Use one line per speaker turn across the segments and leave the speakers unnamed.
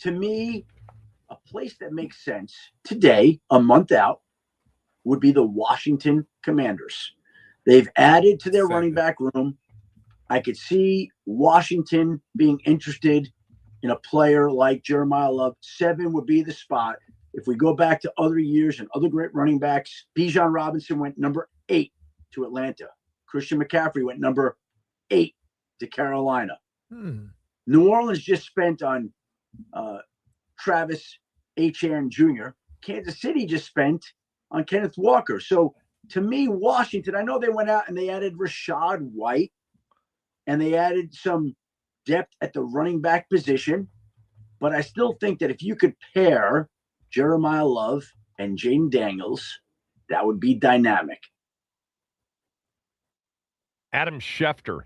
to me, a place that makes sense today, a month out, would be the Washington Commanders. They've added to their running back room. I could see Washington being interested in a player like Jeremiyah Love. 7 would be the spot. If we go back to other years and other great running backs, Bijan Robinson went number 8 to Atlanta. Christian McCaffrey went number 8 to Carolina. New Orleans just spent on Travis Etienne Jr. Kansas City just spent on Kenneth Walker. So to me, Washington, I know they went out and they added Rashad White and they added some depth at the running back position. But I still think that if you could pair Jeremiyah Love and Jaden Daniels, that would be dynamic.
Adam Schefter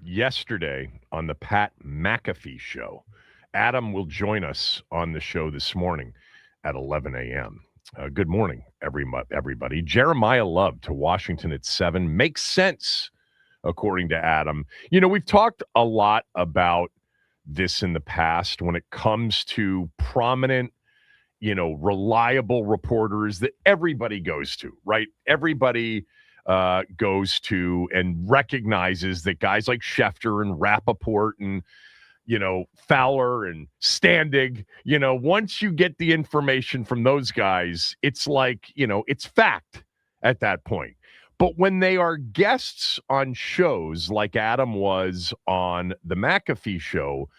yesterday on the Pat McAfee show. Adam will join us on the show this morning at 11 a.m. Good morning, everybody. Jeremiyah Love to Washington at 7 makes sense, according to Adam. You know, we've talked a lot about this in the past when it comes to prominent, reliable reporters that everybody goes to, right? Everybody goes to and recognizes that guys like Schefter and Rappaport and, Fowler and Standig, once you get the information from those guys, it's like, it's fact at that point. But when they are guests on shows like Adam was on the McAfee show,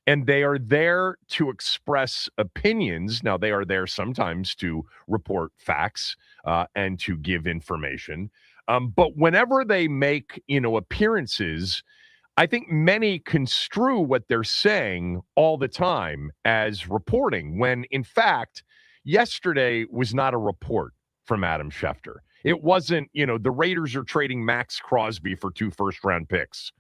and they are there to express opinions. Now, they are there sometimes to report facts and to give information. But whenever they make, appearances, I think many construe what they're saying all the time as reporting, when, in fact, yesterday was not a report from Adam Schefter. It wasn't, the Raiders are trading Max Crosby for 2 first-round picks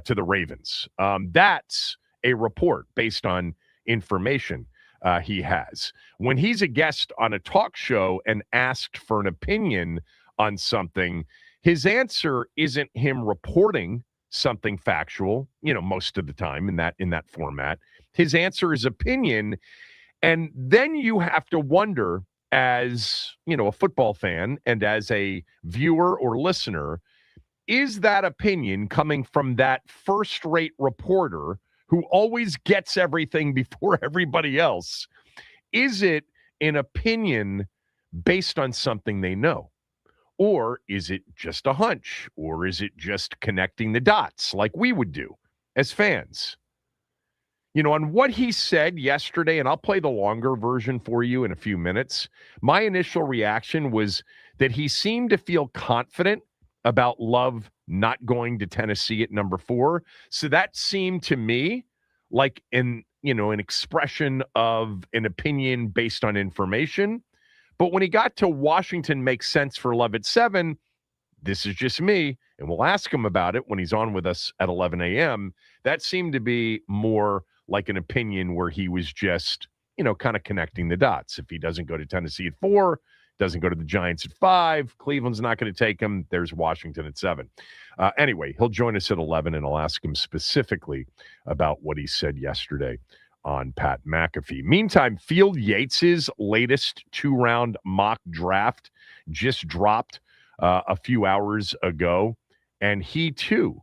to the Ravens. That's a report based on information he has. When he's a guest on a talk show and asked for an opinion on something, his answer isn't him reporting something factual, most of the time in that format. His answer is opinion. And then you have to wonder, as, a football fan and as a viewer or listener, is that opinion coming from that first-rate reporter who always gets everything before everybody else? Is it an opinion based on something they know? Or is it just a hunch? Or is it just connecting the dots like we would do as fans? On what he said yesterday, and I'll play the longer version for you in a few minutes, my initial reaction was that he seemed to feel confident about Love not going to Tennessee at number 4. So that seemed to me like an expression of an opinion based on information. But when he got to Washington makes sense for Love at 7, this is just me, and we'll ask him about it when he's on with us at 11 a.m. That seemed to be more like an opinion where he was just, kind of connecting the dots. If he doesn't go to Tennessee at 4, doesn't go to the Giants at 5, Cleveland's not going to take him, there's Washington at 7. Anyway, he'll join us at 11, and I'll ask him specifically about what he said yesterday on Pat McAfee. Meantime, Field Yates's latest 2-round mock draft just dropped a few hours ago, and he too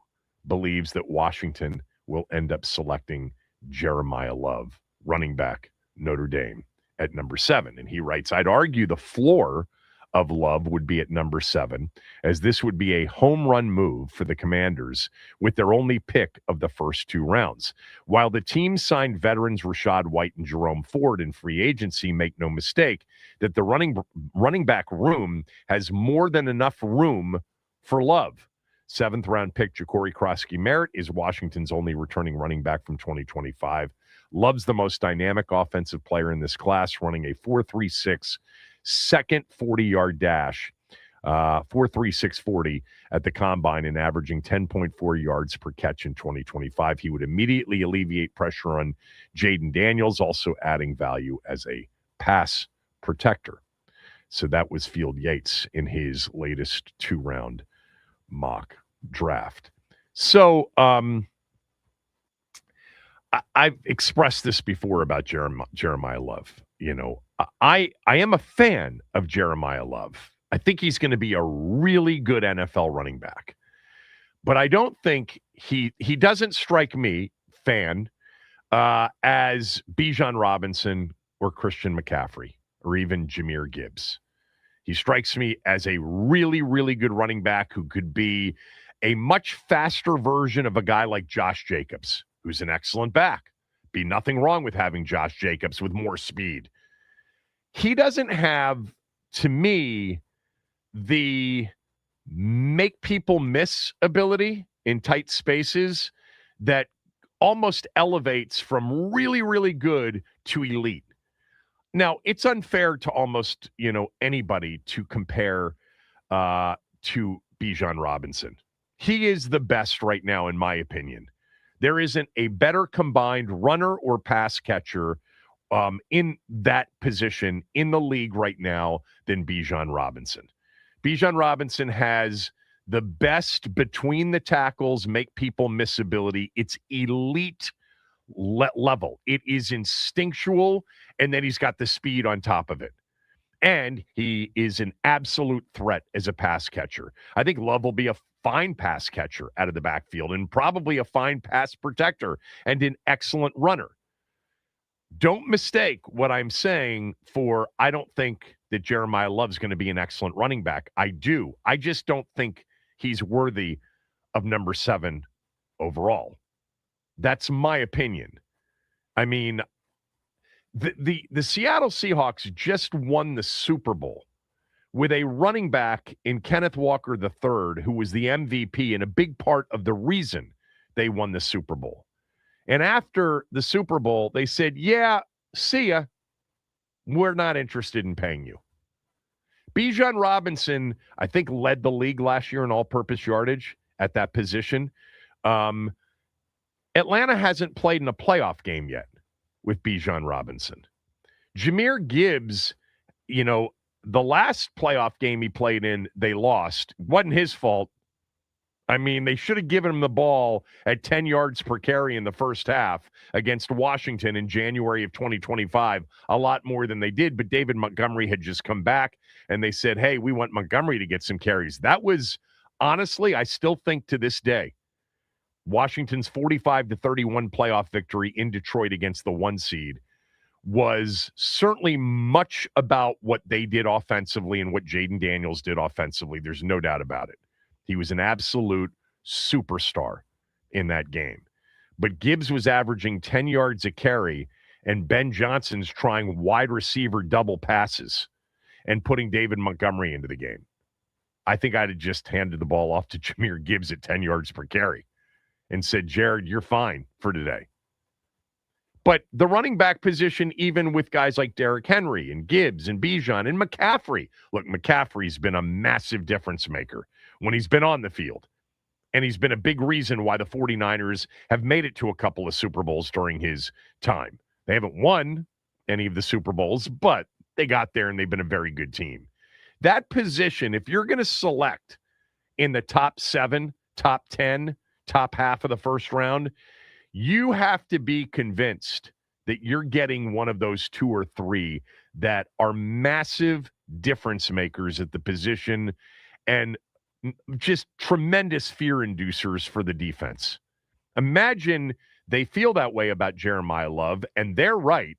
believes that Washington will end up selecting Jeremiyah Love, running back, Notre Dame, at number 7. And he writes, I'd argue the floor of Love would be at number 7, as this would be a home run move for the Commanders with their only pick of the first 2 rounds. While the team signed veterans Rashad White and Jerome Ford in free agency, make no mistake that the running back room has more than enough room for Love. 7th-round pick Ja'Cory Krosky-Merritt is Washington's only returning running back from 2025. Love's the most dynamic offensive player in this class, running a 4.36 second 40-yard dash, 4.3640 at the combine and averaging 10.4 yards per catch in 2025. He would immediately alleviate pressure on Jaden Daniels, also adding value as a pass protector. So that was Field Yates in his latest 2-round mock draft. So I've expressed this before about Jeremiah Love. I am a fan of Jeremiah Love. I think he's going to be a really good NFL running back. But I don't think he doesn't strike me, fan, as Bijan Robinson or Christian McCaffrey or even Jahmyr Gibbs. He strikes me as a really, really good running back who could be a much faster version of a guy like Josh Jacobs, who's an excellent back. Be nothing wrong with having Josh Jacobs with more speed. He doesn't have, to me, the make people miss ability in tight spaces that almost elevates from really, really good to elite. Now, it's unfair to almost, anybody to compare to Bijan Robinson. He is the best right now, in my opinion. There isn't a better combined runner or pass catcher in that position in the league right now than Bijan Robinson. Bijan Robinson has the best between the tackles, make people miss ability. It's elite level. It is instinctual, and then he's got the speed on top of it. And he is an absolute threat as a pass catcher. I think Love will be a fine pass catcher out of the backfield and probably a fine pass protector and an excellent runner. Don't mistake what I'm saying for I don't think that Jeremiah Love's going to be an excellent running back. I do. I just don't think he's worthy of number 7 overall. That's my opinion. I mean, the Seattle Seahawks just won the Super Bowl with a running back in Kenneth Walker III, who was the MVP and a big part of the reason they won the Super Bowl. And after the Super Bowl, they said, yeah, see ya. We're not interested in paying you. Bijan Robinson, I think, led the league last year in all-purpose yardage at that position. Atlanta hasn't played in a playoff game yet with Bijan Robinson. Jahmyr Gibbs, the last playoff game he played in, they lost. Wasn't his fault. I mean, they should have given him the ball at 10 yards per carry in the first half against Washington in January of 2025, a lot more than they did. But David Montgomery had just come back, and they said, hey, we want Montgomery to get some carries. That was, honestly, I still think to this day, Washington's 45-31 playoff victory in Detroit against the 1 seed was certainly much about what they did offensively and what Jaden Daniels did offensively. There's no doubt about it. He was an absolute superstar in that game. But Gibbs was averaging 10 yards a carry, and Ben Johnson's trying wide receiver double passes and putting David Montgomery into the game. I think I'd have just handed the ball off to Jahmyr Gibbs at 10 yards per carry and said, Jared, you're fine for today. But the running back position, even with guys like Derrick Henry and Gibbs and Bijan and McCaffrey. Look, McCaffrey's been a massive difference maker when he's been on the field. And he's been a big reason why the 49ers have made it to a couple of Super Bowls during his time. They haven't won any of the Super Bowls, but they got there and they've been a very good team. That position, if you're going to select in the top 7, top 10, top half of the first round, you have to be convinced that you're getting one of those 2 or 3 that are massive difference makers at the position and just tremendous fear inducers for the defense. Imagine they feel that way about Jeremiah Love, and they're right,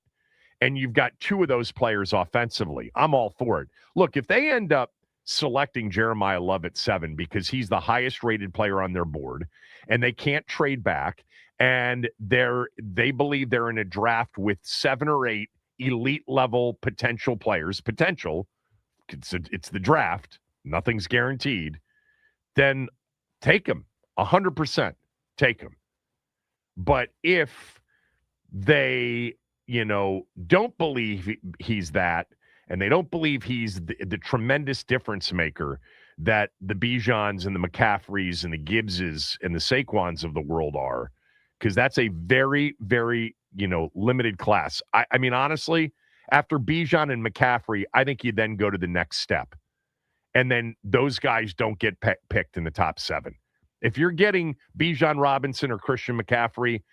and you've got 2 of those players offensively. I'm all for it. Look, if they end up selecting Jeremiah Love at 7 because he's the highest rated player on their board and they can't trade back, and they believe they're in a draft with 7 or 8 elite level potential players, it's the draft, nothing's guaranteed, then take him, 100% take him. But if they, don't believe he's that, and they don't believe he's the tremendous difference maker that the Bijans and the McCaffreys and the Gibbses and the Saquons of the world are, because that's a very, very, limited class. I mean, honestly, after Bijan and McCaffrey, I think you then go to the next step. And then those guys don't get picked in the top 7. If you're getting Bijan Robinson or Christian McCaffrey,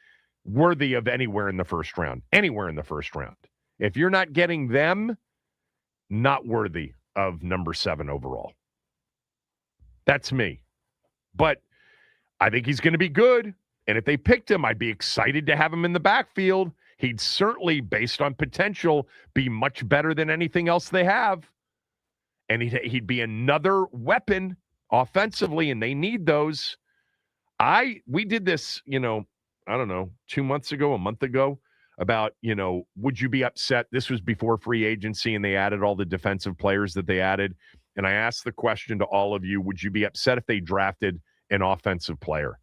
worthy of anywhere in the first round. Anywhere in the first round. If you're not getting them, not worthy of number 7 overall. That's me. But I think he's going to be good. And if they picked him, I'd be excited to have him in the backfield. He'd certainly, based on potential, be much better than anything else they have. And he'd be another weapon offensively, and they need those. We did this, I don't know, 2 months ago, a month ago, about, would you be upset? This was before free agency, and they added all the defensive players that they added. And I asked the question to all of you, would you be upset if they drafted an offensive player?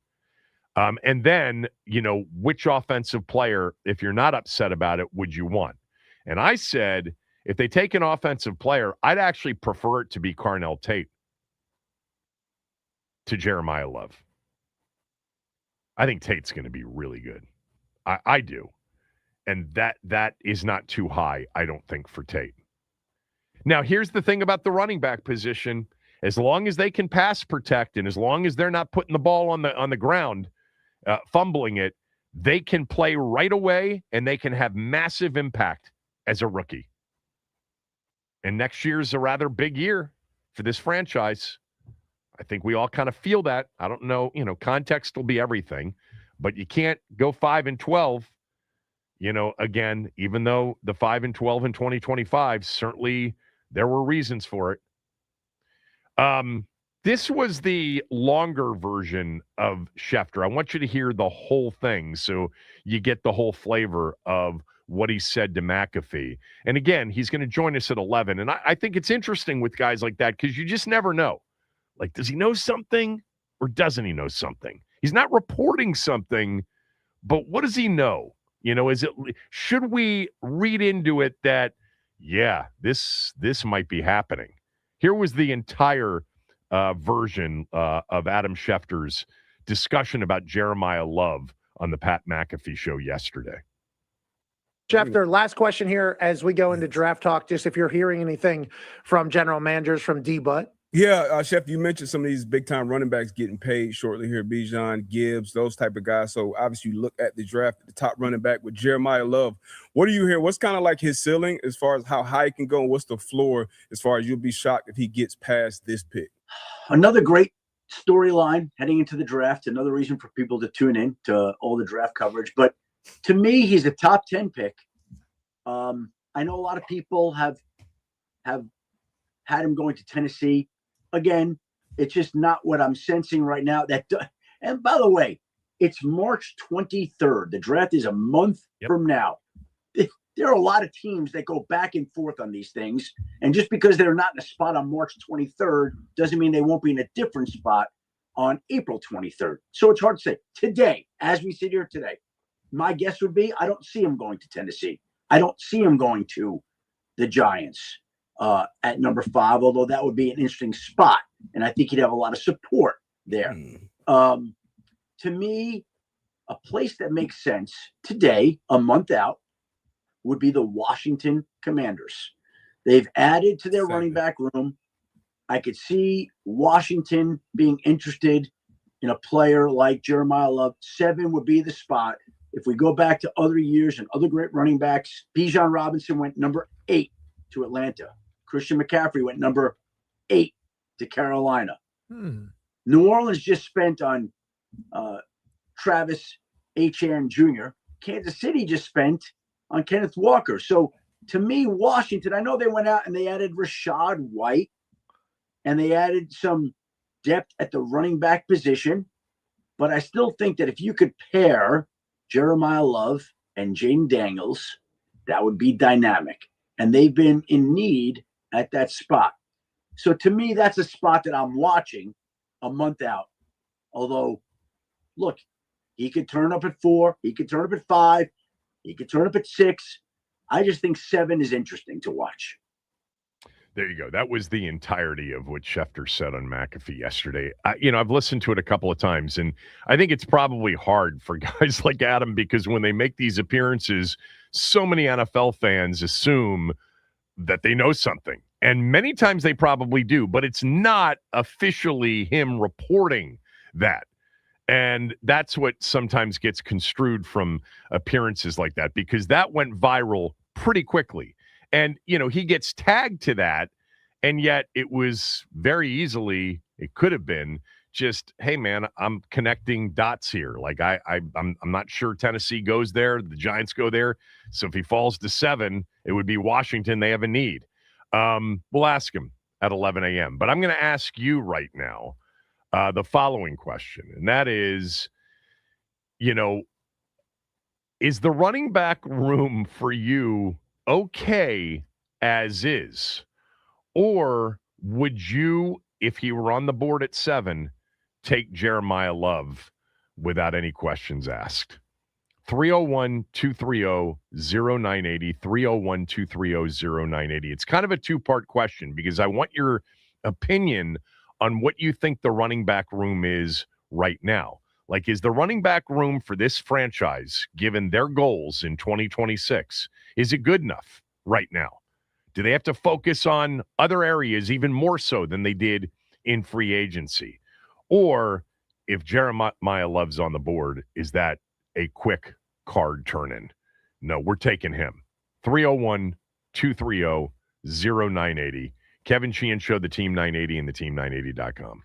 And then, which offensive player, if you're not upset about it, would you want? And I said, if they take an offensive player, I'd actually prefer it to be Carnell Tate to Jeremiyah Love. I think Tate's going to be really good. I do. And that is not too high, I don't think, for Tate. Now, here's the thing about the running back position. As long as they can pass protect and as long as they're not putting the ball on the ground, fumbling it, they can play right away and they can have massive impact as a rookie. And next year's a rather big year for this franchise. I think we all kind of feel that. I don't know, context will be everything, but you can't go 5-12. Again, even though the 5-12 in 2025, certainly there were reasons for it. This was the longer version of Schefter. I want you to hear the whole thing so you get the whole flavor of what he said to McAfee. And again, he's going to join us at 11. And I think it's interesting with guys like that because you just never know. Like, does he know something or doesn't he know something? He's not reporting something, but what does he know? Should we read into it that, yeah, this might be happening? Here was the entire version of Adam Schefter's discussion about Jeremiyah Love on the Pat McAfee show yesterday.
Schefter, last question here as we go into draft talk, just if you're hearing anything from general managers from D-Butt.
Yeah, Schefter, you mentioned some of these big-time running backs getting paid shortly here, Bijan, Gibbs, those type of guys. So, obviously, you look at the draft, the top running back with Jeremiyah Love. What do you hear? What's kind of like his ceiling as far as how high he can go, and what's the floor as far as you'll be shocked if he gets past this pick?
Another great storyline heading into the draft, another reason for people to tune in to all the draft coverage. But to me, he's a top 10 pick. I know a lot of people have had him going to Tennessee. Again, it's just not what I'm sensing right now. And by the way, it's March 23rd. The draft is a month from now. There are a lot of teams that go back and forth on these things. And just because they're not in a spot on March 23rd doesn't mean they won't be in a different spot on April 23rd. So it's hard to say. Today, as we sit here today, my guess would be I don't see him going to Tennessee. I don't see him going to the Giants at number 5, although that would be an interesting spot. And I think he'd have a lot of support there. To me, a place that makes sense today, a month out, would be the Washington Commanders. They've added to their running back room. I could see Washington being interested in a player like Jeremiyah Love. 7 would be the spot. If we go back to other years and other great running backs, Bijan Robinson went number 8 to Atlanta. Christian McCaffrey went number 8 to Carolina. New Orleans just spent on Travis Etienne Jr. Kansas City just spent on Kenneth Walker. So to me, Washington, I know they went out and they added Rashad White and they added some depth at the running back position. But I still think that if you could pair Jeremiyah Love and Jaden Daniels, that would be dynamic. And they've been in need at that spot. So to me, that's a spot that I'm watching a month out. Although, look, he could turn up at 4. He could turn up at 5. He could turn up at 6. I just think 7 is interesting to watch.
There you go. That was the entirety of what Schefter said on McAfee yesterday. I've listened to it a couple of times, and I think it's probably hard for guys like Adam because when they make these appearances, so many NFL fans assume that they know something. And many times they probably do, but it's not officially him reporting that. And that's what sometimes gets construed from appearances like that, because that went viral pretty quickly. And, he gets tagged to that. And yet it was very easily, it could have been just, hey, man, I'm connecting dots here. Like I'm not sure Tennessee goes there. The Giants go there. So if he falls to 7, it would be Washington. They have a need. We'll ask him at 11 a.m. But I'm going to ask you right now the following question, and that is, is the running back room for you okay as is? Or would you, if he were on the board at 7, take Jeremiyah Love without any questions asked? 301-230-0980, 301-230-0980. It's kind of a two-part question because I want your opinion on what you think the running back room is right now. Like, is the running back room for this franchise, given their goals in 2026, is it good enough right now? Do they have to focus on other areas even more so than they did in free agency? Or if Jeremiah Love's on the board, is that a quick card turn in? No, we're taking him. 301-230-0980. Kevin Sheehan Show, the Team 980 and the team980.com.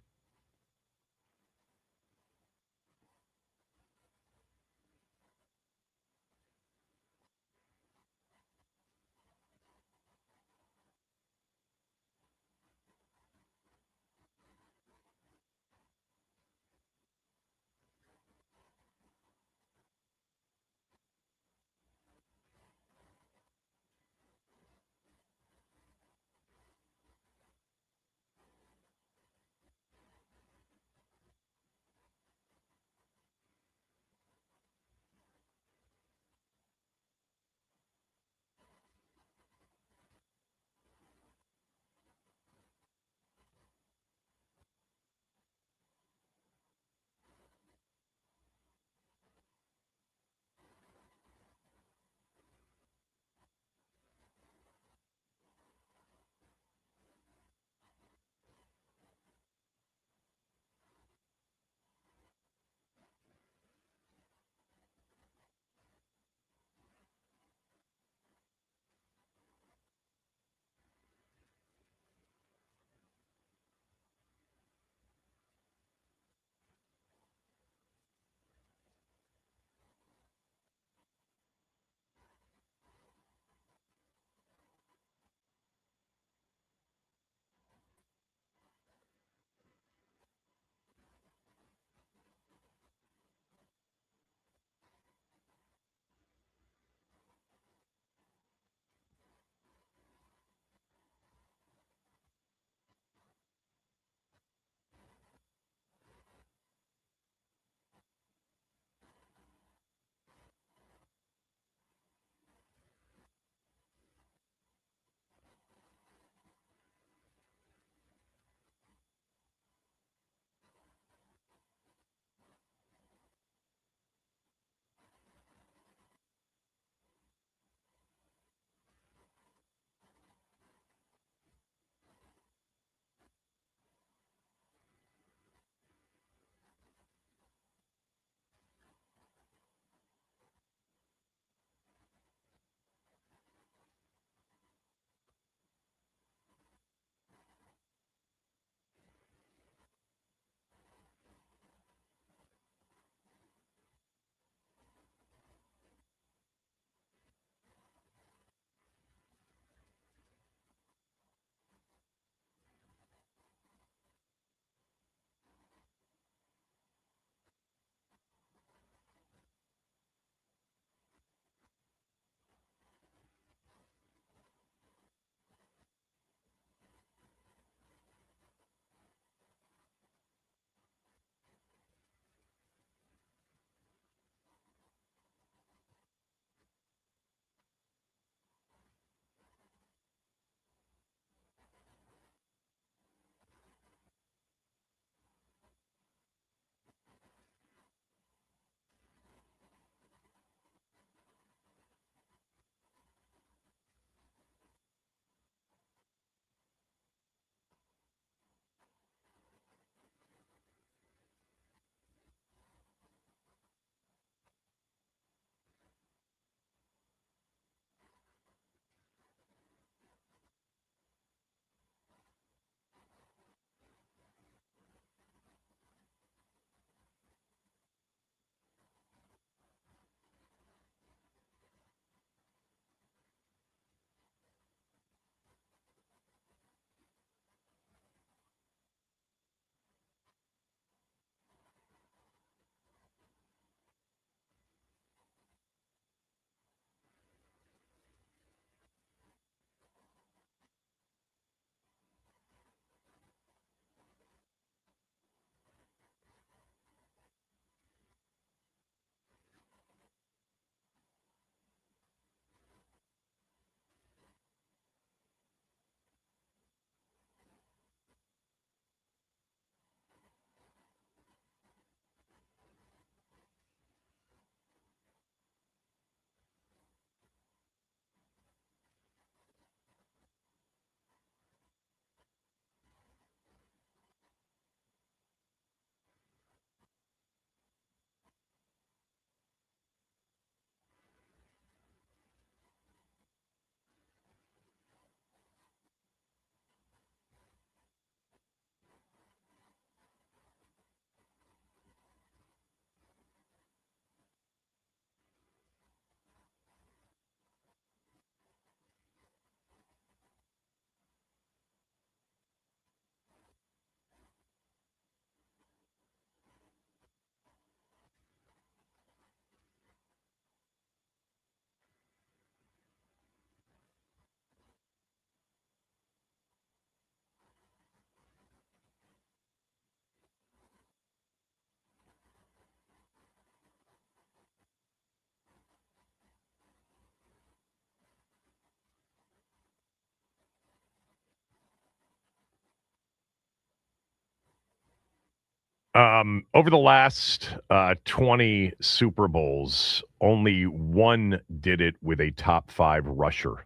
Over the last 20 Super Bowls, only one did it with a top 5 rusher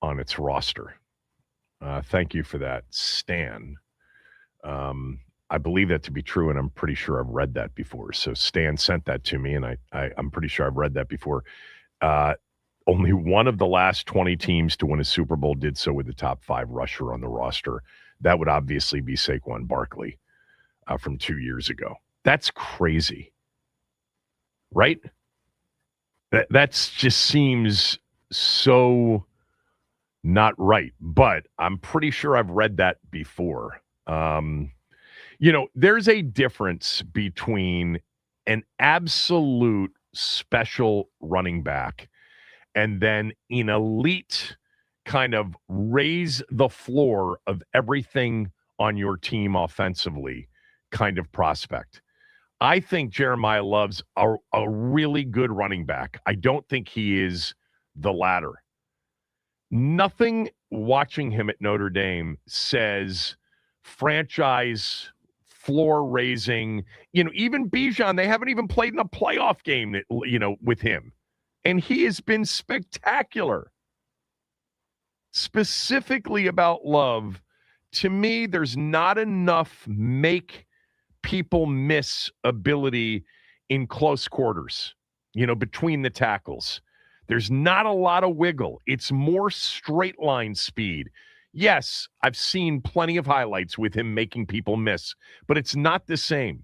on its roster. Thank you for that, Stan. I believe that to be true, and I'm pretty sure I've read that before. So Stan sent that to me, and I'm pretty sure I've read that before. Only one of the last 20 teams to win a Super Bowl did so with the top 5 rusher on the roster. That would obviously be Saquon Barkley from 2 years ago. That's crazy, right? That's just seems so not right, but I'm pretty sure I've read that before. There's a difference between an absolute special running back and then an elite kind of raise the floor of everything on your team offensively kind of prospect. I think Jeremiyah Love's a really good running back. I don't think he is the latter. Nothing watching him at Notre Dame says franchise floor raising. Even Bijan, they haven't even played in a playoff game, with him. And he has been spectacular. Specifically about Love, to me, there's not enough make people miss ability in close quarters, between the tackles. There's not a lot of wiggle. It's more straight line speed. Yes, I've seen plenty of highlights with him making people miss, but it's not the same.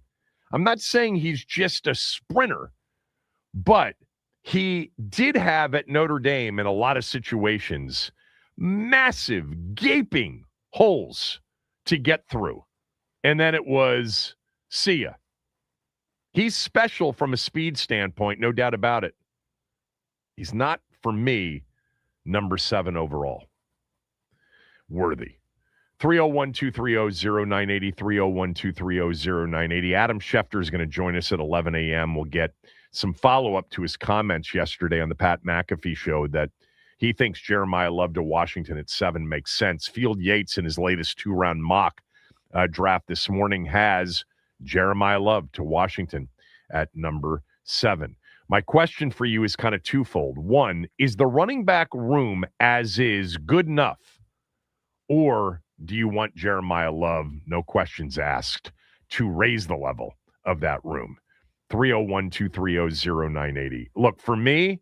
I'm not saying he's just a sprinter, but he did have at Notre Dame in a lot of situations massive gaping holes to get through. And then it was, see ya. He's special from a speed standpoint, no doubt about it. He's not, for me, number 7 overall. Worthy. 301-230-0980, 301-230-0980. Adam Schefter is going to join us at 11 a.m. We'll get some follow-up to his comments yesterday on the Pat McAfee show that he thinks Jeremiyah Love to Washington at 7 makes sense. Field Yates in his latest 2-round mock draft this morning has Jeremiyah Love to Washington at number 7. My question for you is kind of twofold. One, is the running back room as is good enough? Or do you want Jeremiyah Love, no questions asked, to raise the level of that room? 301-230-0980. Look, for me,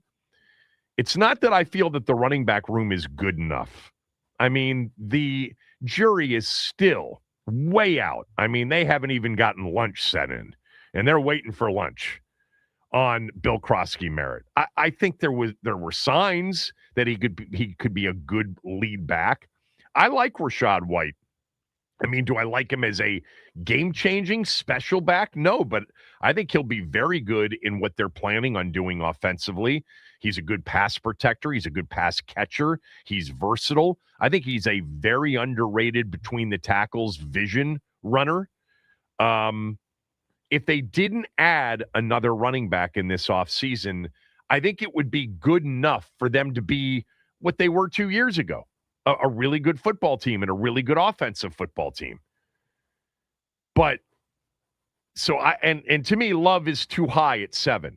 it's not that I feel that the running back room is good enough. I mean, the jury is still way out. I mean, they haven't even gotten lunch set in, and they're waiting for lunch on Bill Krosky merit. I think there were signs that he could be a good lead back. I like Rachaad White. I mean, do I like him as a game-changing special back? No, but I think he'll be very good in what they're planning on doing offensively. He's a good pass protector. He's a good pass catcher. He's versatile. I think he's a very underrated between the tackles vision runner. If they didn't add another running back in this offseason, I think it would be good enough for them to be what they were 2 years ago, a really good football team and a really good offensive football team. But so and to me, Love is too high at 7.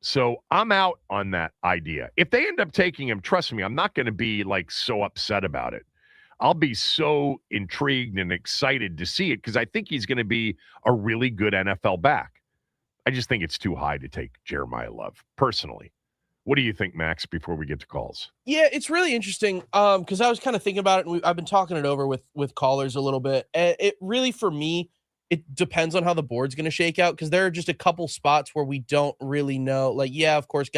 So I'm out on that idea. If they end up taking him, trust me, I'm not going to be like so upset about it. I'll be so intrigued and excited to see it because I think he's going to be a really good NFL back. I just think it's too high to take Jeremiyah Love, personally. What do you think, Max, before we get to calls?
Yeah, it's really interesting because I was kind of thinking about it, and I've been talking it over with callers a little bit. It really, for me, it depends on how the board's going to shake out because there are just a couple spots where we don't really know. Like, yeah, of course,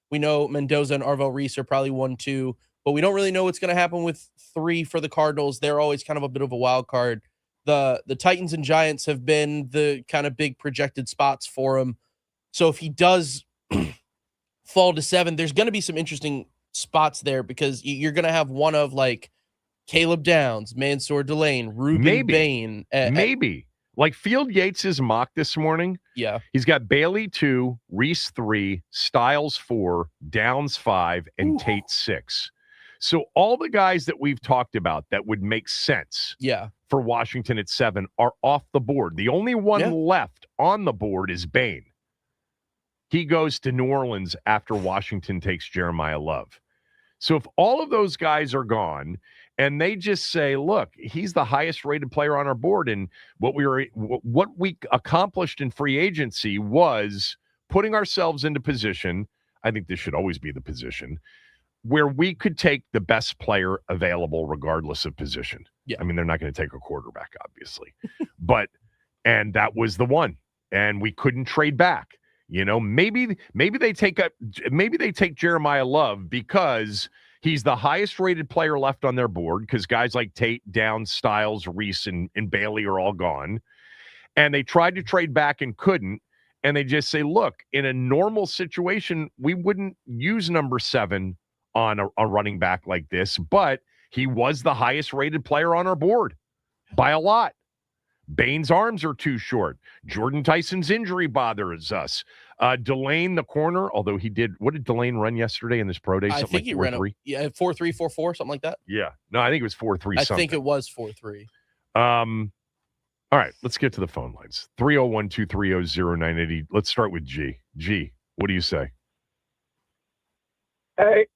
we know Mendoza and Arvell Reese are probably 1, 2, but we don't really know what's going to happen with 3 for the Cardinals. They're always kind of a bit of a wild card. The Titans and Giants have been the kind of big projected spots for him. So if he does fall to 7, there's going to be some interesting spots there because you're going to have one of like Caleb Downs, Mansour Delane, Ruben Bain.
Maybe. Like Field Yates' mock this morning.
Yeah.
He's got Bailey 2, Reese 3, Styles 4, Downs 5, and Tate 6. So all the guys that we've talked about that would make sense.
Yeah.
for Washington at 7 are off the board. The only one left on the board is Bain. He goes to New Orleans after Washington takes Jeremiyah Love. So if all of those guys are gone and they just say, look, he's the highest rated player on our board, and what we accomplished in free agency was putting ourselves into position, I think this should always be the position, where we could take the best player available regardless of position.
Yeah.
I mean, they're not going to take a quarterback, obviously. And that was the one. And we couldn't trade back. You know, maybe they take Jeremiyah Love because he's the highest rated player left on their board, because guys like Tate, Downs, Styles, Reese, and Bailey are all gone. And they tried to trade back and couldn't. And they just say, look, in a normal situation, we wouldn't use number 7 on a running back like this, but he was the highest rated player on our board by a lot. Bain's arms are too short. Jordan Tyson's injury bothers us. Delane, the corner, although what did Delane run yesterday in this pro day?
I think he ran
4.3?
4.3, 4.4, something like that.
Yeah. No, I think it was 4.3 something.
I think it was 4.3.
All right, let's get to the phone lines. 301-230-0980. Let's start with G. G, what do you say?
Hey,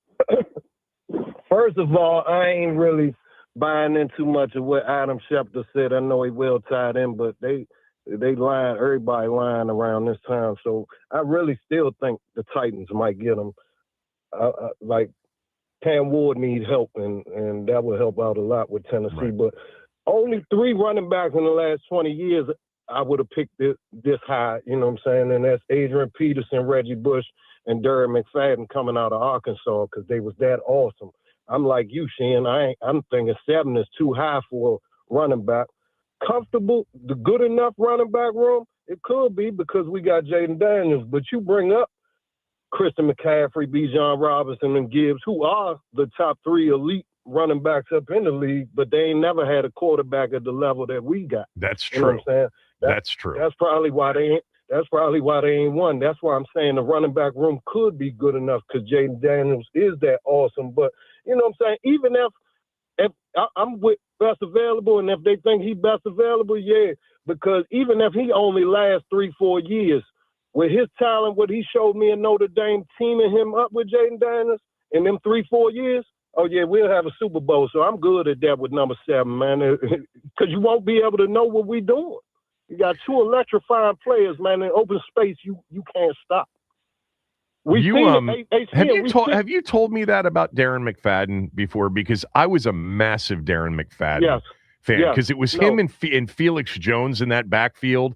first of all, I ain't really buying in too much of what Adam Schefter said. I know he well tied in, but they lying, everybody lying around this time. So I really still think the Titans might get them. Like Cam Ward need help, and that will help out a lot with Tennessee.
Right.
But only 3 running backs in the last 20 years I would have picked this high, you know what I'm saying? And that's Adrian Peterson, Reggie Bush, and Darren McFadden coming out of Arkansas, because they was that awesome. I'm like you, Sheehan. I'm thinking 7 is too high for a running back. Comfortable, the good enough running back room, it could be, because we got Jaden Daniels. But you bring up Christian McCaffrey, Bijan Robinson, and Gibbs, who are the top 3 elite running backs up in the league, but they ain't never had a quarterback at the level that we got.
That's true.
You know what I'm saying?
That's true.
That's probably why they ain't won. That's why I'm saying the running back room could be good enough, because Jaden Daniels is that awesome. But you know what I'm saying? Even if I'm with best available, and if they think he best available, yeah. Because even if he only lasts 3-4 years, with his talent, what he showed me in Notre Dame, teaming him up with Jaden Daniels in them 3-4 years, oh yeah, we'll have a Super Bowl. So I'm good at that with number 7, man. Because you won't be able to know what we're doing. You got 2 electrifying players, man. In open space, you can't stop.
Have you told me that about Darren McFadden before? Because I was a massive Darren McFadden fan, because it was him and Felix Jones in that backfield.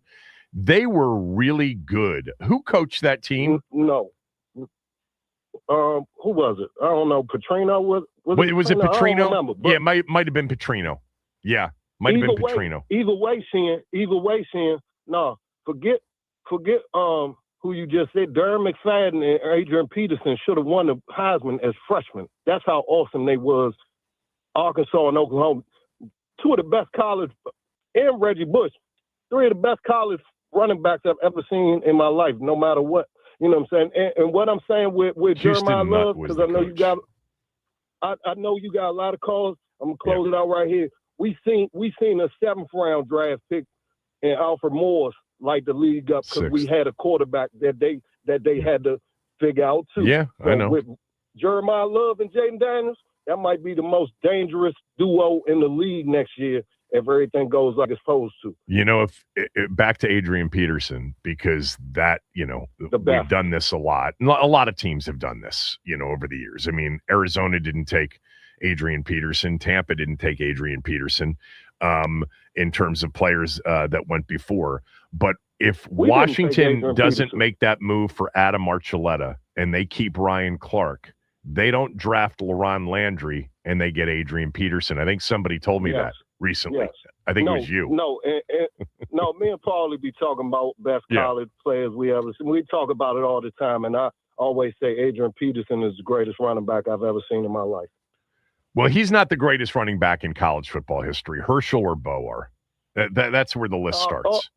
They were really good. Who coached that team?
No. Who was it? I don't know. Petrino was it
Petrino?
I don't remember,
yeah, it might have been Petrino. Yeah, might have been Petrino.
Either way, Sheehan. No, forget who you just said. Darren McFadden and Adrian Peterson should have won the Heisman as freshmen. That's how awesome they was. Arkansas and Oklahoma, 2 of the best college, and Reggie Bush, 3 of the best college running backs I've ever seen in my life, no matter what. You know what I'm saying? And what I'm saying with Jeremiyah Love, because I know you got a lot of calls. I'm gonna close it out right here. We seen a 7th round draft pick in Alfred Morris light the league up, because we had a quarterback that they had to figure out too.
Yeah,
so
I know.
With Jeremiyah Love and Jaden Daniels, that might be the most dangerous duo in the league next year if everything goes like it's supposed to.
You know, if back to Adrian Peterson, because that, we've done this a lot. A lot of teams have done this, over the years. I mean, Arizona didn't take Adrian Peterson. Tampa didn't take Adrian Peterson in terms of players that went before. But if Washington doesn't make that move for Adam Archuleta and they keep Ryan Clark, they don't draft LaRon Landry and they get Adrian Peterson. I think somebody told me that recently.
Yes.
I think it was you.
No, no, me and Paulie be talking about best college players we ever seen. We talk about it all the time, and I always say Adrian Peterson is the greatest running back I've ever seen in my life.
Well, he's not the greatest running back in college football history. Herschel or Bo are. That's where the list starts.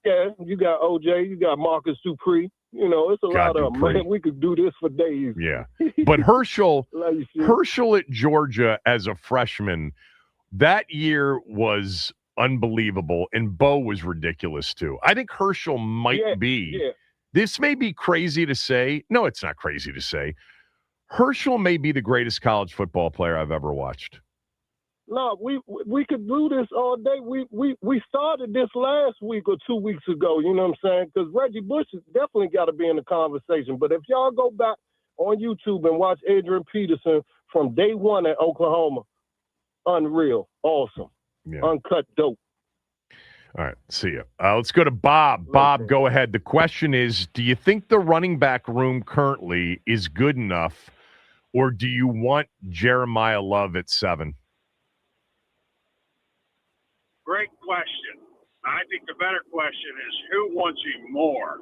Yeah, you got OJ, you got Marcus Dupree. It's a lot of them, man. We could do this for days.
Yeah. But Herschel at Georgia as a freshman That year was unbelievable, and Bo was ridiculous too. I think Herschel might be.
Yeah.
This may be crazy to say. No, it's not crazy to say. Herschel may be the greatest college football player I've ever watched.
No, we could do this all day. We started this last week or 2 weeks ago, you know what I'm saying? Because Reggie Bush has definitely got to be in the conversation. But if y'all go back on YouTube and watch Adrian Peterson from day one at Oklahoma, unreal, awesome, uncut dope.
All right, see you. Let's go to Bob. Bob, go ahead. The question is, do you think the running back room currently is good enough, or do you want Jeremiyah Love at 7?
Great question. I think the better question is who wants him more?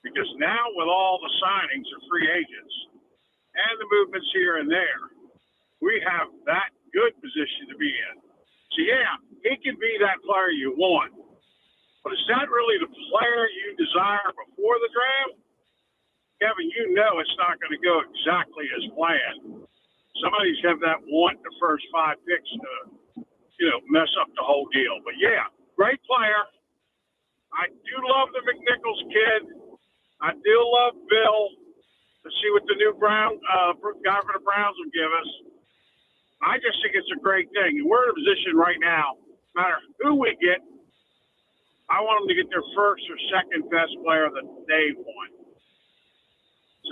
Because now with all the signings of free agents and the movements here and there, we have that good position to be in. So, yeah, he can be that player you want. But is that really the player you desire before the draft? Kevin, you know it's not going to go exactly as planned. Somebody's have that want the first 5 picks to mess up the whole deal. But, yeah, great player. I do love the McNichols kid. I do love Bill. Let's see what the new guy for the Browns will give us. I just think it's a great thing. And we're in a position right now, no matter who we get, I want them to get their first or second best player that they want.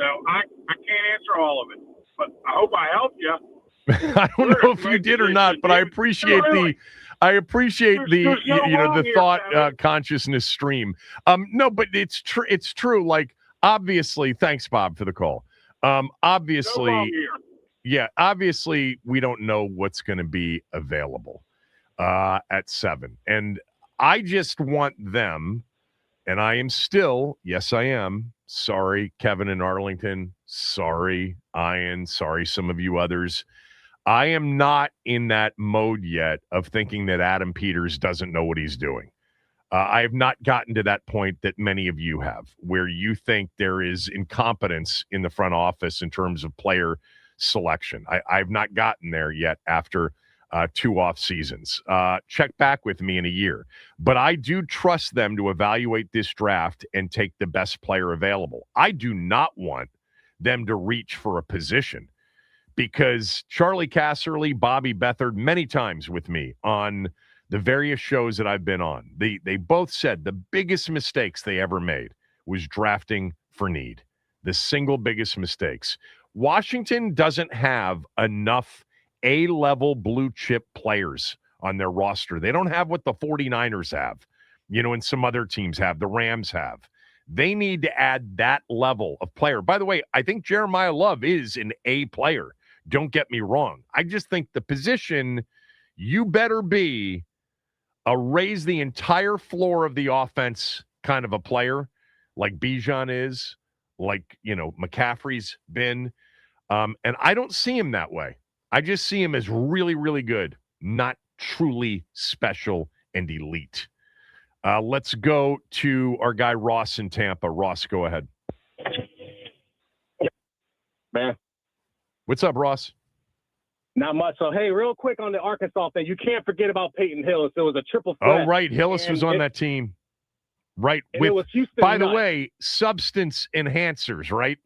So I can't answer all of it, but I hope I helped you.
I don't know if you did or not, but I appreciate the thought consciousness stream. No, but it's true. It's true. Like, obviously, thanks, Bob, for the call. Obviously, we don't know what's going to be available at 7, and I just want them. And I am still, yes, I am. Sorry, Kevin in Arlington. Sorry, Ian. Sorry, some of you others. I am not in that mode yet of thinking that Adam Peters doesn't know what he's doing. I have not gotten to that point that many of you have, where you think there is incompetence in the front office in terms of player selection. I've not gotten there yet after 2 off seasons. Check back with me in a year. But I do trust them to evaluate this draft and take the best player available. I do not want them to reach for a position, because Charlie Casserly, Bobby Beathard, many times with me on the various shows that I've been on, they both said the biggest mistakes they ever made was drafting for need. The single biggest mistakes. Washington doesn't have enough A-level blue chip players on their roster. They don't have what the 49ers have, and some other teams have, the Rams have. They need to add that level of player. By the way, I think Jeremiyah Love is an A player. Don't get me wrong. I just think the position, you better be a raise the entire floor of the offense kind of a player, like Bijan is, like, McCaffrey's been. And I don't see him that way. I just see him as really, really good, not truly special and elite. Let's go to our guy Ross in Tampa. Ross, go ahead.
Man.
What's up, Ross?
Not much. So, hey, real quick on the Arkansas thing, you can't forget about Peyton Hillis. It was a triple threat.
Oh, right. Hillis was on that team. Right.
With, it was Houston
by the way, substance enhancers, right?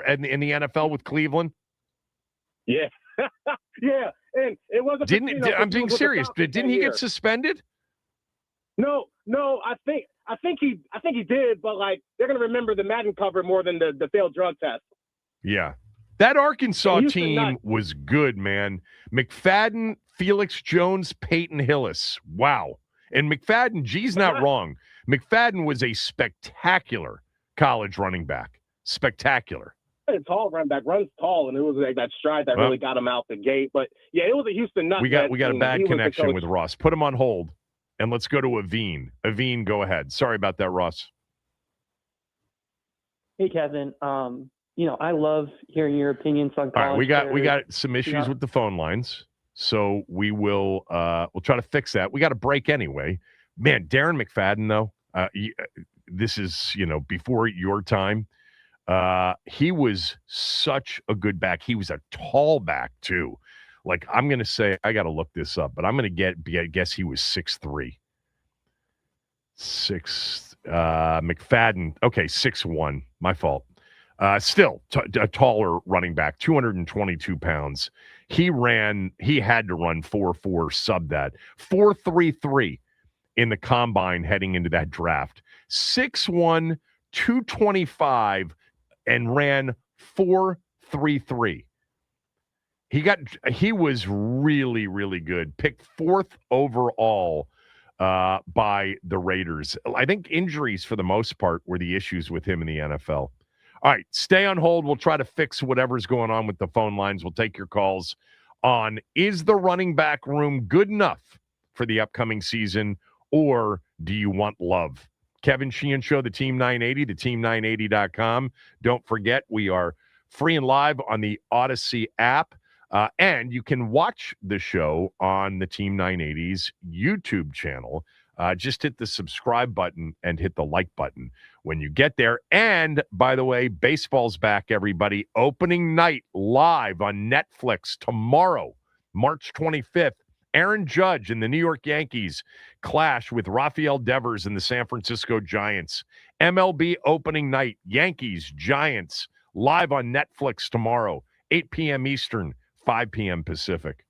In the NFL with Cleveland?
Yeah. Yeah. And it wasn't.
I'm being serious. Didn't he get suspended?
No. I think he did, but like they're gonna remember the Madden cover more than the failed drug test.
Yeah. That Arkansas team was good, man. McFadden, Felix Jones, Peyton Hillis. Wow. And McFadden, G's not wrong. McFadden was a spectacular college running back. Spectacular.
A tall running back, runs tall, and it was like that stride that really got him out the gate. But yeah, it was a Houston nut.
We got a bad connection with Ross. Put him on hold, and let's go to Aveen. Aveen, go ahead. Sorry about that, Ross.
Hey, Kevin. I love hearing your opinions on college.
All right, we got some issues with the phone lines, so we will we'll try to fix that. We got a break anyway. Man, Darren McFadden though, this is before your time. He was such a good back. He was a tall back too. Like, I'm going to say, I got to look this up, but I'm going to guess he was 6'3". McFadden, okay, 6'1". My fault. Still a taller running back, 222 pounds. He had to run 4.4, sub that. 4.33 in the combine heading into that draft. 6'1", 225, and ran 4.33. He was really, really good. Picked 4th overall by the Raiders. I think injuries, for the most part, were the issues with him in the NFL. All right, stay on hold. We'll try to fix whatever's going on with the phone lines. We'll take your calls on, is the running back room good enough for the upcoming season, or do you want love? Kevin Sheehan Show, the Team 980, the team980.com. Don't forget, we are free and live on the Odyssey app. And you can watch the show on the Team 980's YouTube channel. Just hit the subscribe button and hit the like button when you get there. And, by the way, baseball's back, everybody. Opening night live on Netflix tomorrow, March 25th. Aaron Judge and the New York Yankees clash with Rafael Devers and the San Francisco Giants. MLB opening night, Yankees, Giants, live on Netflix tomorrow, 8 p.m. Eastern, 5 p.m. Pacific.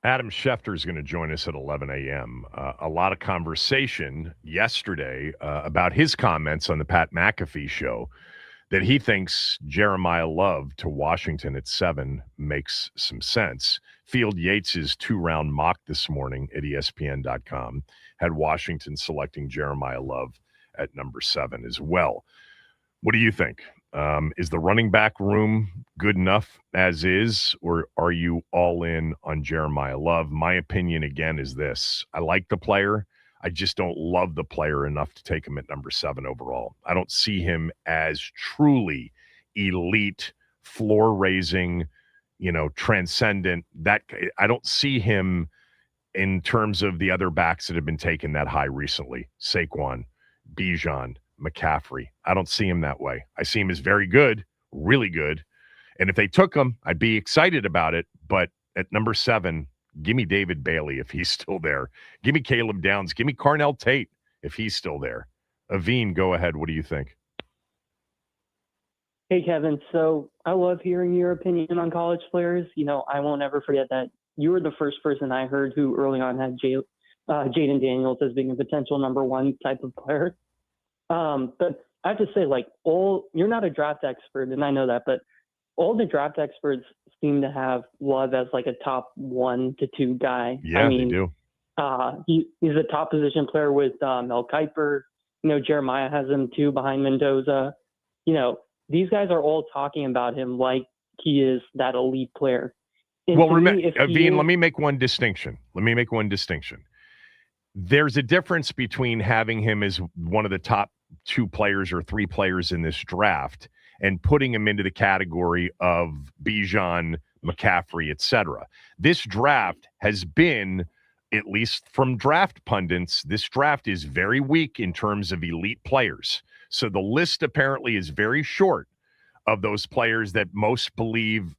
Adam Schefter is going to join us at 11 a.m. A lot of conversation yesterday about his comments on the Pat McAfee show that he thinks Jeremiyah Love to Washington at 7 makes some sense. Field Yates' 2-round mock this morning at ESPN.com had Washington selecting Jeremiyah Love at number 7 as well. What do you think? Is the running back room good enough as is, or are you all in on Jeremiyah Love? My opinion, again, is this. I like the player. I just don't love the player enough to take him at number 7 overall. I don't see him as truly elite, floor-raising, transcendent. That I don't see him in terms of the other backs that have been taken that high recently. Saquon, Bijan, McCaffrey. I don't see him that way. I see him as very good, really good. And if they took him, I'd be excited about it. But at number 7, give me David Bailey if he's still there. Give me Caleb Downs. Give me Carnell Tate if he's still there. Aveen, go ahead. What do you think?
Hey, Kevin. So I love hearing your opinion on college players. I won't ever forget that you were the first person I heard who early on had Jaden Daniels as being a potential number 1 type of player. But I have to say, you're not a draft expert, and I know that, but all the draft experts seem to have Love as a top 1 to 2 guy.
Yeah, they do.
He's a top position player with Mel Kiper. Jeremiah has him too behind Mendoza. These guys are all talking about him like he is that elite player. And
well, remember, Aveen, let me make one distinction. There's a difference between having him as one of the top 2 players or 3 players in this draft and putting him into the category of Bijan, McCaffrey, etc. This draft has been, at least from draft pundits, this draft is very weak in terms of elite players. So the list apparently is very short of those players that most believe,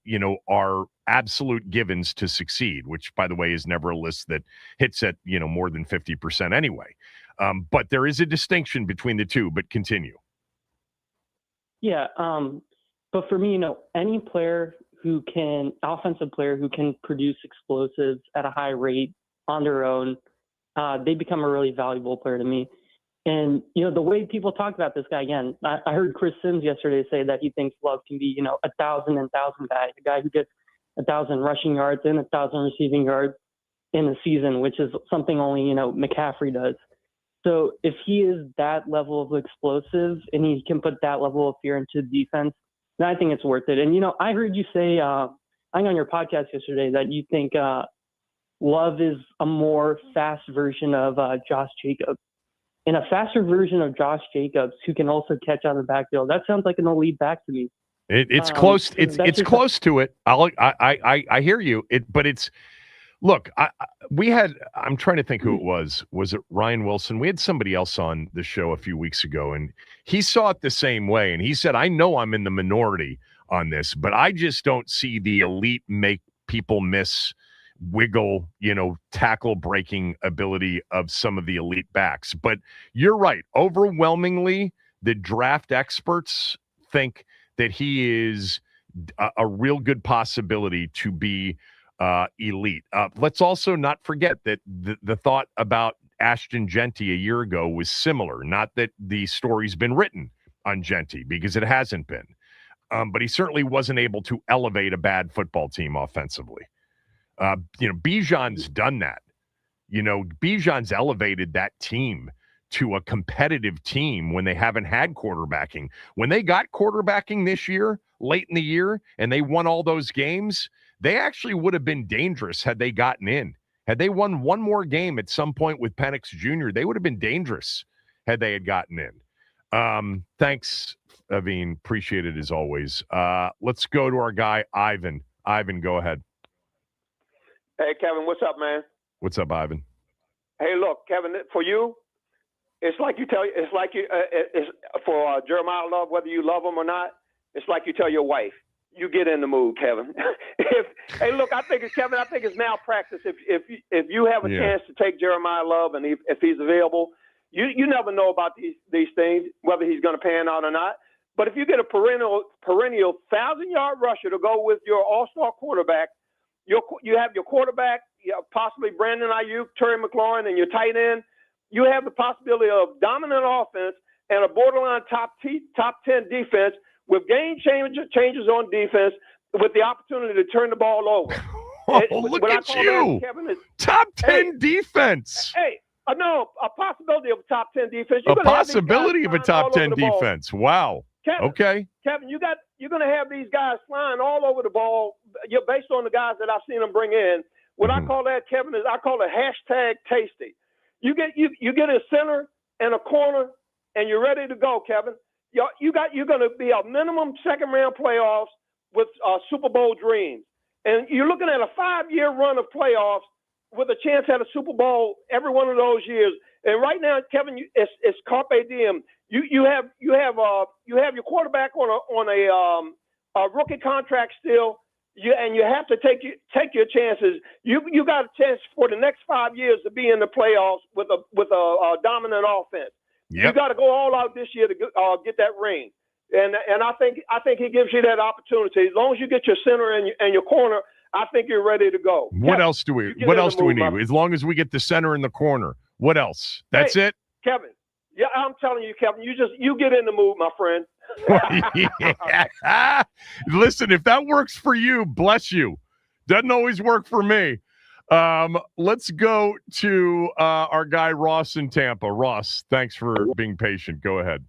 are absolute givens to succeed, which, by the way, is never a list that hits at, more than 50% anyway. But there is a distinction between the two, but continue.
Yeah. But for me, any offensive player who can produce explosives at a high rate on their own, they become a really valuable player to me. And, the way people talk about this guy, again, I heard Chris Sims yesterday say that he thinks Love can be, 1,000 guy, a guy who gets 1,000 rushing yards and 1,000 receiving yards in a season, which is something only, McCaffrey does. So if he is that level of explosive and he can put that level of fear into defense, then I think it's worth it. And, I heard you say, I think on your podcast yesterday that you think Love is a more fast version of Josh Jacobs. And a faster version of Josh Jacobs who can also catch out of the backfield. That sounds like an elite back to me.
It's close. It's close to it. I hear you. But it's look. I'm trying to think who it was. Was it Ryan Wilson? We had somebody else on the show a few weeks ago, and he saw it the same way. And he said, "I know I'm in the minority on this, but I just don't see the elite make people miss." Wiggle, tackle breaking ability of some of the elite backs. But you're right. Overwhelmingly, the draft experts think that he is a real good possibility to be elite. Let's also not forget that the thought about Ashton Genty a year ago was similar. Not that the story's been written on Genty, because it hasn't been. But he certainly wasn't able to elevate a bad football team offensively. Bijan's done that. Bijan's elevated that team to a competitive team when they haven't had quarterbacking. When they got quarterbacking this year, late in the year, and they won all those games, they actually would have been dangerous had they gotten in. Had they won one more game at some point with Penix Jr., they would have been dangerous had they had gotten in. Thanks, Aveen. Appreciate it as always. Let's go to our guy, Ivan. Ivan, go ahead.
Hey, Kevin, what's up, man?
What's up, Ivan?
Hey, look, Kevin, for you, it's for Jeremiyah Love, whether you love him or not, it's like you tell your wife, you get in the mood, Kevin. Hey, look, I think it's malpractice. If you have a chance to take Jeremiyah Love and if he's available, you never know about these things, whether he's going to pan out or not. But if you get a perennial 1,000-yard rusher to go with your all-star quarterback, You have your quarterback, possibly Brandon Ayuk, Terry McLaurin, and your tight end. You have the possibility of dominant offense and a borderline top 10 defense with game changes on defense with the opportunity to turn the ball over.
Oh, look at you.
Kevin,
top 10 defense.
Hey, no, a possibility of a top 10 defense.
A possibility of a top 10 defense. Wow.
Kevin,
okay.
Kevin, you're going to have these guys flying all over the ball. You're based on the guys that I've seen them bring in. What I call that, Kevin, is I call it hashtag tasty. You get a center and a corner, and you're ready to go, Kevin. You're going to be a minimum second round playoffs with Super Bowl dreams. And you're looking at a 5-year run of playoffs with a chance at a Super Bowl every one of those years. And right now, Kevin, it's carpe diem. You have your quarterback on a rookie contract still. And you have to take your chances. You got a chance for the next 5 years to be in the playoffs with a dominant offense.
Yep.
You got to go all out this year to get that ring. And I think he gives you that opportunity. As long as you get your center and your corner, I think you're ready to go.
What else do we need? As long as we get the center in the corner. What else? That's it?
Kevin. Yeah, I'm telling you, Kevin, you get in the mood, my friend.
Yeah. Listen, if that works for you, bless you. Doesn't always work for me. Let's go to our guy Ross in Tampa. Ross, thanks for being patient. Go ahead.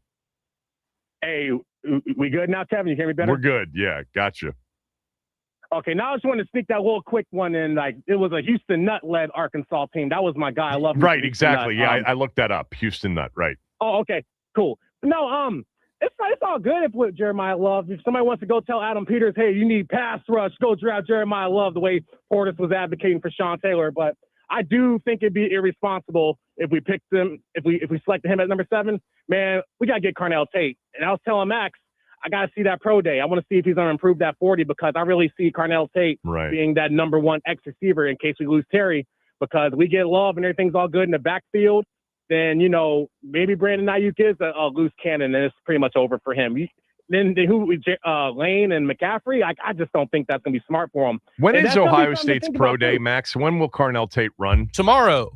Hey, we good now, Kevin? You hear me better?
We're good. Yeah, gotcha.
Okay, now I just wanted to sneak that little quick one in. Like, it was a Houston Nutt-led Arkansas team. That was my guy. I love
right, exactly. Yeah, I looked that up. Houston Nutt, right.
Oh, okay, cool. No, it's all good if with Jeremiyah Love. If somebody wants to go tell Adam Peters, hey, you need pass rush, go draft Jeremiyah Love, the way Portis was advocating for Sean Taylor. But I do think it'd be irresponsible if we picked him, if we selected him at number 7. Man, we got to get Carnell Tate. And I was telling Max, I got to see that pro day. I want to see if he's going to improve that 40 because I really see Carnell Tate being that number 1 X receiver in case we lose Terry. Because we get Love and everything's all good in the backfield, then, maybe Brandon Ayuk is a loose cannon and it's pretty much over for him. Then who? Lane and McCaffrey? I just don't think that's going to be smart for him.
When is Ohio State's pro day, Max? When will Carnell Tate run?
Tomorrow.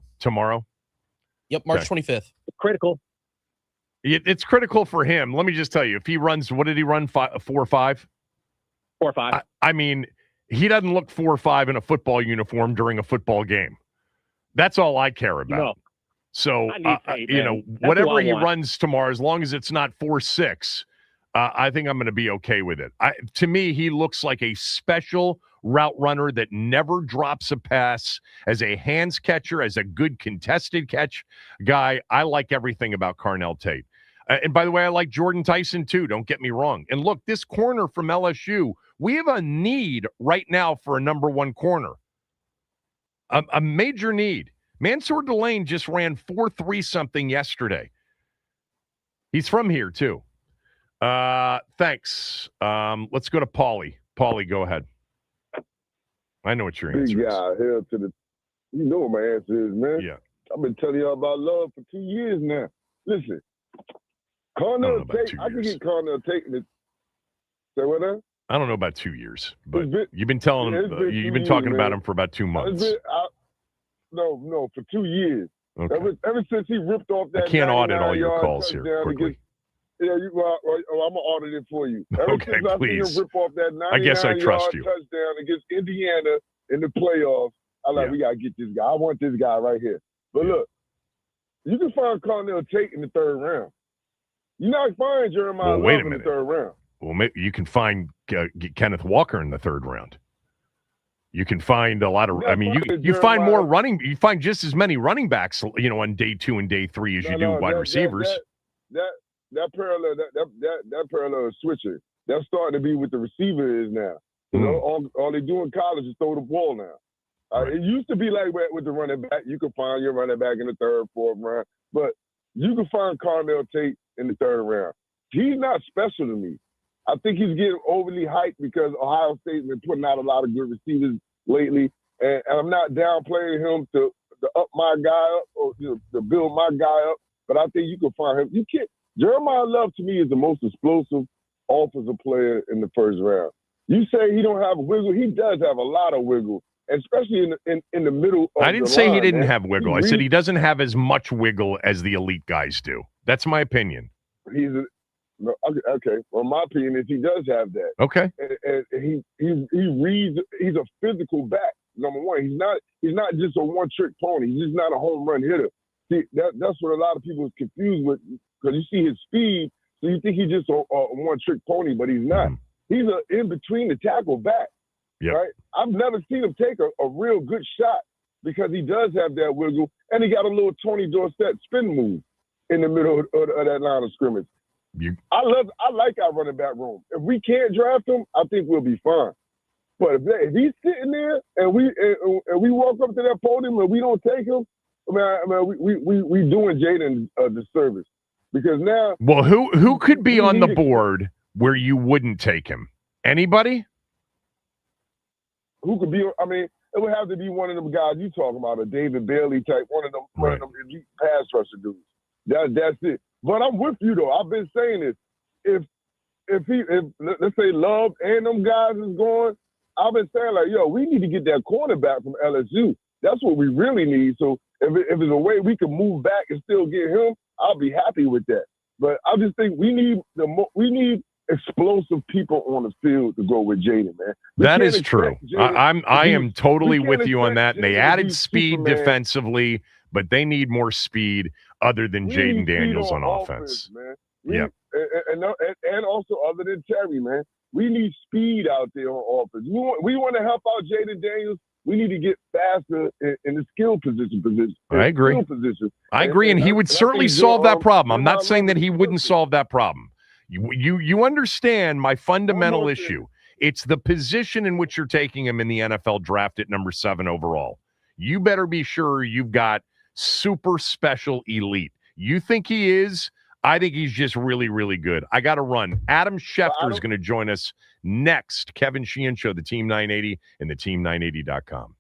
Yep,
March 25th.
Critical.
It's critical for him. Let me just tell you, if he runs, what did he run? 4.5?
4.5.
I mean, he doesn't look 4.5 in a football uniform during a football game. That's all I care about.
No.
So, whatever he runs tomorrow, as long as it's not 4.6, I think I'm going to be okay with it. To me, he looks like a special route runner that never drops a pass, as a hands catcher, as a good contested catch guy. I like everything about Carnell Tate. And by the way, I like Jordan Tyson too. Don't get me wrong. And look, this corner from LSU, we have a need right now for a number 1 corner. A major need. Mansour Delane just ran 4.3 something yesterday. He's from here too. Thanks. Let's go to Paulie. Paulie, go ahead. I know what your answer is.
Hell to the. You know what my answer is, man.
Yeah.
I've been telling y'all about Love for 2 years now. Listen, Carnell Tate. I can get Carnell Tate. Say what now?
I don't know about 2 years, but you've been telling him. You've been talking about him for about 2 months.
No, for 2 years.
Okay.
Ever since he ripped off that.
I can't audit all your calls here quickly.
I'm gonna audit it for you. Ever
Okay,
since
please.
I seen him rip off that 99
I guess I trust you.
touchdown against Indiana in the playoffs, I'm like, we gotta get this guy. I want this guy right here. But look, you can find Carnell Tate in the 3rd round. You're not finding Jeremiah Love in the 3rd round.
Well, maybe you can find Kenneth Walker in the 3rd round. You can find a lot of. I mean, you find more running. You find just as many running backs, on day 2 and day 3 as you do wide receivers.
That parallel is switching. That's starting to be what the receiver is now. All they do in college is throw the ball now. It used to be like with the running back. You could find your running back in the 3rd, 4th round, but you can find Carnell Tate in the 3rd round. He's not special to me. I think he's getting overly hyped because Ohio State's been putting out a lot of good receivers lately, and I'm not downplaying him to up my guy up or to build my guy up, but I think you can find him. You can't. Jeremiah Love to me is the most explosive offensive player in the 1st round. You say he don't have wiggle. He does have a lot of wiggle, especially in the middle of
I didn't
the
say
line,
he didn't
man.
have wiggle. I said he doesn't have as much wiggle as the elite guys do. That's my opinion.
Okay. Well, my opinion is he does have that.
Okay.
And he reads. He's a physical back. Number one, he's not just a one-trick pony. He's just not a home run hitter. See, that's what a lot of people is confused with, because you see his speed, so you think he's just a one-trick pony, but he's not. He's a in between the tackle back.
Yep.
Right? I've never seen him take a real good shot, because he does have that wiggle, and he got a little Tony Dorsett spin move in the middle of that line of scrimmage. I like our running back room. If we can't draft him, I think we'll be fine. But if he's sitting there and we walk up to that podium and we don't take him, we doing Jaden a disservice, because now.
Well, who could be on the board where you wouldn't take him? Anybody?
Who could be? I mean, it would have to be one of them guys you talking about, a David Bailey type, one of them elite pass rusher dudes. That's it. But I'm with you though. I've been saying this. If let's say Love and them guys is going, I've been saying, like, yo, we need to get that cornerback from LSU. That's what we really need. So if there's a way we can move back and still get him, I'll be happy with that. But I just think we need explosive people on the field to go with Jaden, man.
That is true. I am totally with you on that. And they added speed defensively, but they need more speed other than Jaden Daniels on offense.
Man.
Yeah.
And also other than Terry, man. We need speed out there on offense. We want to help out Jaden Daniels. We need to get faster in the skill position.
I agree. I agree, and he would certainly solve that problem. I'm not saying that he wouldn't solve that problem. You understand my fundamental issue. It's the position in which you're taking him in the NFL draft at number 7 overall. You better be sure you've got super special elite. You think he is? I think he's just really, really good. I got to run. Adam Schefter is going to join us next. Kevin Sheehan Show, the Team 980 and the team980.com.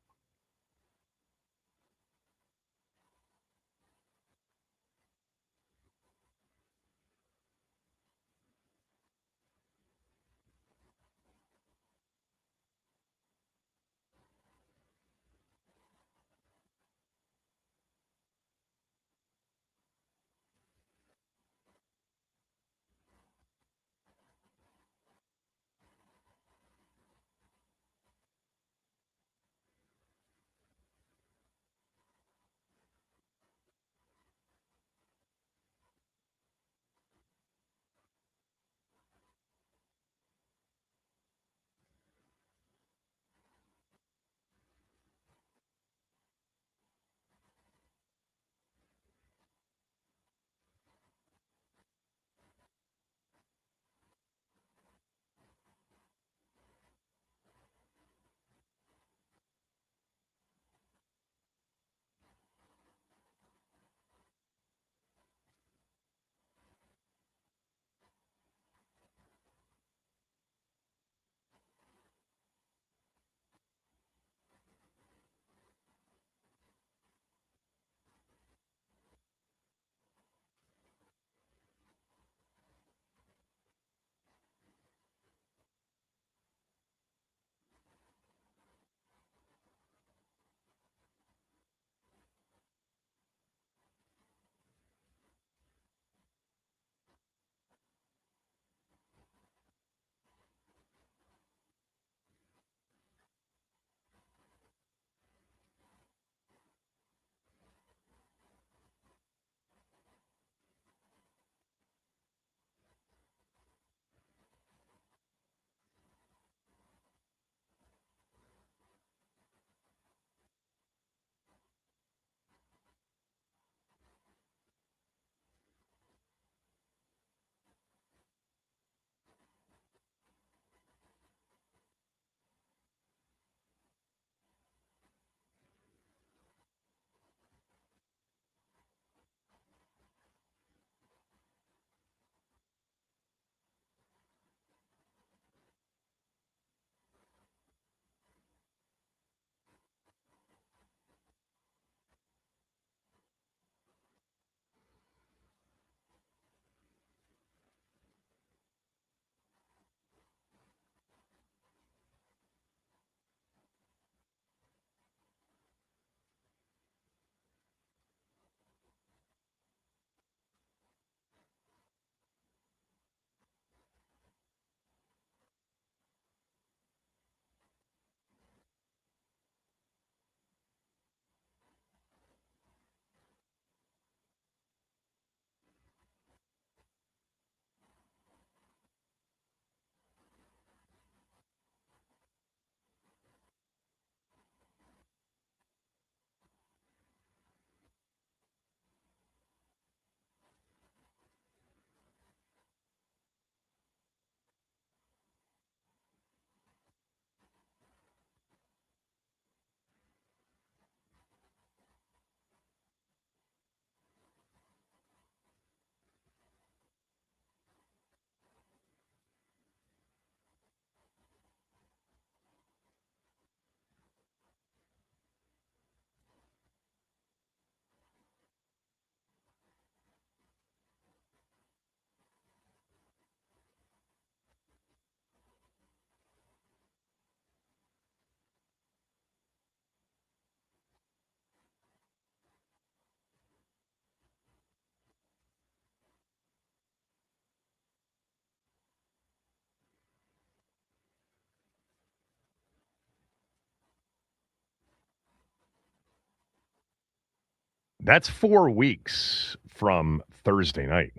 That's 4 weeks from Thursday night.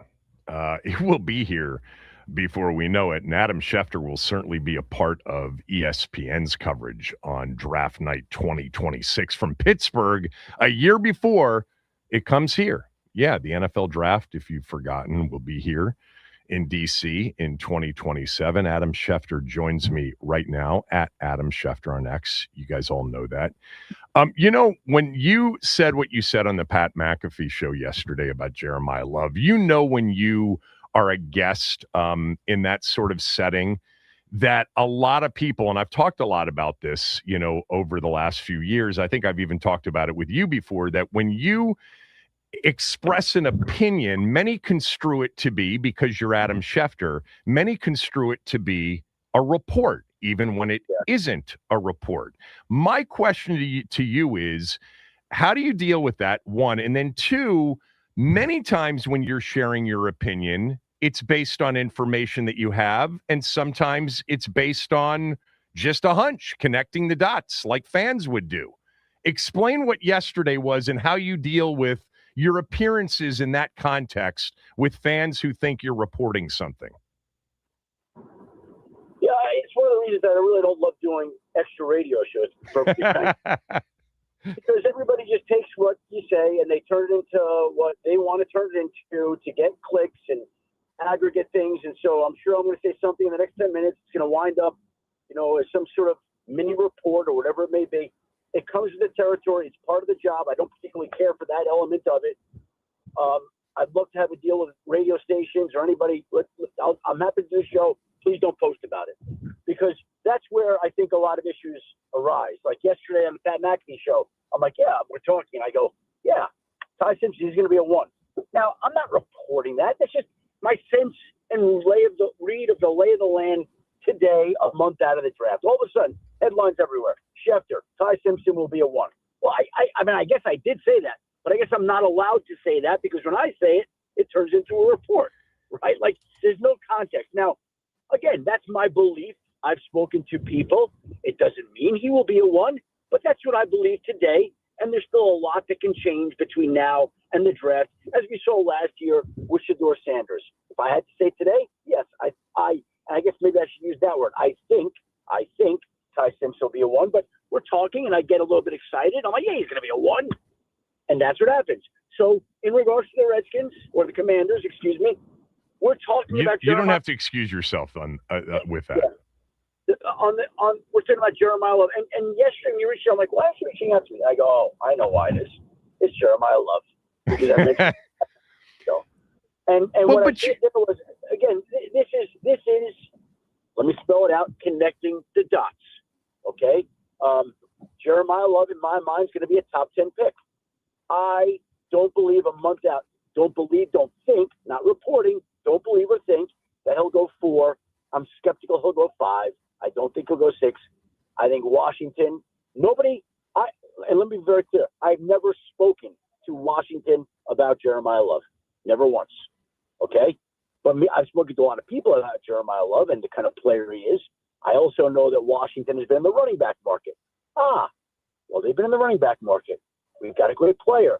It will be here before we know it. And Adam Schefter will certainly be a part of ESPN's coverage on Draft Night 2026 from Pittsburgh a year before it comes here. Yeah, the NFL Draft, if you've forgotten, will be here in D.C. in 2027. Adam Schefter joins me right now at Adam Schefter on X. You guys all know that. When you said what you said on the Pat McAfee show yesterday about Jeremiyah Love, when you are a guest in that sort of setting, that a lot of people, and I've talked a lot about this, over the last few years, I think I've even talked about it with you before, that when you express an opinion, many construe it to be, because you're Adam Schefter, many construe it to be a report, even when it isn't a report. My question to you is, how do you deal with that, one? And then two, many times when you're sharing your opinion, it's based on information that you have, and sometimes it's based on just a hunch, connecting the dots like fans would do. Explain what yesterday was and how you deal with your appearances in that context with fans who think you're reporting something.
Yeah, it's one of the reasons that I really don't love doing extra radio shows. Because everybody just takes what you say and they turn it into what they want to turn it into to get clicks and aggregate things. And so I'm sure I'm going to say something in the next 10 minutes. It's going to wind up, as some sort of mini report or whatever it may be. It comes with the territory. It's part of the job. I don't particularly care for that element of it. I'd love to have a deal with radio stations or anybody. I'm happy to do a show. Please don't post about it, because that's where I think a lot of issues arise. Like yesterday on the Pat McAfee show, I'm like, yeah, we're talking. I go, yeah, Ty Simpson is going to be a 1. Now, I'm not reporting that. That's just my sense and read of the lay of the land today, a month out of the draft. All of a sudden, headlines everywhere. Schefter, Ty Simpson will be a 1. Well, I guess I did say that, but I guess I'm not allowed to say that, because when I say it, it turns into a report, right? Like, there's no context. Now, again, that's my belief. I've spoken to people. It doesn't mean he will be a 1, but that's what I believe today. And there's still a lot that can change between now and the draft, as we saw last year with Shedeur Sanders. If I had to say today, yes, I guess maybe I should use that word. I think Ty Simpson will be a 1, but we're talking and I get a little bit excited. I'm like, yeah, he's going to be a 1. And that's what happens. So in regards to the Redskins or the Commanders, excuse me, we're talking about
you don't have to excuse yourself on with that.
Yeah. We're talking about Jeremiyah Love. And yesterday when you reached out, I'm like, why is he reaching out to me? I go, oh, I know why it is. It's Jeremiyah Love. Because I mentioned so. And what I did there was, again, this is, let me spell it out, connecting the dots. Okay? Jeremiyah Love, in my mind, is going to be a top 10 pick. I don't believe a month out, don't think, not reporting, don't believe or think that he'll go 4. I'm skeptical he'll go 5. I don't think he'll go 6. I think Washington, and let me be very clear, I've never spoken to Washington about Jeremiyah Love. Never once. Okay? But I've spoken to a lot of people about Jeremiyah Love and the kind of player he is. I also know that Washington has been in the running back market. Well, they've been in the running back market. We've got a great player.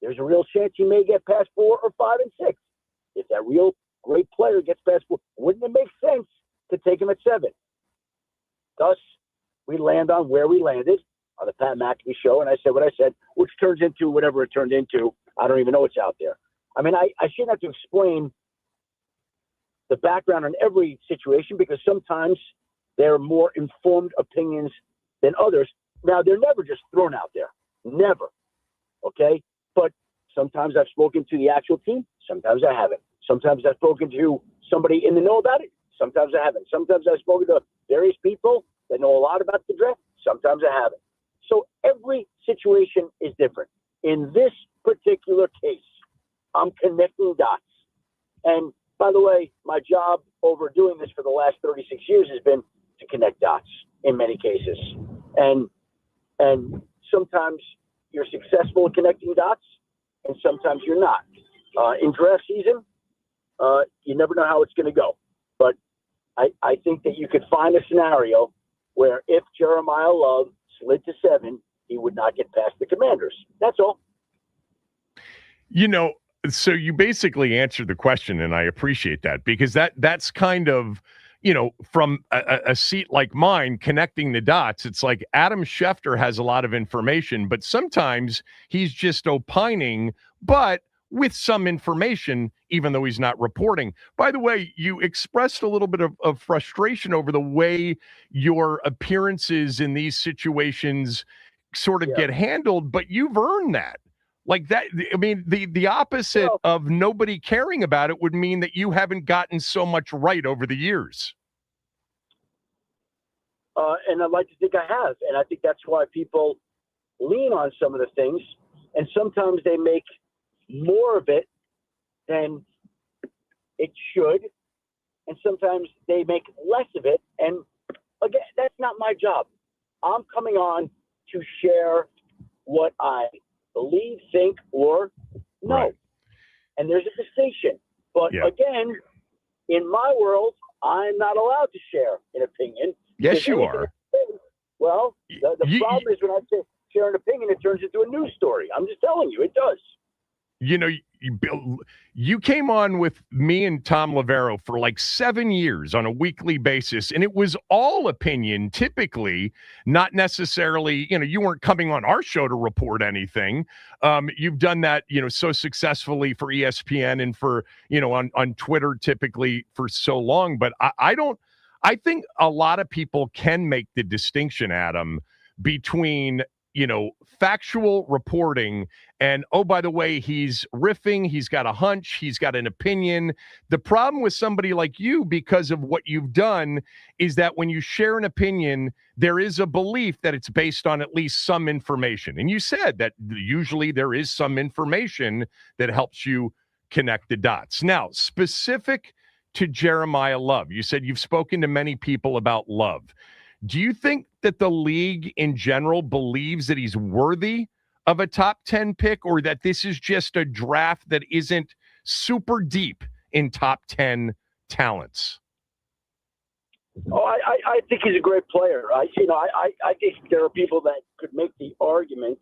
There's a real chance he may get past 4 or 5 and 6. If that real great player gets past 4, wouldn't it make sense to take him at 7? Thus, we land on where we landed on the Pat McAfee show, and I said what I said, which turns into whatever it turned into. I don't even know what's out there. I mean, I shouldn't have to explain the background on every situation, because sometimes there are more informed opinions than others. Now, they're never just thrown out there. Never. Okay? But sometimes I've spoken to the actual team. Sometimes I haven't. Sometimes I've spoken to somebody in the know about it. Sometimes I haven't. Sometimes I've spoken to various people that know a lot about the draft. Sometimes I haven't. So every situation is different. In this particular case, I'm connecting dots. And by the way, my job over doing this for the last 36 years has been to connect dots in many cases. And sometimes you're successful in connecting dots, and sometimes you're not. In draft season, you never know how it's going to go. But I think that you could find a scenario where if Jeremiyah Love slid to 7, he would not get past the Commanders. That's all.
You know, so you basically answered the question, and I appreciate that, because that's kind of, you know, from a seat like mine, connecting the dots. It's like Adam Schefter has a lot of information, but sometimes he's just opining, but with some information, even though he's not reporting. By the way, you expressed a little bit of frustration over the way your appearances in these situations sort of get handled, but you've earned that. Like that, I mean, the opposite of nobody caring about it would mean that you haven't gotten so much right over the years.
And I'd like to think I have. And I think that's why people lean on some of the things. And sometimes they make more of it than it should. And sometimes they make less of it. And again, that's not my job. I'm coming on to share what I believe, think, or know.
Right.
And there's a distinction. But again, in my world, I'm not allowed to share an opinion.
Yes, you are.
Well, the problem is when I share an opinion, it turns into a news story. I'm just telling you, it does.
You know, you came on with me and Tom Lavero for like 7 years on a weekly basis, and it was all opinion, typically, not necessarily, you know, you weren't coming on our show to report anything. You've done that, you know, so successfully for ESPN and for, you know, on Twitter typically for so long. But I think a lot of people can make the distinction, Adam, between, you know, factual reporting and, oh, by the way, he's riffing, he's got a hunch, he's got an opinion. The problem with somebody like you, because of what you've done, is that when you share an opinion, there is a belief that it's based on at least some information. And you said that usually there is some information that helps you connect the dots. Now, specific to Jeremiyah Love, you said you've spoken to many people about Love. Do you think that the league in general believes that he's worthy of a top 10 pick, or that this is just a draft that isn't super deep in top 10 talents?
Oh, I think he's a great player. I think there are people that could make the argument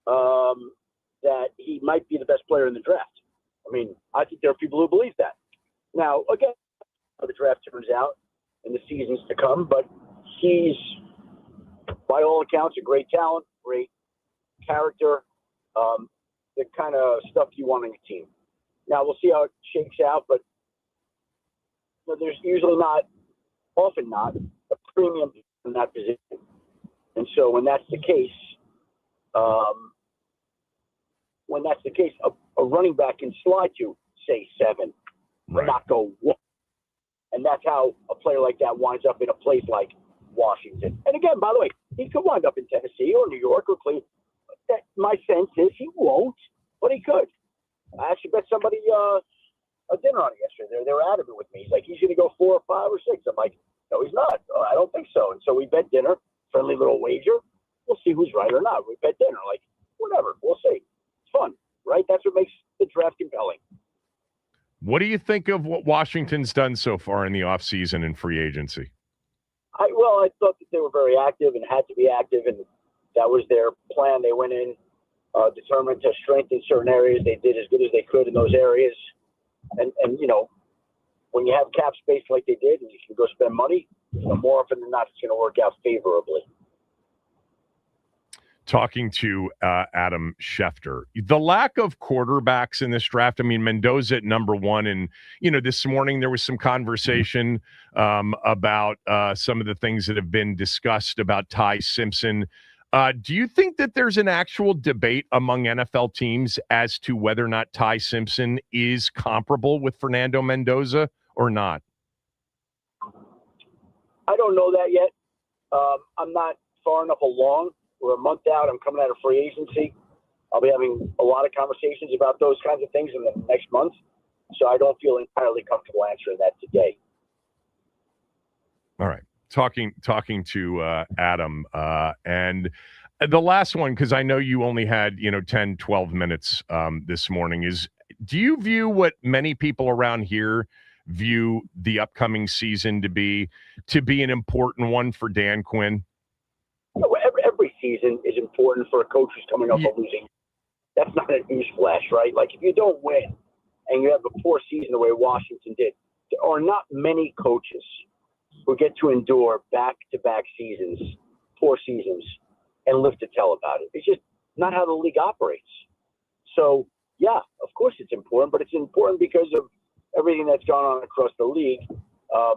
that he might be the best player in the draft. I mean, I think there are people who believe that. Now, again, how the draft turns out in the seasons to come, but he's, by all accounts, a great talent, great character, the kind of stuff you want on your team. Now, we'll see how it shakes out, but there's usually often not, a premium in that position. And so when that's the case, a running back can slide to, say, 7, but not go 1. And that's how a player like that winds up in a place like Washington. And again, by the way, he could wind up in Tennessee or New York or Cleveland. My sense is he won't, but he could. I actually bet somebody a dinner on it yesterday. They were adamant with me. He's like, he's going to go 4 or 5 or 6. I'm like, no, he's not. I don't think so. And so we bet dinner, friendly little wager. We'll see who's right or not. We bet dinner, like, whatever. We'll see. It's fun, right? That's what makes the draft compelling.
What do you think of what Washington's done so far in the offseason and free agency?
I thought that they were very active and had to be active, and that was their plan. They went in determined to strengthen certain areas. They did as good as they could in those areas. And you know, when you have cap space like they did and you can go spend money, more often than not, it's going to work out favorably.
Talking to Adam Schefter, the lack of quarterbacks in this draft. I mean, Mendoza at number 1, and you know, this morning there was some conversation about some of the things that have been discussed about Ty Simpson. Do you think that there's an actual debate among NFL teams as to whether or not Ty Simpson is comparable with Fernando Mendoza or not?
I don't know that yet. I'm not far enough along. We're a month out. I'm coming out of free agency. I'll be having a lot of conversations about those kinds of things in the next month. So I don't feel entirely comfortable answering that today.
All right. Talking to Adam and the last one, because I know you only had 10, 12 minutes this morning, is, do you view what many people around here view the upcoming season to be an important one for Dan Quinn?
Every season is important for a coach who's coming up a losing. that's not a newsflash, right? Like if you don't win and you have a poor season the way Washington did, there are not many coaches who get to endure back-to-back seasons, poor seasons, and live to tell about it. It's just not how the league operates. So, yeah, of course it's important, but it's important because of everything that's gone on across the league,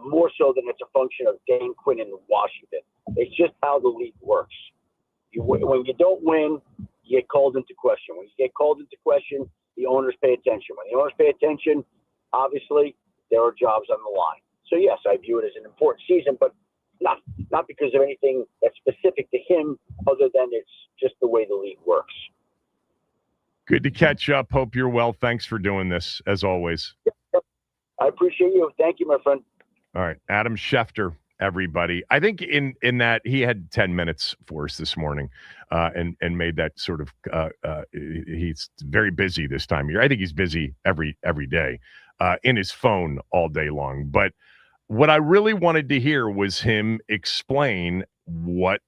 more so than it's a function of Dan Quinn in Washington. It's just how the league works. When you don't win, you get called into question. When you get called into question, the owners pay attention. When the owners pay attention, obviously, there are jobs on the line. So, yes, I view it as an important season, but not because of anything that's specific to him other than it's just the way the league works.
Good to catch up. Hope you're well. Thanks for doing this, as always.
I appreciate you. Thank you, my friend.
All right. Adam Schefter, everybody. I think in that he had 10 minutes for us this morning and made that sort of he's very busy this time of year. I think he's busy every day in his phone all day long. But what I really wanted to hear was him explain what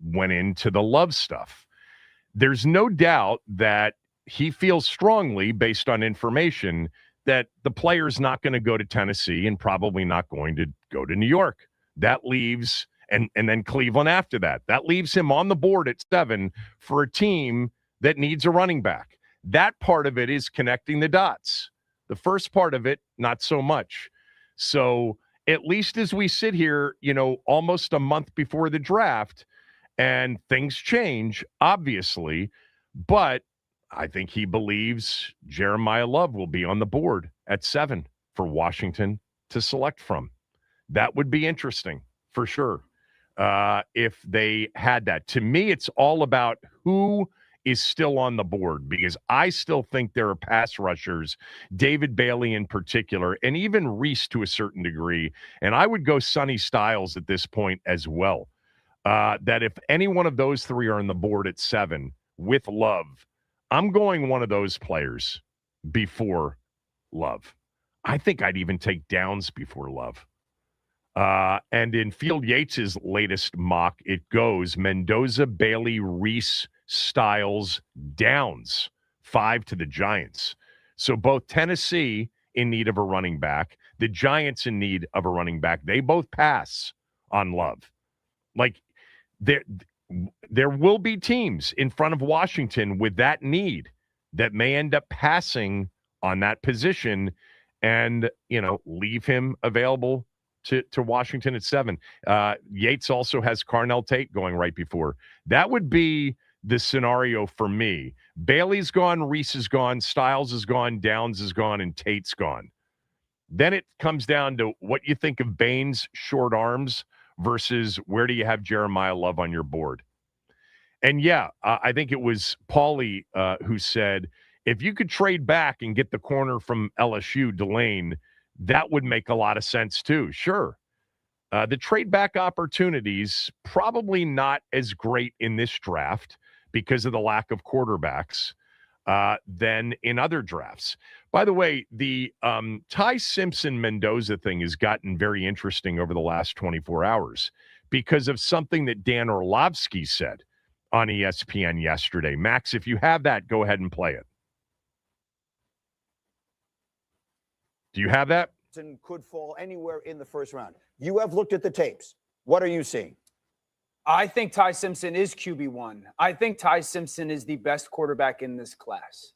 went into the Love stuff. There's no doubt that he feels strongly, based on information, that the player's not going to go to Tennessee and probably not going to go to New York. That leaves, and then Cleveland after that. That leaves him on the board at 7 for a team that needs a running back. That part of it is connecting the dots. The first part of it, not so much. So at least as we sit here, almost a month before the draft, and things change, obviously, but I think he believes Jeremiyah Love will be on the board at 7 for Washington to select from. That would be interesting for sure if they had that. To me, it's all about who is still on the board, because I still think there are pass rushers, David Bailey in particular, and even Reese to a certain degree, and I would go Sonny Styles at this point as well, that if any one of those three are on the board at 7 with Love, I'm going one of those players before Love. I think I'd even take Downs before Love. And in Field Yates' latest mock, it goes Mendoza, Bailey, Reese, Styles, Downs, 5 to the Giants. So both Tennessee in need of a running back, the Giants in need of a running back. They both pass on Love. Like, there will be teams in front of Washington with that need that may end up passing on that position and, leave him available to Washington at 7. Yates also has Carnell Tate going right before. That would be the scenario for me. Bailey's gone, Reese is gone, Styles is gone, Downs is gone, and Tate's gone. Then it comes down to what you think of Bain's short arms versus where do you have Jeremiyah Love on your board. And yeah, I think it was Paulie who said, if you could trade back and get the corner from LSU, Delane, that would make a lot of sense too. Sure. The trade back opportunities, probably not as great in this draft because of the lack of quarterbacks than in other drafts. By the way, the Ty Simpson-Mendoza thing has gotten very interesting over the last 24 hours because of something that Dan Orlovsky said on ESPN yesterday. Max, if you have that, go ahead and play it. Do you have that?
Could fall anywhere in the first round. You have looked at the tapes. What are you seeing?
I think Ty Simpson is QB1. I think Ty Simpson is the best quarterback in this class.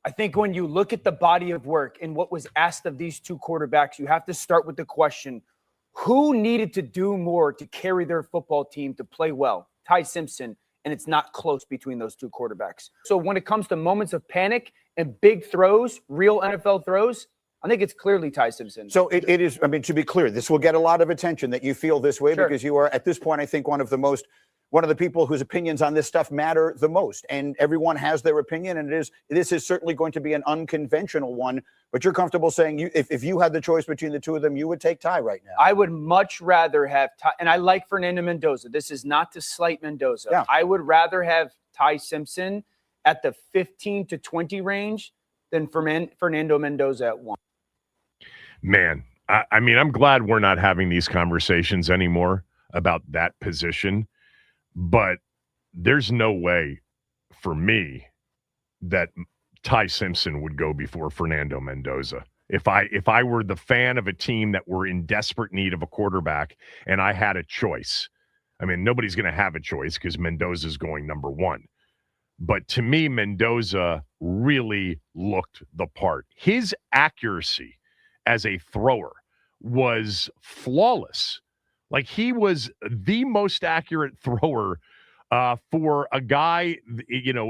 I think when you look at the body of work and what was asked of these two quarterbacks, you have to start with the question, who needed to do more to carry their football team to play well? Ty Simpson, and it's not close between those two quarterbacks. So when it comes to moments of panic and big throws, real NFL throws, I think it's clearly Ty Simpson.
So it is, to be clear, this will get a lot of attention that you feel this way because you are, at this point, I think one of the people whose opinions on this stuff matter the most. And everyone has their opinion, and this is certainly going to be an unconventional one. But you're comfortable saying if you had the choice between the two of them, you would take Ty right now.
I would much rather have Ty, and I like Fernando Mendoza. This is not to slight Mendoza.
Yeah.
I would rather have Ty Simpson at the 15 to 20 range than Fernando Mendoza at 1.
Man, I'm glad we're not having these conversations anymore about that position, but there's no way for me that Ty Simpson would go before Fernando Mendoza. If I were the fan of a team that were in desperate need of a quarterback and I had a choice, I mean, nobody's going to have a choice because Mendoza's going number one. But to me, Mendoza really looked the part. His accuracy as a thrower was flawless. Like, he was the most accurate thrower for a guy,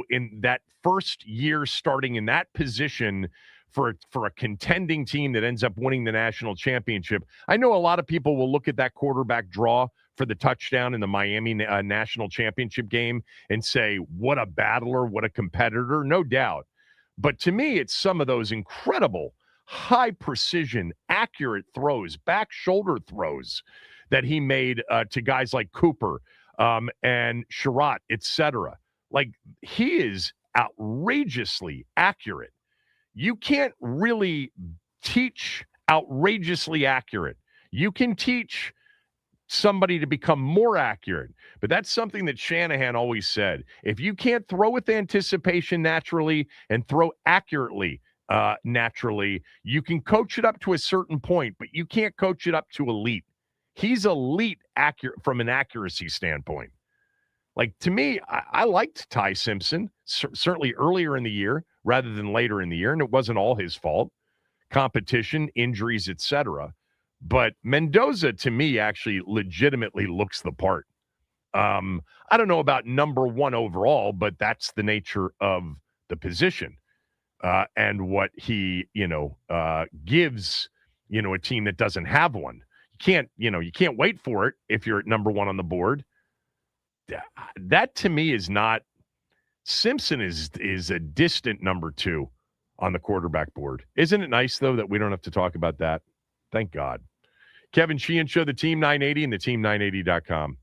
in that first year starting in that position for a contending team that ends up winning the national championship. I know a lot of people will look at that quarterback draw for the touchdown in the Miami national championship game and say, what a battler, what a competitor, no doubt. But to me, it's some of those incredible, high precision, accurate throws, back shoulder throws that he made to guys like Cooper and Sherratt, etc. Like, he is outrageously accurate. You can't really teach outrageously accurate. You can teach somebody to become more accurate, but that's something that Shanahan always said. If you can't throw with anticipation naturally and throw accurately naturally, you can coach it up to a certain point, but you can't coach it up to elite. He's elite accurate from an accuracy standpoint. Like, to me, I liked Ty Simpson, certainly earlier in the year rather than later in the year, and it wasn't all his fault. Competition, injuries, etc. But Mendoza, to me, actually legitimately looks the part. I don't know about number one overall, but that's the nature of the position and what he, gives, a team that doesn't have one. You can't wait for it if you're at number one on the board. That to me is not. Simpson is a distant number two on the quarterback board. Isn't it nice, though, that we don't have to talk about that? Thank God. Kevin Sheehan Show, the Team 980 and the team980.com.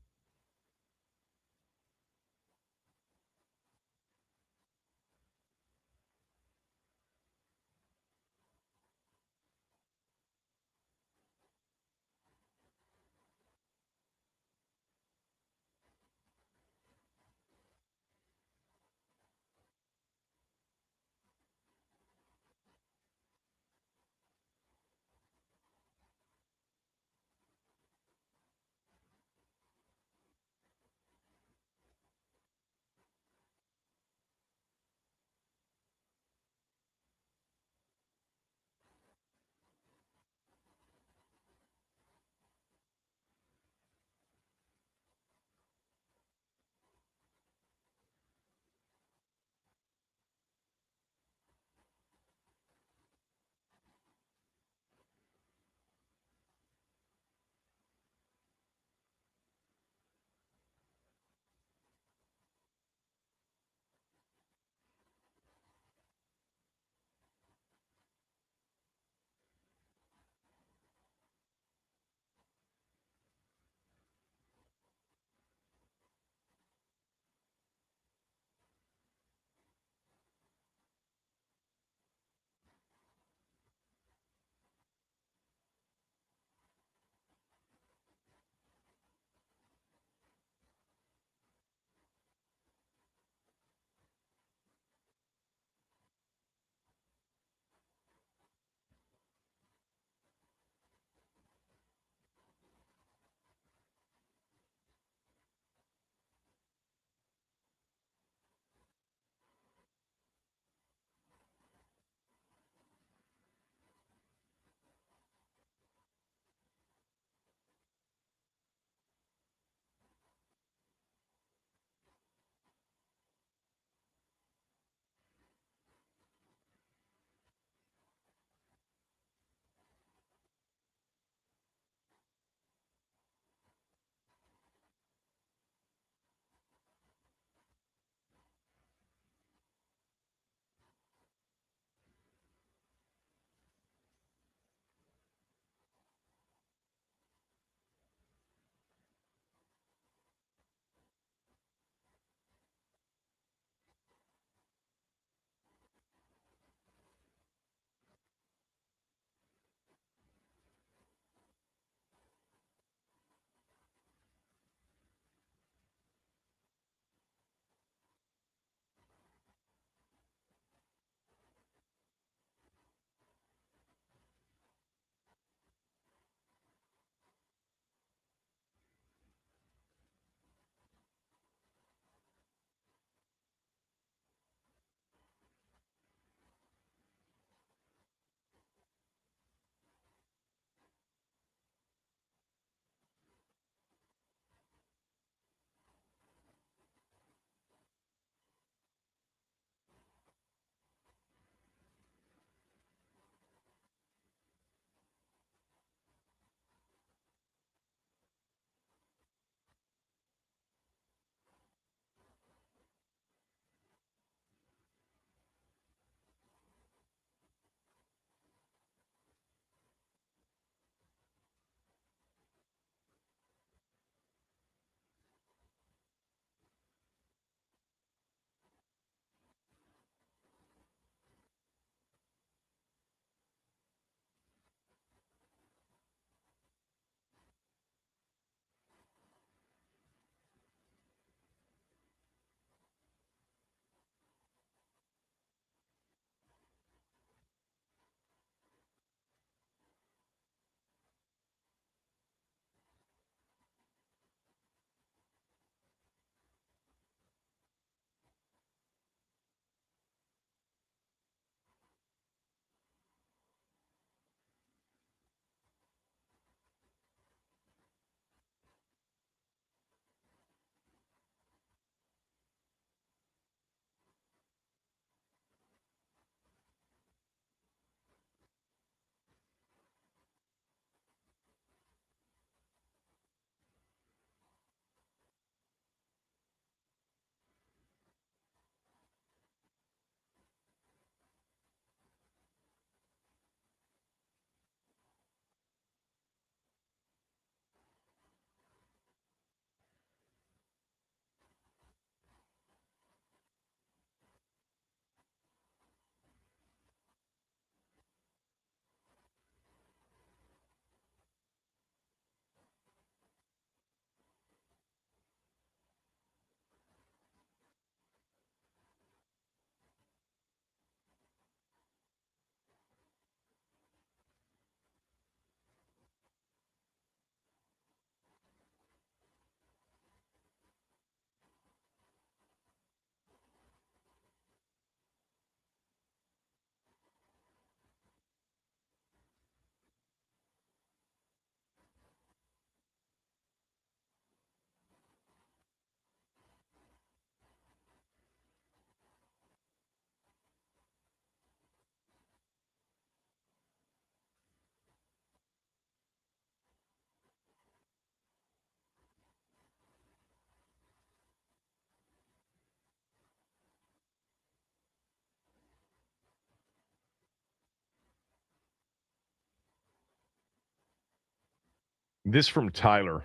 This from Tyler.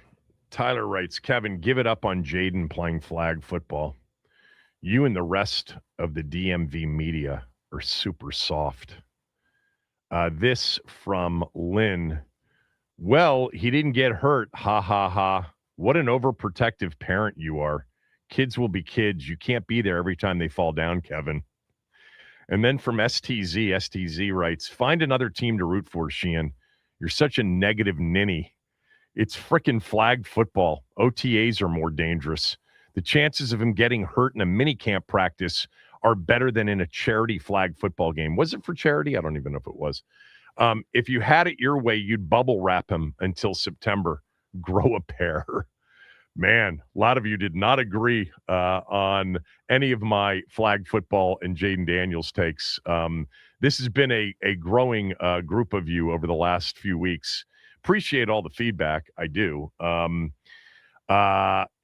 Tyler writes, Kevin, give it up on Jaden playing flag football. You and the rest of the DMV media are super soft. This from Lynn. Well, he didn't get hurt. Ha, ha, ha. What an overprotective parent you are. Kids will be kids. You can't be there every time they fall down, Kevin. And then from STZ writes, find another team to root for, Sheehan. You're such a negative ninny. It's frickin' flag football. OTAs are more dangerous. The chances of him getting hurt in a minicamp practice are better than in a charity flag football game. Was it for charity? I don't even know if it was. If you had it your way, you'd bubble wrap him until September. Grow a pair. Man, a lot of you did not agree on any of my flag football and Jaden Daniels takes. This has been a growing group of you over the last few weeks. Appreciate all the feedback. I do.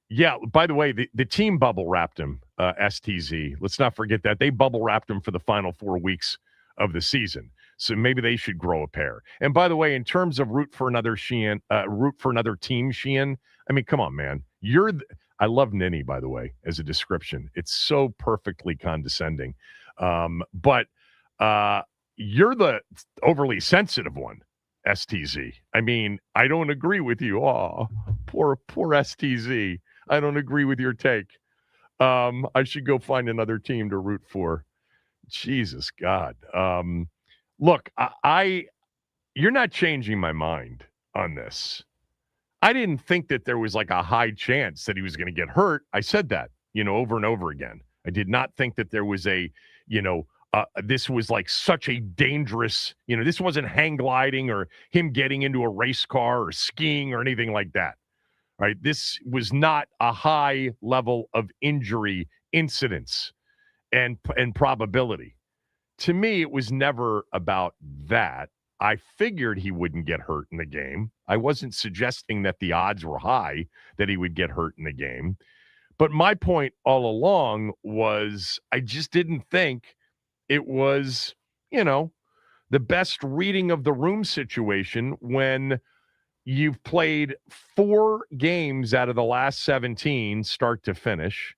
Yeah, by the way, the team bubble wrapped him, STZ. Let's not forget that. They bubble wrapped him for the final 4 weeks of the season. So maybe they should grow a pair. And by the way, in terms of root for another team, Sheehan, I mean, come on, man. I love Ninny, by the way, as a description. It's so perfectly condescending. But you're the overly sensitive one, STZ. I mean, I don't agree with you. Oh, poor STZ. I don't agree with your take. I should go find another team to root for. Jesus God. Look, you're not changing my mind on this. I didn't think that there was like a high chance that he was going to get hurt. I said that, over and over again. I did not think that there was this was like such a dangerous, this wasn't hang gliding or him getting into a race car or skiing or anything like that. Right? This was not a high level of injury incidence and probability. To me, it was never about that. I figured he wouldn't get hurt in the game. I wasn't suggesting that the odds were high that he would get hurt in the game. But my point all along was I just didn't think it was, the best reading of the room situation when you've played 4 games out of the last 17, start to finish.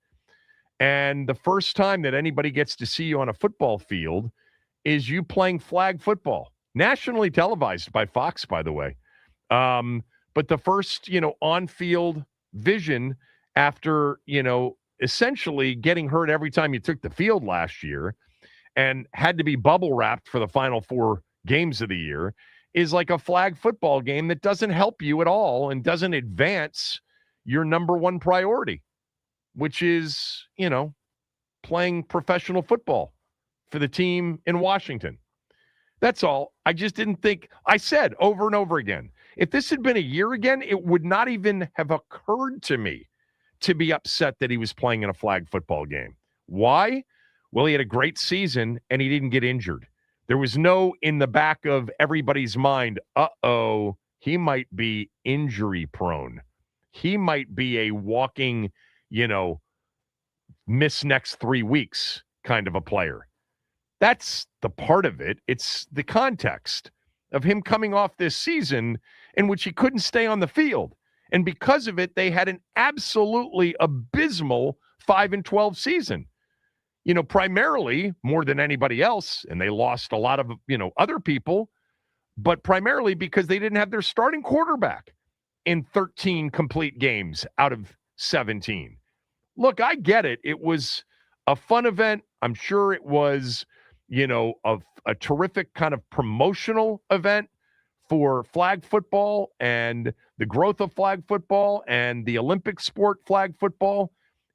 And the first time that anybody gets to see you on a football field is you playing flag football. Nationally televised by Fox, by the way. But the first, on-field vision after, essentially getting hurt every time you took the field last year and had to be bubble wrapped for the final 4 games of the year is like a flag football game that doesn't help you at all and doesn't advance your number one priority, which is, playing professional football for the team in Washington. That's all. I just didn't think, I said over and over again, if this had been a year again, it would not even have occurred to me to be upset that he was playing in a flag football game. Why? Well, he had a great season and he didn't get injured. There was no in the back of everybody's mind, he might be injury prone. He might be a walking, miss next 3 weeks kind of a player. That's the part of it. It's the context of him coming off this season in which he couldn't stay on the field. And because of it, they had an absolutely abysmal 5-12 season. Primarily more than anybody else, and they lost a lot of, other people, but primarily because they didn't have their starting quarterback in 13 complete games out of 17. Look, I get it. It was a fun event. I'm sure it was, a terrific kind of promotional event for flag football and the growth of flag football and the Olympic sport flag football.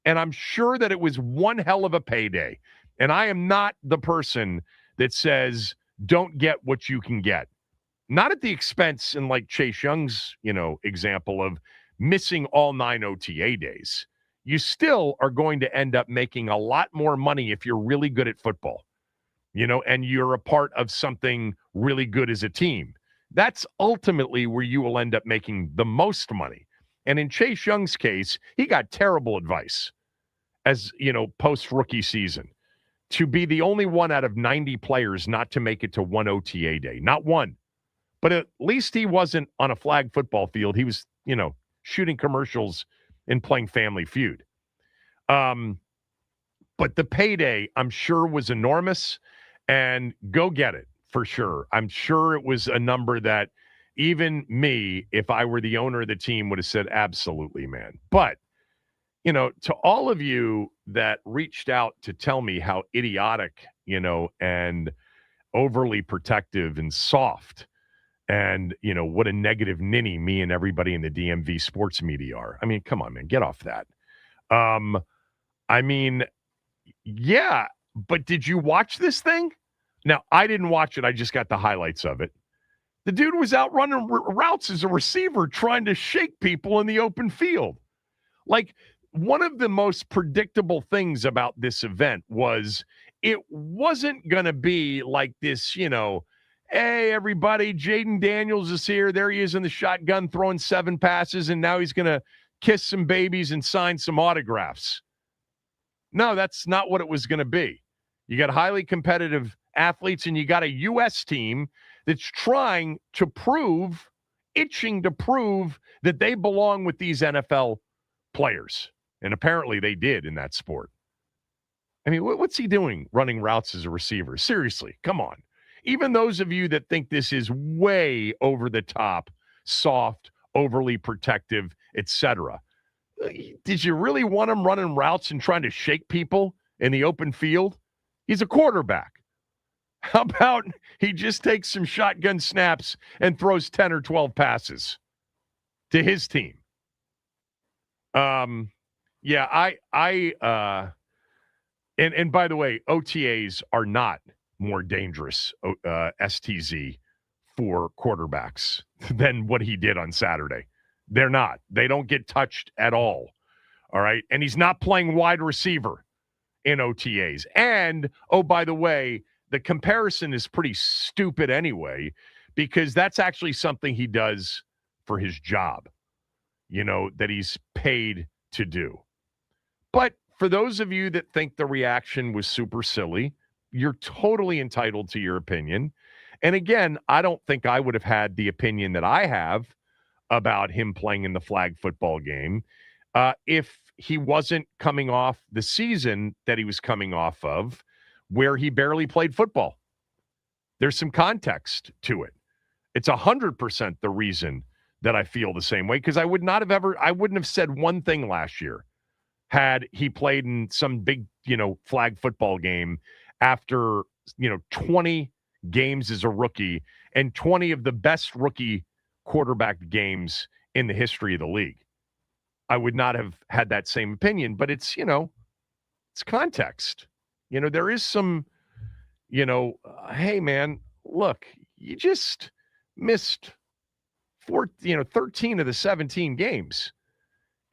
And I'm sure that it was one hell of a payday. And I am not the person that says, don't get what you can get. Not at the expense, in like Chase Young's, example of missing all 9 OTA days. You still are going to end up making a lot more money if you're really good at football, and you're a part of something really good as a team. That's ultimately where you will end up making the most money. And in Chase Young's case, he got terrible advice as, post-rookie season to be the only one out of 90 players not to make it to one OTA day. Not one, But at least he wasn't on a flag football field. He was, shooting commercials and playing Family Feud. But the payday, I'm sure, was enormous, and go get it for sure. I'm sure it was a number that even me, if I were the owner of the team, would have said, absolutely, man. But, to all of you that reached out to tell me how idiotic, and overly protective and soft and, what a negative ninny me and everybody in the DMV sports media are. I mean, come on, man, get off that. Yeah, but did you watch this thing? Now, I didn't watch it. I just got the highlights of it. The dude was out running routes as a receiver trying to shake people in the open field. Like, one of the most predictable things about this event was it wasn't going to be like this, hey, everybody, Jaden Daniels is here. There he is in the shotgun throwing 7 passes, and now he's going to kiss some babies and sign some autographs. No, that's not what it was going to be. You got highly competitive athletes, and you got a U.S. team that's itching to prove that they belong with these NFL players. And apparently they did in that sport. I mean, what's he doing running routes as a receiver? Seriously, come on. Even those of you that think this is way over the top, soft, overly protective, etc., did you really want him running routes and trying to shake people in the open field? He's a quarterback. How about he just takes some shotgun snaps and throws 10 or 12 passes to his team? And by the way, OTAs are not more dangerous, STZ, for quarterbacks than what he did on Saturday. They're not. They don't get touched at all. All right. And he's not playing wide receiver in OTAs. And, oh, by the way, the comparison is pretty stupid anyway, because that's actually something he does for his job, that he's paid to do. But for those of you that think the reaction was super silly, you're totally entitled to your opinion. And again, I don't think I would have had the opinion that I have about him playing in the flag football game if he wasn't coming off the season that he was coming off of, where he barely played football. There's some context to it. It's 100% the reason that I feel the same way, because I wouldn't have said one thing last year had he played in some big, flag football game after, 20 games as a rookie and 20 of the best rookie quarterback games in the history of the league. I would not have had that same opinion, but it's, it's context. There is some, hey man, look, you just missed 13 of the 17 games.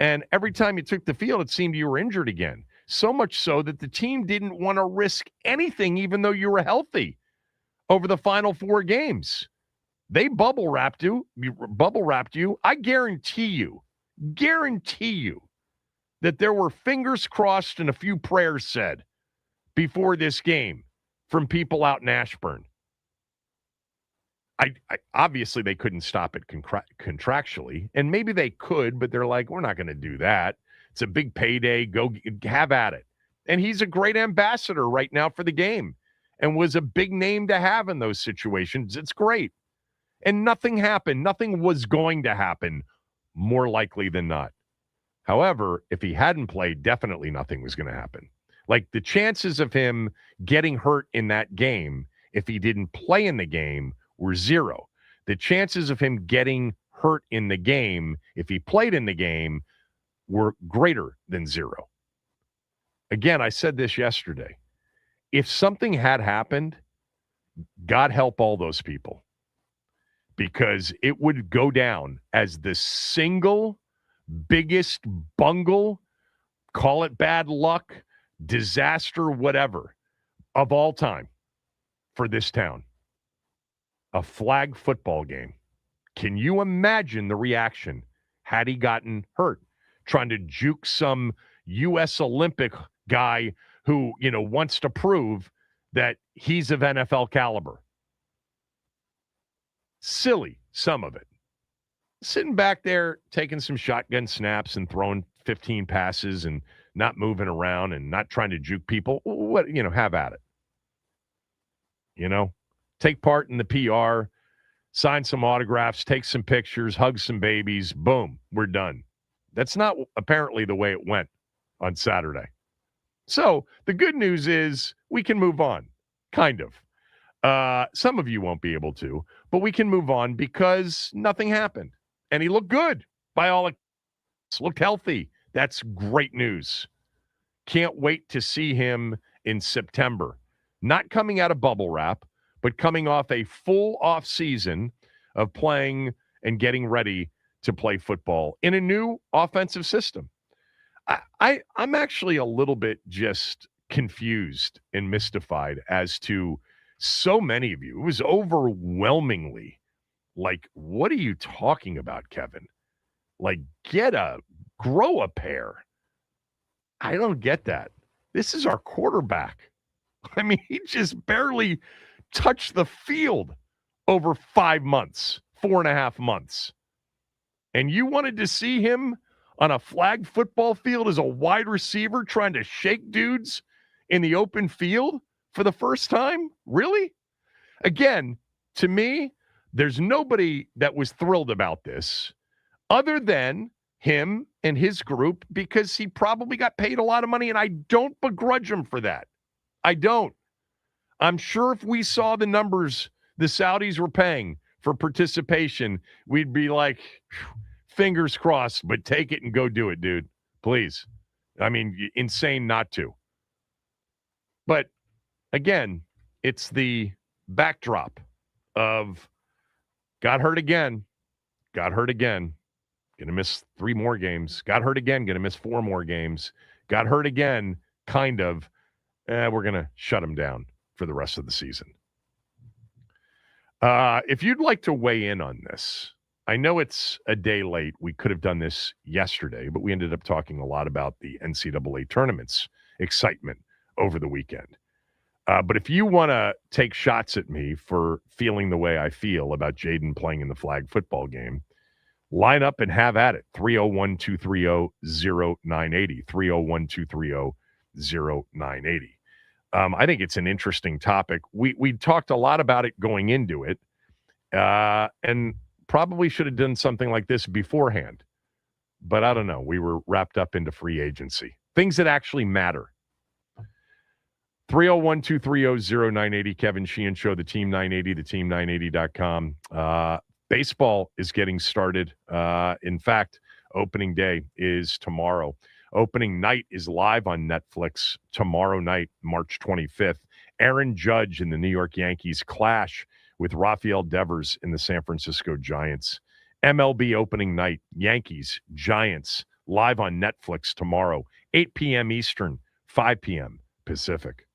And every time you took the field, it seemed you were injured again. So much so that the team didn't want to risk anything, even though you were healthy, over the final 4 games. They bubble wrapped you. I guarantee you that there were fingers crossed and a few prayers said before this game from people out in Ashburn. I obviously they couldn't stop it contractually, and maybe they could, but they're like, we're not going to do that. It's a big payday. Go have at it. And he's a great ambassador right now for the game and was a big name to have in those situations. It's great. And nothing happened. Nothing was going to happen, more likely than not. However, if he hadn't played, definitely nothing was going to happen. Like, the chances of him getting hurt in that game, if he didn't play in the game, were 0. The chances of him getting hurt in the game, if he played in the game, were greater than 0. Again, I said this yesterday. If something had happened, God help all those people, because it would go down as the single biggest bungle, call it bad luck, disaster, whatever, of all time for this town. A flag football game. Can you imagine the reaction had he gotten hurt, trying to juke some U.S. Olympic guy who, wants to prove that he's of NFL caliber? Silly, some of it. Sitting back there, taking some shotgun snaps and throwing 15 passes and not moving around and not trying to juke people. What, have at it. Take part in the PR, sign some autographs, take some pictures, hug some babies. Boom, we're done. That's not apparently the way it went on Saturday. So the good news is we can move on, kind of. Some of you won't be able to, but we can move on because nothing happened. And he looked good by all accounts. Looked healthy. That's great news. Can't wait to see him in September. Not coming out of bubble wrap, but coming off a full off season of playing and getting ready to play football in a new offensive system. I'm actually a little bit just confused and mystified as to so many of you. It was overwhelmingly like, what are you talking about, Kevin? Like, grow a pair. I don't get that. This is our quarterback. I mean, he just barely touched the field over 5 months, 4.5 months. And you wanted to see him on a flag football field as a wide receiver trying to shake dudes in the open field for the first time? Really? Again, to me, there's nobody that was thrilled about this other than him and his group because he probably got paid a lot of money, and I don't begrudge him for that. I don't. I'm sure if we saw the numbers the Saudis were paying for participation, we'd be like, fingers crossed, but take it and go do it, dude. Please. I mean, insane not to. But again, it's the backdrop of got hurt again, going to miss 3 more games, got hurt again, going to miss 4 more games, got hurt again, kind of. We're going to shut him down for the rest of the season. If you'd like to weigh in on this, I know it's a day late. We could have done this yesterday, but we ended up talking a lot about the NCAA tournament's excitement over the weekend. But if you want to take shots at me for feeling the way I feel about Jaden playing in the flag football game, line up and have at it. 301-230-0980. 301-230-0980. I think it's an interesting topic. We talked a lot about it going into it, and probably should have done something like this beforehand. But I don't know. We were wrapped up into free agency. Things that actually matter. 301-230-0980. Kevin Sheehan Show, the Team 980, theteam980.com. Baseball is getting started. In fact, opening day is tomorrow. Opening night is live on Netflix tomorrow night, March 25th. Aaron Judge and the New York Yankees clash with Rafael Devers in the San Francisco Giants. MLB opening night, Yankees, Giants, live on Netflix tomorrow, 8 p.m. Eastern, 5 p.m. Pacific.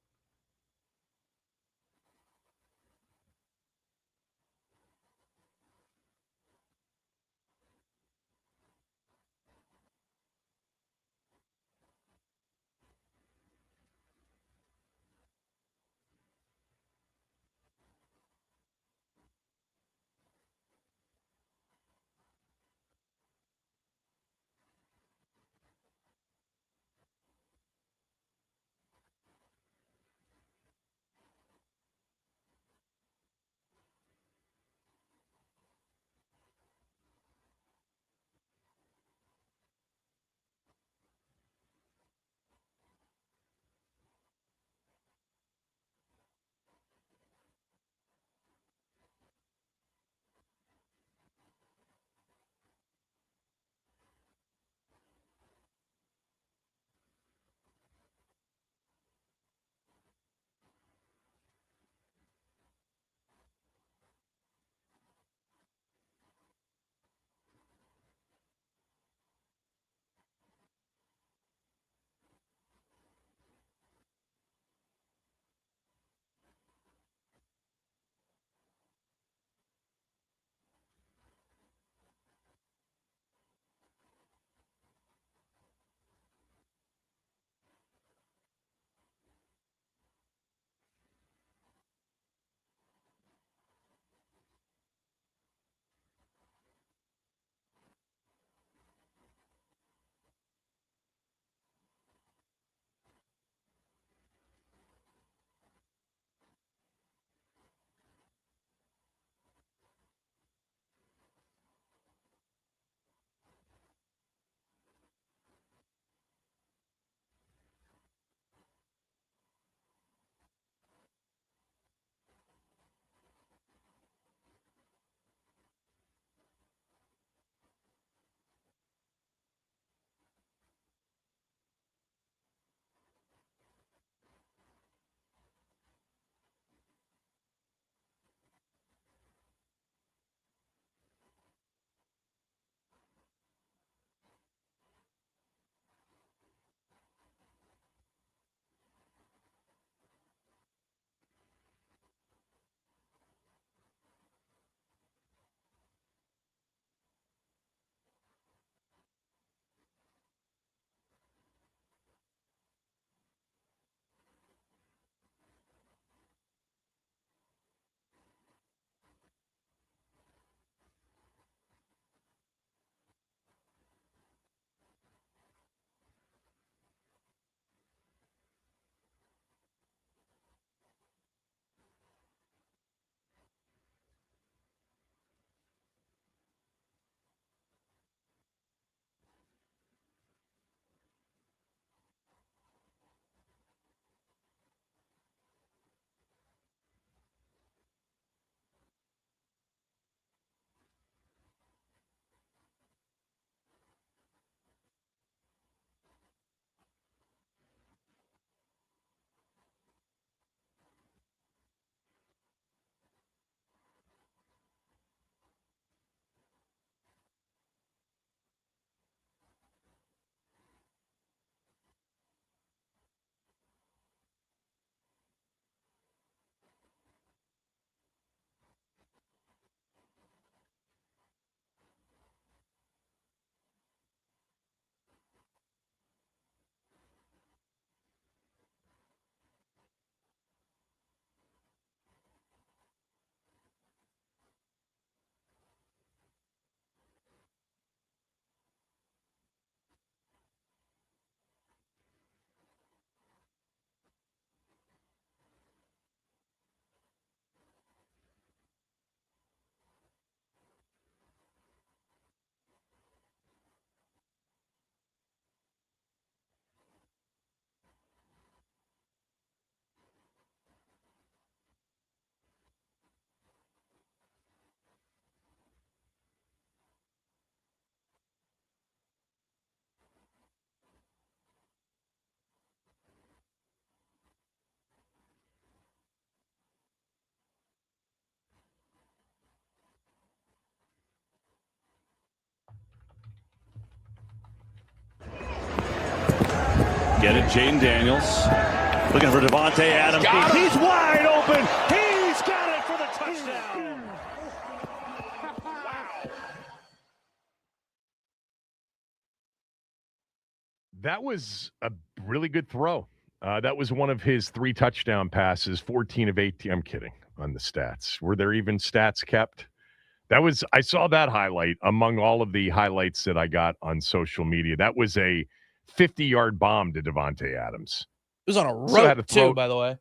get it. Jaden Daniels looking for Devontae Adams. He's wide open. He's got it for the touchdown.
That was a really good throw. That was one of his 3 touchdown passes, 14 of 18. I'm kidding on the stats. Were there even stats kept? I saw that highlight among all of the highlights that I got on social media. That was a 50-yard bomb to Devontae Adams.
It was on a rope, too, by the way.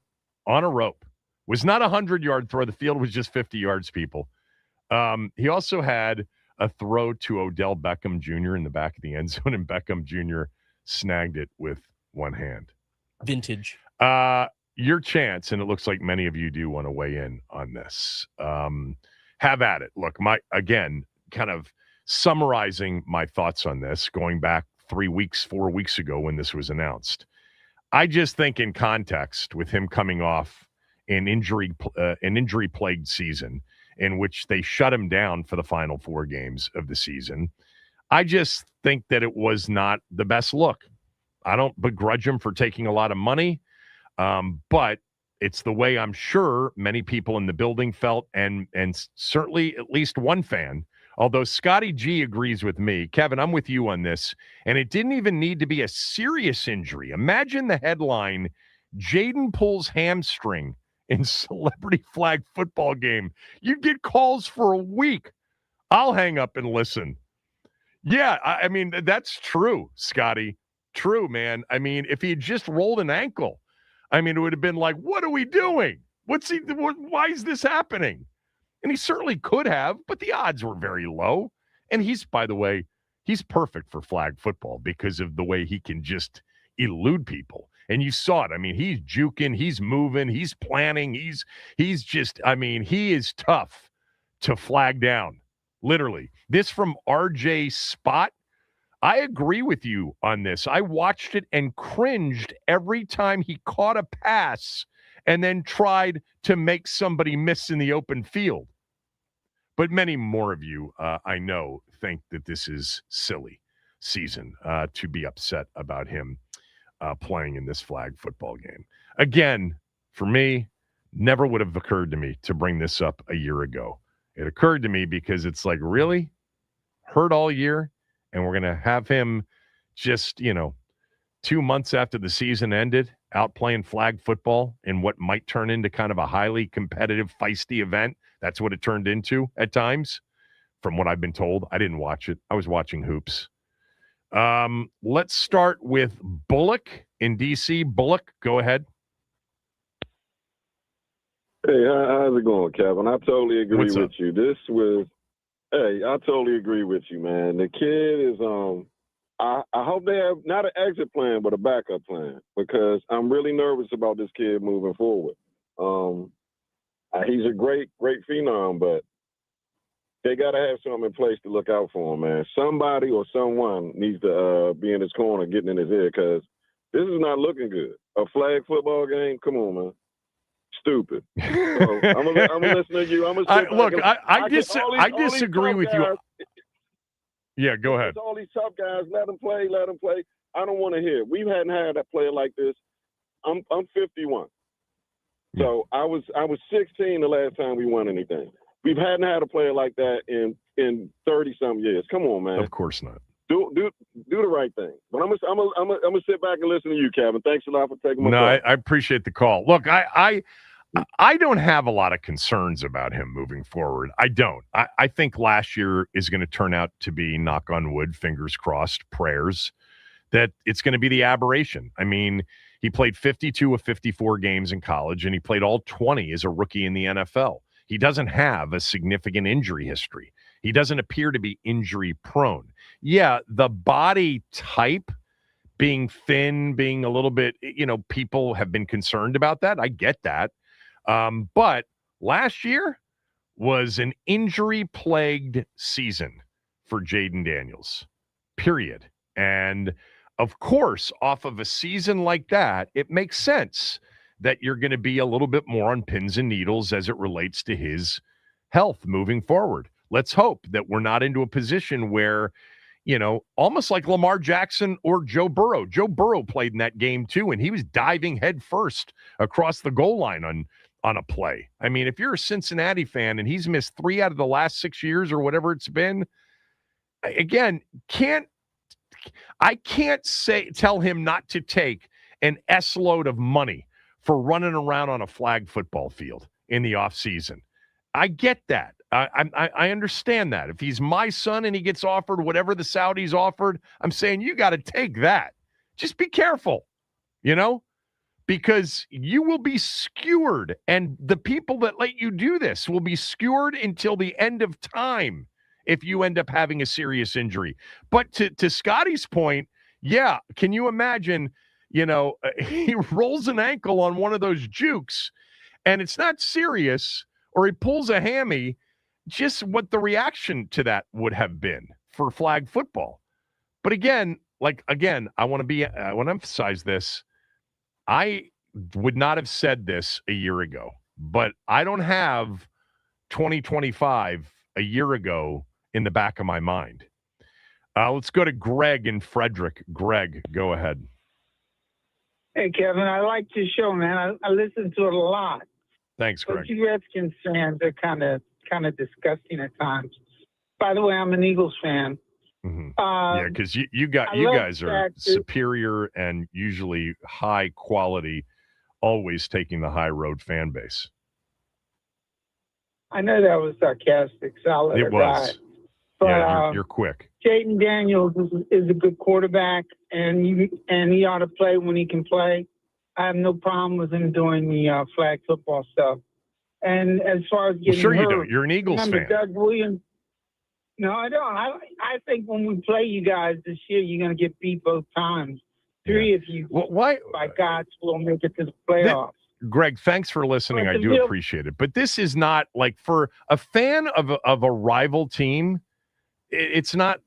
On a rope. Was not a 100-yard throw. The field was just 50 yards, people. He also had a throw to Odell Beckham Jr. in the back of the end zone, and Beckham Jr. snagged it with one hand.
Vintage.
Your chance, and it looks like many of you do want to weigh in on this. Have at it. Look, kind of summarizing my thoughts on this, going back 4 weeks ago when this was announced. I just think in context with him coming off an injury-plagued season in which they shut him down for the final 4 games of the season, I just think that it was not the best look. I don't begrudge him for taking a lot of money, but it's the way I'm sure many people in the building felt, and certainly at least one fan, although Scotty G agrees with me. Kevin, I'm with you on this, and it didn't even need to be a serious injury. Imagine the headline, Jaden pulls hamstring in celebrity flag football game. You'd get calls for a week. I'll hang up and listen. Yeah, I mean, that's true, Scotty. True, man. I mean, if he had just rolled an ankle, I mean, it would have been like, what are we doing? Why is this happening? And he certainly could have, but the odds were very low. And by the way, he's perfect for flag football because of the way he can just elude people. And you saw it. I mean, he's juking, he's moving, he's planning, he's just, I mean, he is tough to flag down. Literally. This from RJ Spot. I agree with you on this. I watched it and cringed every time he caught a pass and then tried to make somebody miss in the open field. But many more of you, I know, think that this is silly season to be upset about him playing in this flag football game. Again, for me, never would have occurred to me to bring this up a year ago. It occurred to me because it's like, really? Hurt all year? And we're going to have him just, 2 months after the season ended, out playing flag football in what might turn into kind of a highly competitive, feisty event. That's what it turned into at times, from what I've been told. I didn't watch it. I was watching hoops. Let's start with Bullock in D.C. Bullock, go ahead.
Hey, how's it going, Kevin? I totally agree with you. I totally agree with you, man. The kid is, I hope they have not an exit plan, but a backup plan, because I'm really nervous about this kid moving forward. He's a great phenom, but they got to have something in place to look out for him, man. Somebody or someone needs to be in his corner, getting in his ear, because this is not looking good. A flag football game? Come on, man. Stupid. So I'm gonna listen to you.
I disagree with you. Yeah, go ahead.
All these tough guys, let them play. I don't want to hear it. We hadn't had a player like this. I'm 51. So I was 16 the last time we won anything. We hadn't had a player like that in 30-some years. Come on, man.
Of course not.
Do the right thing. But I'm gonna sit back and listen to you, Kevin. Thanks a lot for taking my call.
I appreciate the call. Look, I don't have a lot of concerns about him moving forward. I don't. I think last year is going to turn out to be, knock on wood, fingers crossed, prayers, that it's going to be the aberration. I mean, he played 52 of 54 games in college, and he played all 20 as a rookie in the NFL. He doesn't have a significant injury history. He doesn't appear to be injury prone. Yeah, the body type, being thin, being a little bit, people have been concerned about that. I get that. But last year was an injury-plagued season for Jaden Daniels, period. And, of course, off of a season like that, it makes sense that you're going to be a little bit more on pins and needles as it relates to his health moving forward. Let's hope that we're not into a position where, almost like Lamar Jackson or Joe Burrow. Joe Burrow played in that game too, and he was diving head first across the goal line on a play. I mean, if you're a Cincinnati fan and he's missed 3 out of the last 6 years or whatever it's been, again, I can't tell him not to take an S-load of money for running around on a flag football field in the offseason. I get that. I understand that. If he's my son and he gets offered whatever the Saudis offered, I'm saying you got to take that. Just be careful, because you will be skewered, and the people that let you do this will be skewered until the end of time if you end up having a serious injury. But to Scotty's point, yeah, can you imagine, he rolls an ankle on one of those jukes and it's not serious, or he pulls a hammy, just what the reaction to that would have been for flag football. But again, I want to emphasize this. I would not have said this a year ago, but I don't have 2025 a year ago in the back of my mind. Let's go to Greg in Frederick. Greg, go ahead.
Hey, Kevin, I like your show, man. I listen to it a lot.
Thanks, Greg.
But you Redskins fans are kind of disgusting at times. By the way, I'm an Eagles fan.
Mm-hmm. Yeah, because you guys are superior and usually high quality, always taking the high road fan base.
I know that was sarcastic. Solid.
It was.
But,
yeah, you're quick.
Jaden Daniels is a good quarterback, and he ought to play when he can play. I have no problem with him doing the flag football stuff. And as far as getting hurt,
you don't. You're an Eagles fan.
Doug Williams. No, I don't. I think when we play you guys this year, you're going to get beat both times. 3 if you,
why?
By God's will, make it to the playoffs.
Greg, thanks for listening. I do appreciate it. But this is not like for a fan of a rival team. It's not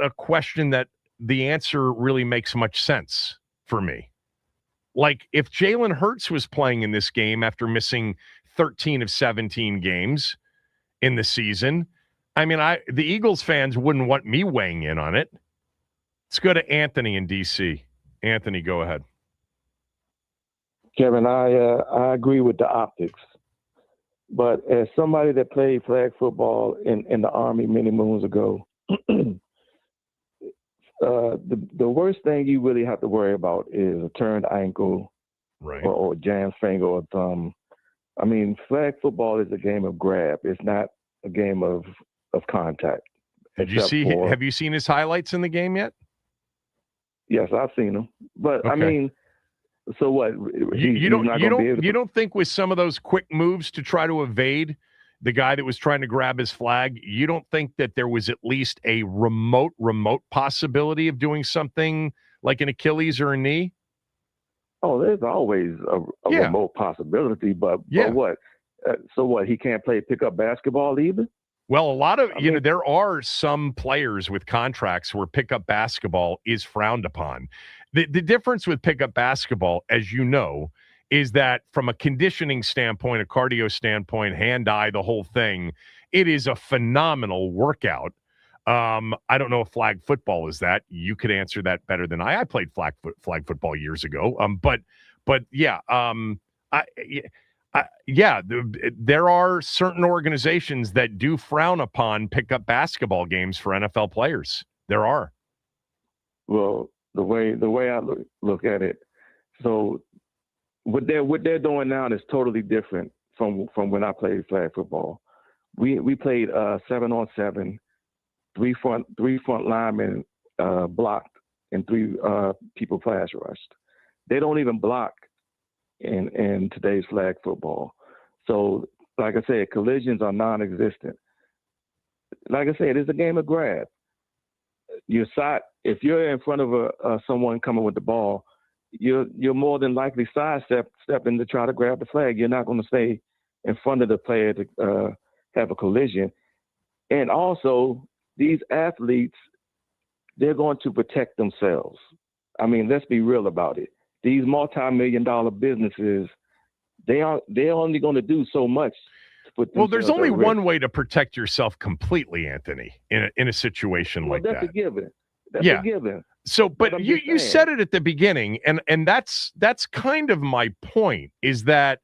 a question that the answer really makes much sense for me. Like if Jalen Hurts was playing in this game after missing 13 of 17 games in the season, I mean, the Eagles fans wouldn't want me weighing in on it. Let's go to Anthony in D.C. Anthony, go ahead.
Kevin, I agree with the optics. But as somebody that played flag football in the Army many moons ago, the worst thing you really have to worry about is a turned ankle,
right,
or jammed finger or thumb. I mean, flag football is a game of grab. It's not a game of contact.
Have you seen his highlights in the game yet?
Yes, I've seen them. But
okay.
I mean, so what?
You don't think with some of those quick moves to try to evade the guy that was trying to grab his flag, you don't think that there was at least a remote possibility of doing something like an Achilles or a knee?
Oh, there's always a remote possibility, but what? So what? He can't play pickup basketball either?
Well, a lot of, there are some players with contracts where pickup basketball is frowned upon. The difference with pickup basketball, as you know, is that from a conditioning standpoint, a cardio standpoint, hand-eye, the whole thing, it is a phenomenal workout. I don't know if flag football is that. You could answer that better than I. I played flag football years ago. There are certain organizations that do frown upon pickup basketball games for NFL players. There are.
Well, the way I look at it, so what they're doing now is totally different from when I played flag football. We played 7-on-7, three front linemen blocked, and 3 people pass rushed. They don't even block in today's flag football. So, like I said, collisions are non-existent. Like I said, it's a game of grab. If you're in front of someone coming with the ball, you're more than likely stepping to try to grab the flag. You're not going to stay in front of the player to have a collision. And also, these athletes, they're going to protect themselves. I mean, let's be real about it. These multi-million-dollar businesses, they're only going to do so much to put
Well, there's
themselves
only
at risk.
one way to protect yourself completely, Anthony, in a situation
Well,
like
that's
that.
a given. That's
Yeah.
a given.
So, but
I'm
you
just
said
saying.
it at the beginning, and that's kind of my point, is that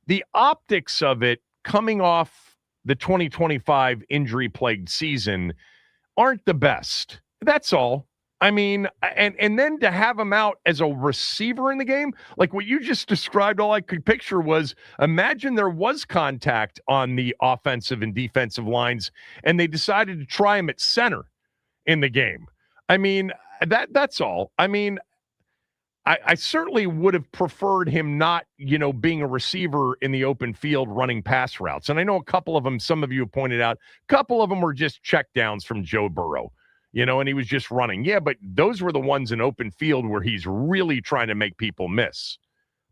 the optics of it coming off the 2025 injury-plagued season aren't the best. That's all. I mean, and then to have him out as a receiver in the game, like what you just described, all I could picture was, imagine there was contact on the offensive and defensive lines, and they decided to try him at center in the game. I mean, that's all. I mean, I certainly would have preferred him not, being a receiver in the open field running pass routes. And I know a couple of them, some of you have pointed out, a couple of them were just checkdowns from Joe Burrow, and he was just running. Yeah, but those were the ones in open field where he's really trying to make people miss.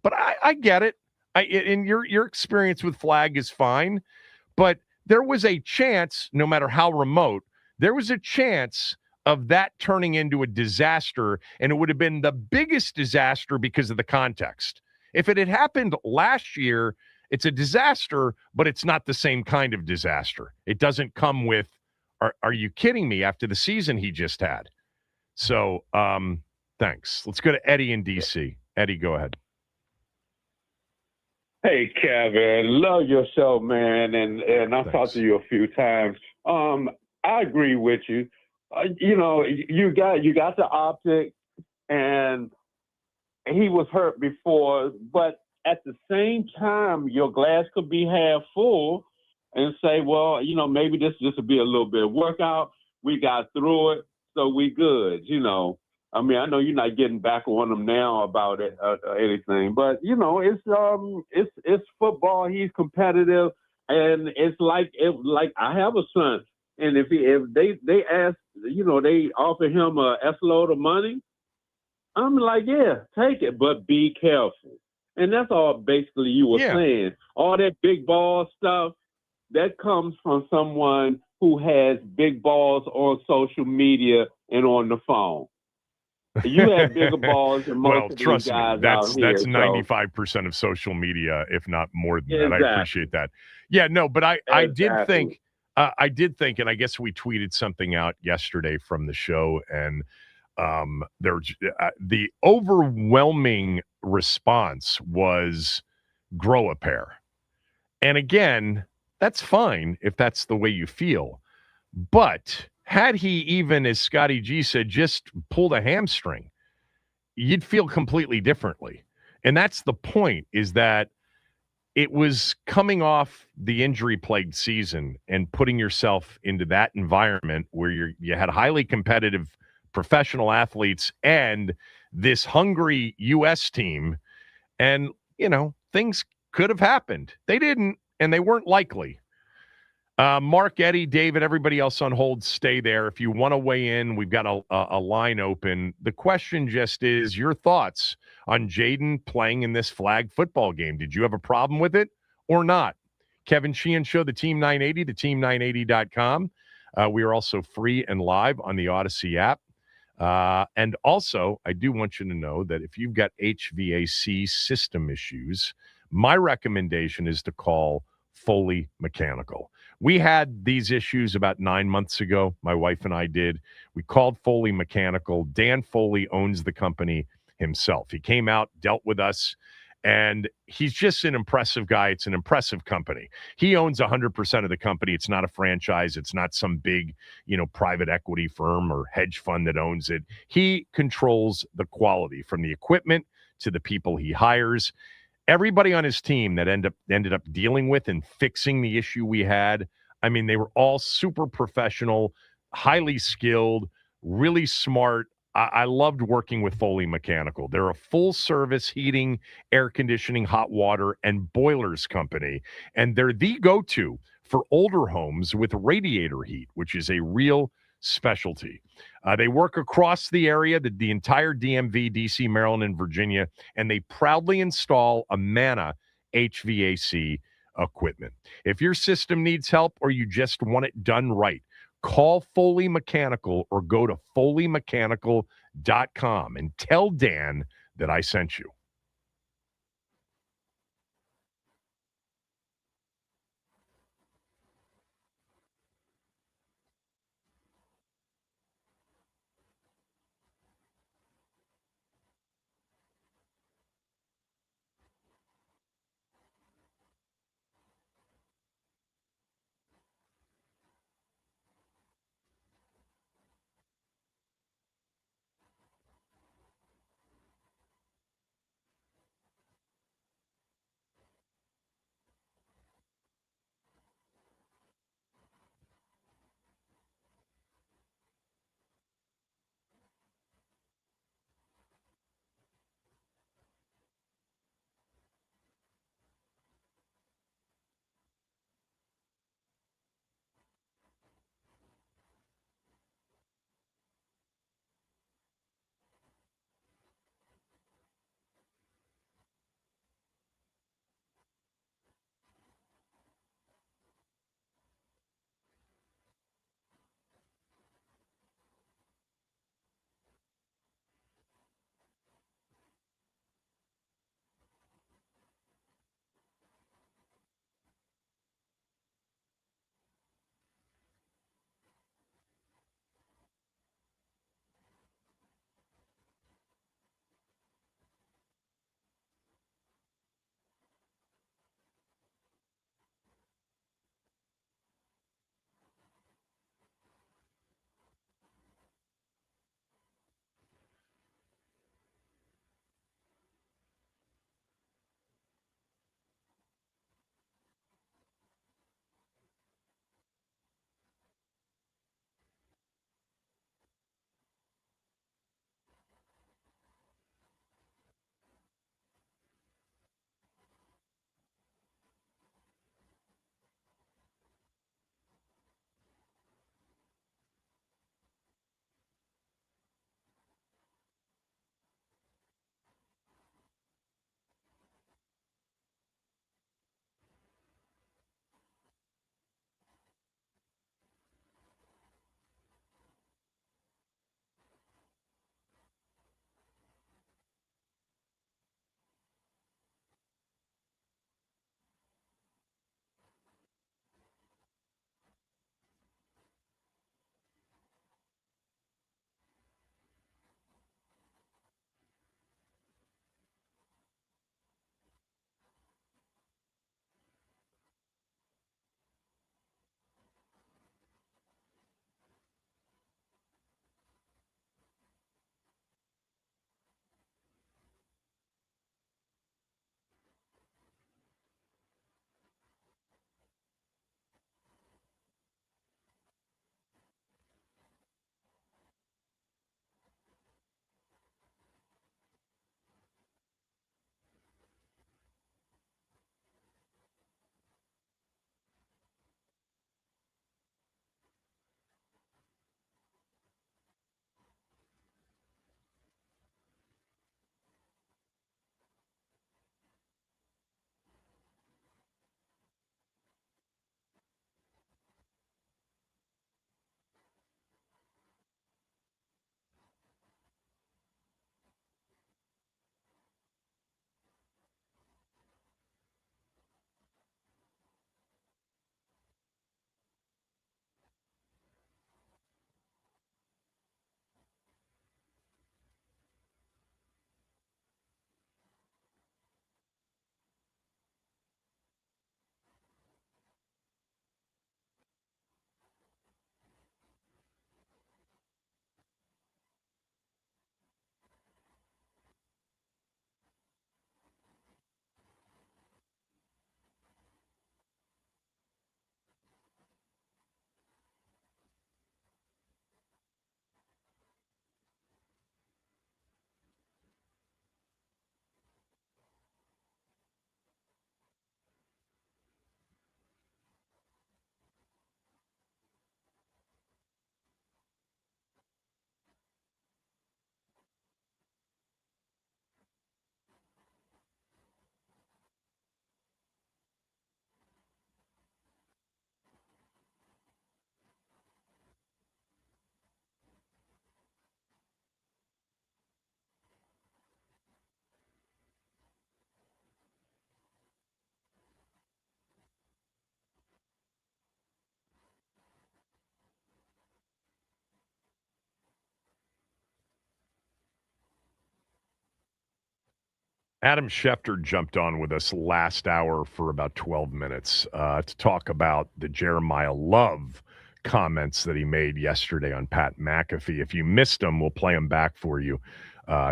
But I get it. And your experience with flag is fine. But there was a chance, no matter how remote, there was a chance of that turning into a disaster, and it would have been the biggest disaster because of the context. If it had happened last year, it's a disaster, but it's not the same kind of disaster. It doesn't come with, are you kidding me, after the season he just had? So, thanks. Let's go to Eddie in D.C. Eddie, go ahead.
Hey, Kevin, love your show, man, and I've talked to you a few times. I agree with you. You got the optic, and he was hurt before, but at the same time, your glass could be half full and say, well, maybe this will be a little bit of workout. We got through it, so we good, I mean, I know you're not getting back on him now about it or anything, but it's football. He's competitive, and it's like I have a son, and if they ask, they offer him a S-load of money, I'm like, yeah, take it, but be careful. And that's all basically you were saying. All that big ball stuff that comes from someone who has big balls on social media and on the phone. You have bigger balls than most of these guys out here.
That's 95% of social media, if not more than that. I appreciate that. Yeah, no, but I did think, and I guess we tweeted something out yesterday from the show, and the overwhelming response was grow a pair. And again, that's fine if that's the way you feel. But had he even, as Scotty G said, just pulled a hamstring, you'd feel completely differently. And that's the point, is that it was coming off the injury-plagued season and putting yourself into that environment where you had highly competitive professional athletes and this hungry U.S. team. And, things could have happened. They didn't, and they weren't likely. Mark, Eddie, David, everybody else on hold, stay there. If you want to weigh in, we've got a line open. The question just is your thoughts on Jaden playing in this flag football game. Did you have a problem with it or not? Kevin Sheehan Show, the Team 980, the team980.com. We are also free and live on the Odyssey app. And also, I do want you to know that if you've got HVAC system issues, my recommendation is to call Foley Mechanical. We had these issues about 9 months ago. My wife and I did. We called Foley Mechanical. Dan Foley owns the company himself. He came out, dealt with us, and he's just an impressive guy. It's an impressive company. He owns 100% of the company. It's not a franchise. It's not some big, private equity firm or hedge fund that owns it. He controls the quality, from the equipment to the people he hires. Everybody on his team that ended up dealing with and fixing the issue we had, I mean, they were all super professional, highly skilled, really smart. I loved working with Foley Mechanical. They're a full-service heating, air conditioning, hot water, and boilers company, and they're the go-to for older homes with radiator heat, which is a real specialty. They work across the area, the entire DMV, DC, Maryland, and Virginia, and they proudly install Amana HVAC equipment. If your system needs help or you just want it done right, call Foley Mechanical or go to FoleyMechanical.com and tell Dan that I sent you. Adam Schefter jumped on with us last hour for about 12 minutes to talk about the Jeremiyah Love comments that he made yesterday on Pat McAfee. If you missed them, we'll play them back for you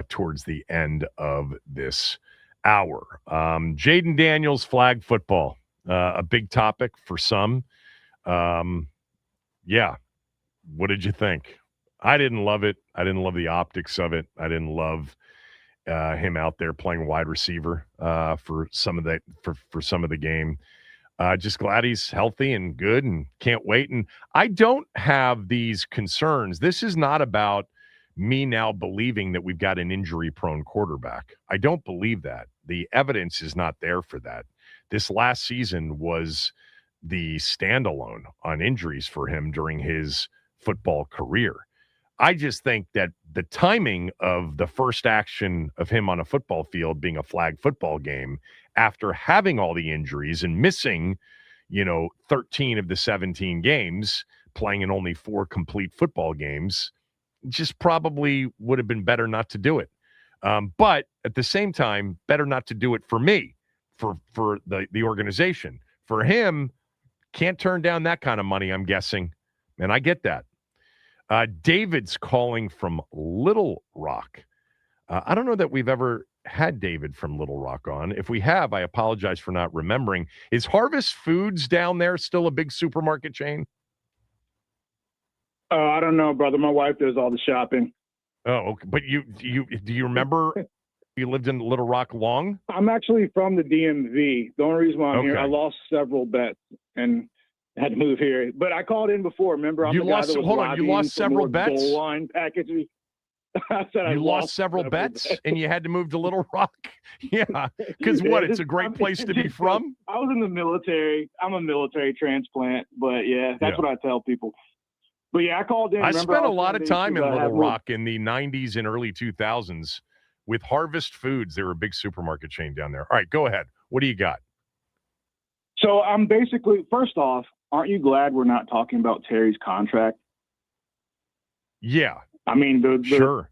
towards the end of this hour. Jaden Daniels, flag football, a big topic for some. Yeah. What did you think? I didn't love it. I didn't love the optics of it. I didn't love him out there playing wide receiver for some of the game. Just glad he's healthy and good and can't wait. And I don't have these concerns. This is not about me now believing that we've got an injury-prone quarterback. I don't believe that. The evidence is not there for that. This last season was the standalone on injuries for him during his football career. I just think that the timing of the first action of him on a football field being a flag football game after having all the injuries and missing, 13 of the 17 games, playing in only 4 complete football games, just probably would have been better not to do it. But at the same time, better not to do it for me, for the organization. For him, can't turn down that kind of money, I'm guessing. And I get that. David's calling from Little Rock. I don't know that we've ever had David from Little Rock on. If we have, I apologize for not remembering. Is Harvest Foods down there still a big supermarket chain?
I don't know, brother. My wife does all the shopping.
Oh, okay. But do you remember you lived in Little Rock long?
I'm actually from the DMV. The only reason why I'm here,
Okay.
I lost several bets and had to move here. But I called in before. Remember, I'm
You
the guy
lost-
that was
hold on, you
lobbying
lost
for
several
more
bets?
goal line packages. I said I
You lost several bets and you had to move to Little Rock? Yeah, because
Yeah,
what? It's a great place to be from?
I was in the military. I'm a military transplant, but yeah, that's
Yeah.
what I tell people. But yeah, I called in.
I
Remember,
spent a
was
lot of
saying
time
they
in
should,
Little
have more-
Rock in the 90s and early 2000s with Harvest Foods. They were a big supermarket chain down there. All right, go ahead. What do you got?
So I'm basically, first off, aren't you glad we're not talking about Terry's contract?
Yeah.
I mean,
Sure.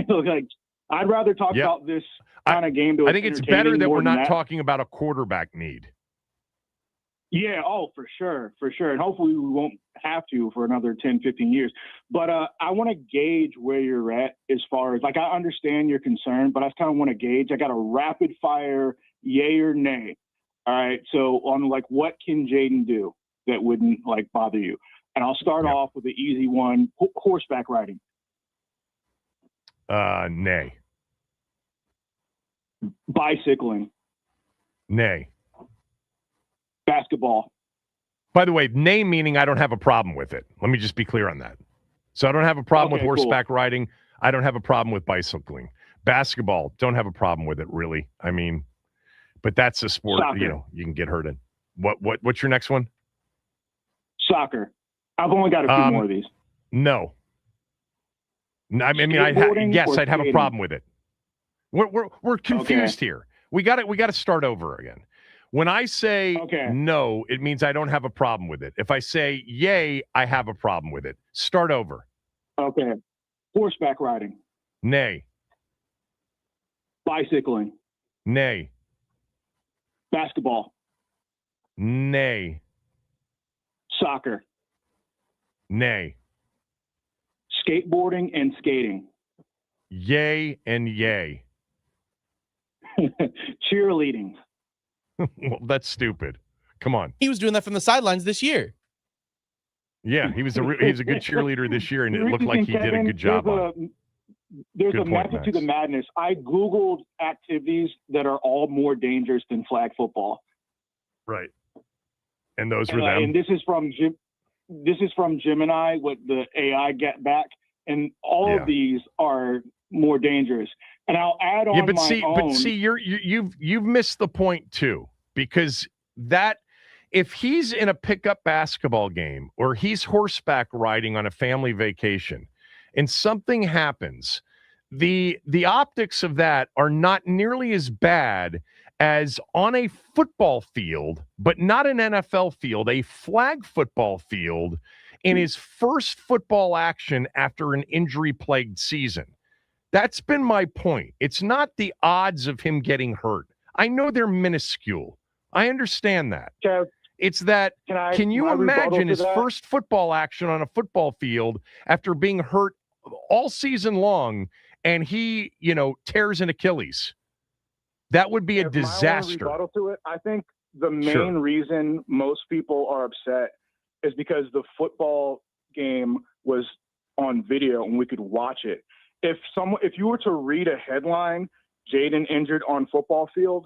like, I'd rather talk
Yeah.
about this kind of game.
I think it's better that we're not talking about a quarterback need.
Yeah, for sure. And hopefully we won't have to for another 10, 15 years. But I want to gauge where you're at as far as, like, I understand your concern, but I kind of want to gauge. I got a rapid fire yay or nay. All right, so on, like, what can Jaden do that wouldn't, like, bother you? And I'll start off with the easy one, horseback riding.
Nay.
Bicycling.
Nay.
Basketball.
By the way, nay meaning I don't have a problem with it. Let me just be clear on that. So I don't have a problem with
Okay, cool.
horseback riding. I don't have a problem with bicycling. Basketball, don't have a problem with it, really. I mean, but that's a sport,
Soccer.
you can get hurt in. What's your next one?
Soccer. I've only got a few more of these.
No. I'd
Skateboarding or
have a
skating?
problem with it. We're confused here. We got to start over again. When I say no, it means I don't have a problem with it. If I say yay, I have a problem with it. Start over.
Okay. Horseback riding.
Nay.
Bicycling.
Nay.
Basketball.
Nay.
Soccer.
Nay.
Skateboarding and skating.
Yay and yay.
Cheerleading.
Well, that's stupid. Come on.
He was doing that from the sidelines this year.
Yeah, he was a good cheerleader this year, and it looked like he did a good job on it.
There's
Good
a
point,
method to the madness. I Googled activities that are all more dangerous than flag football.
Right. And those were them.
And this is from Gemini, what the AI get back, and all of these are more dangerous. And I'll add on
but see, you've missed the point too, because that if he's in a pickup basketball game or he's horseback riding on a family vacation, and something happens, the optics of that are not nearly as bad as on a football field, but not an NFL field, a flag football field in his first football action after an injury-plagued season. That's been my point. It's not the odds of him getting hurt. I know they're minuscule. I understand that.
Kev,
it's that, can you imagine his first football action on a football field after being hurt all season long and he, tears an Achilles? That would be a disaster.
My only rebuttal to it, I think the main reason most people are upset is because the football game was on video and we could watch it. If you were to read a headline, Jaden injured on football field,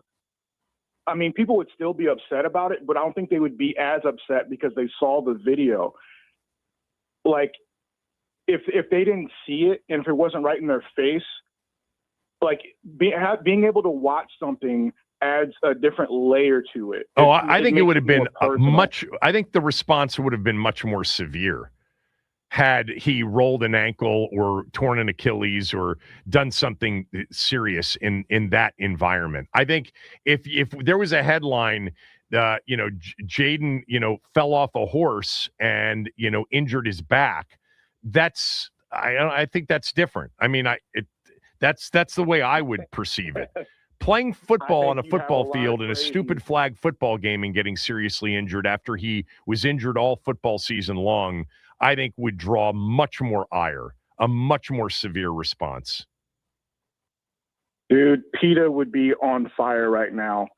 I mean, people would still be upset about it, but I don't think they would be as upset because they saw the video. Like, if they didn't see it and if it wasn't right in their face, like being able to watch something adds a different layer to it.
I think it would have been I think the response would have been much more severe had he rolled an ankle or torn an Achilles or done something serious in that environment. I think if there was a headline, Jaden, fell off a horse and, injured his back, I think that's different. I mean, that's the way I would perceive it. Playing football on a football field in a stupid flag football game and getting seriously injured after he was injured all football season long, I think would draw much more ire, a much more severe response.
Dude, PETA would be on fire right now.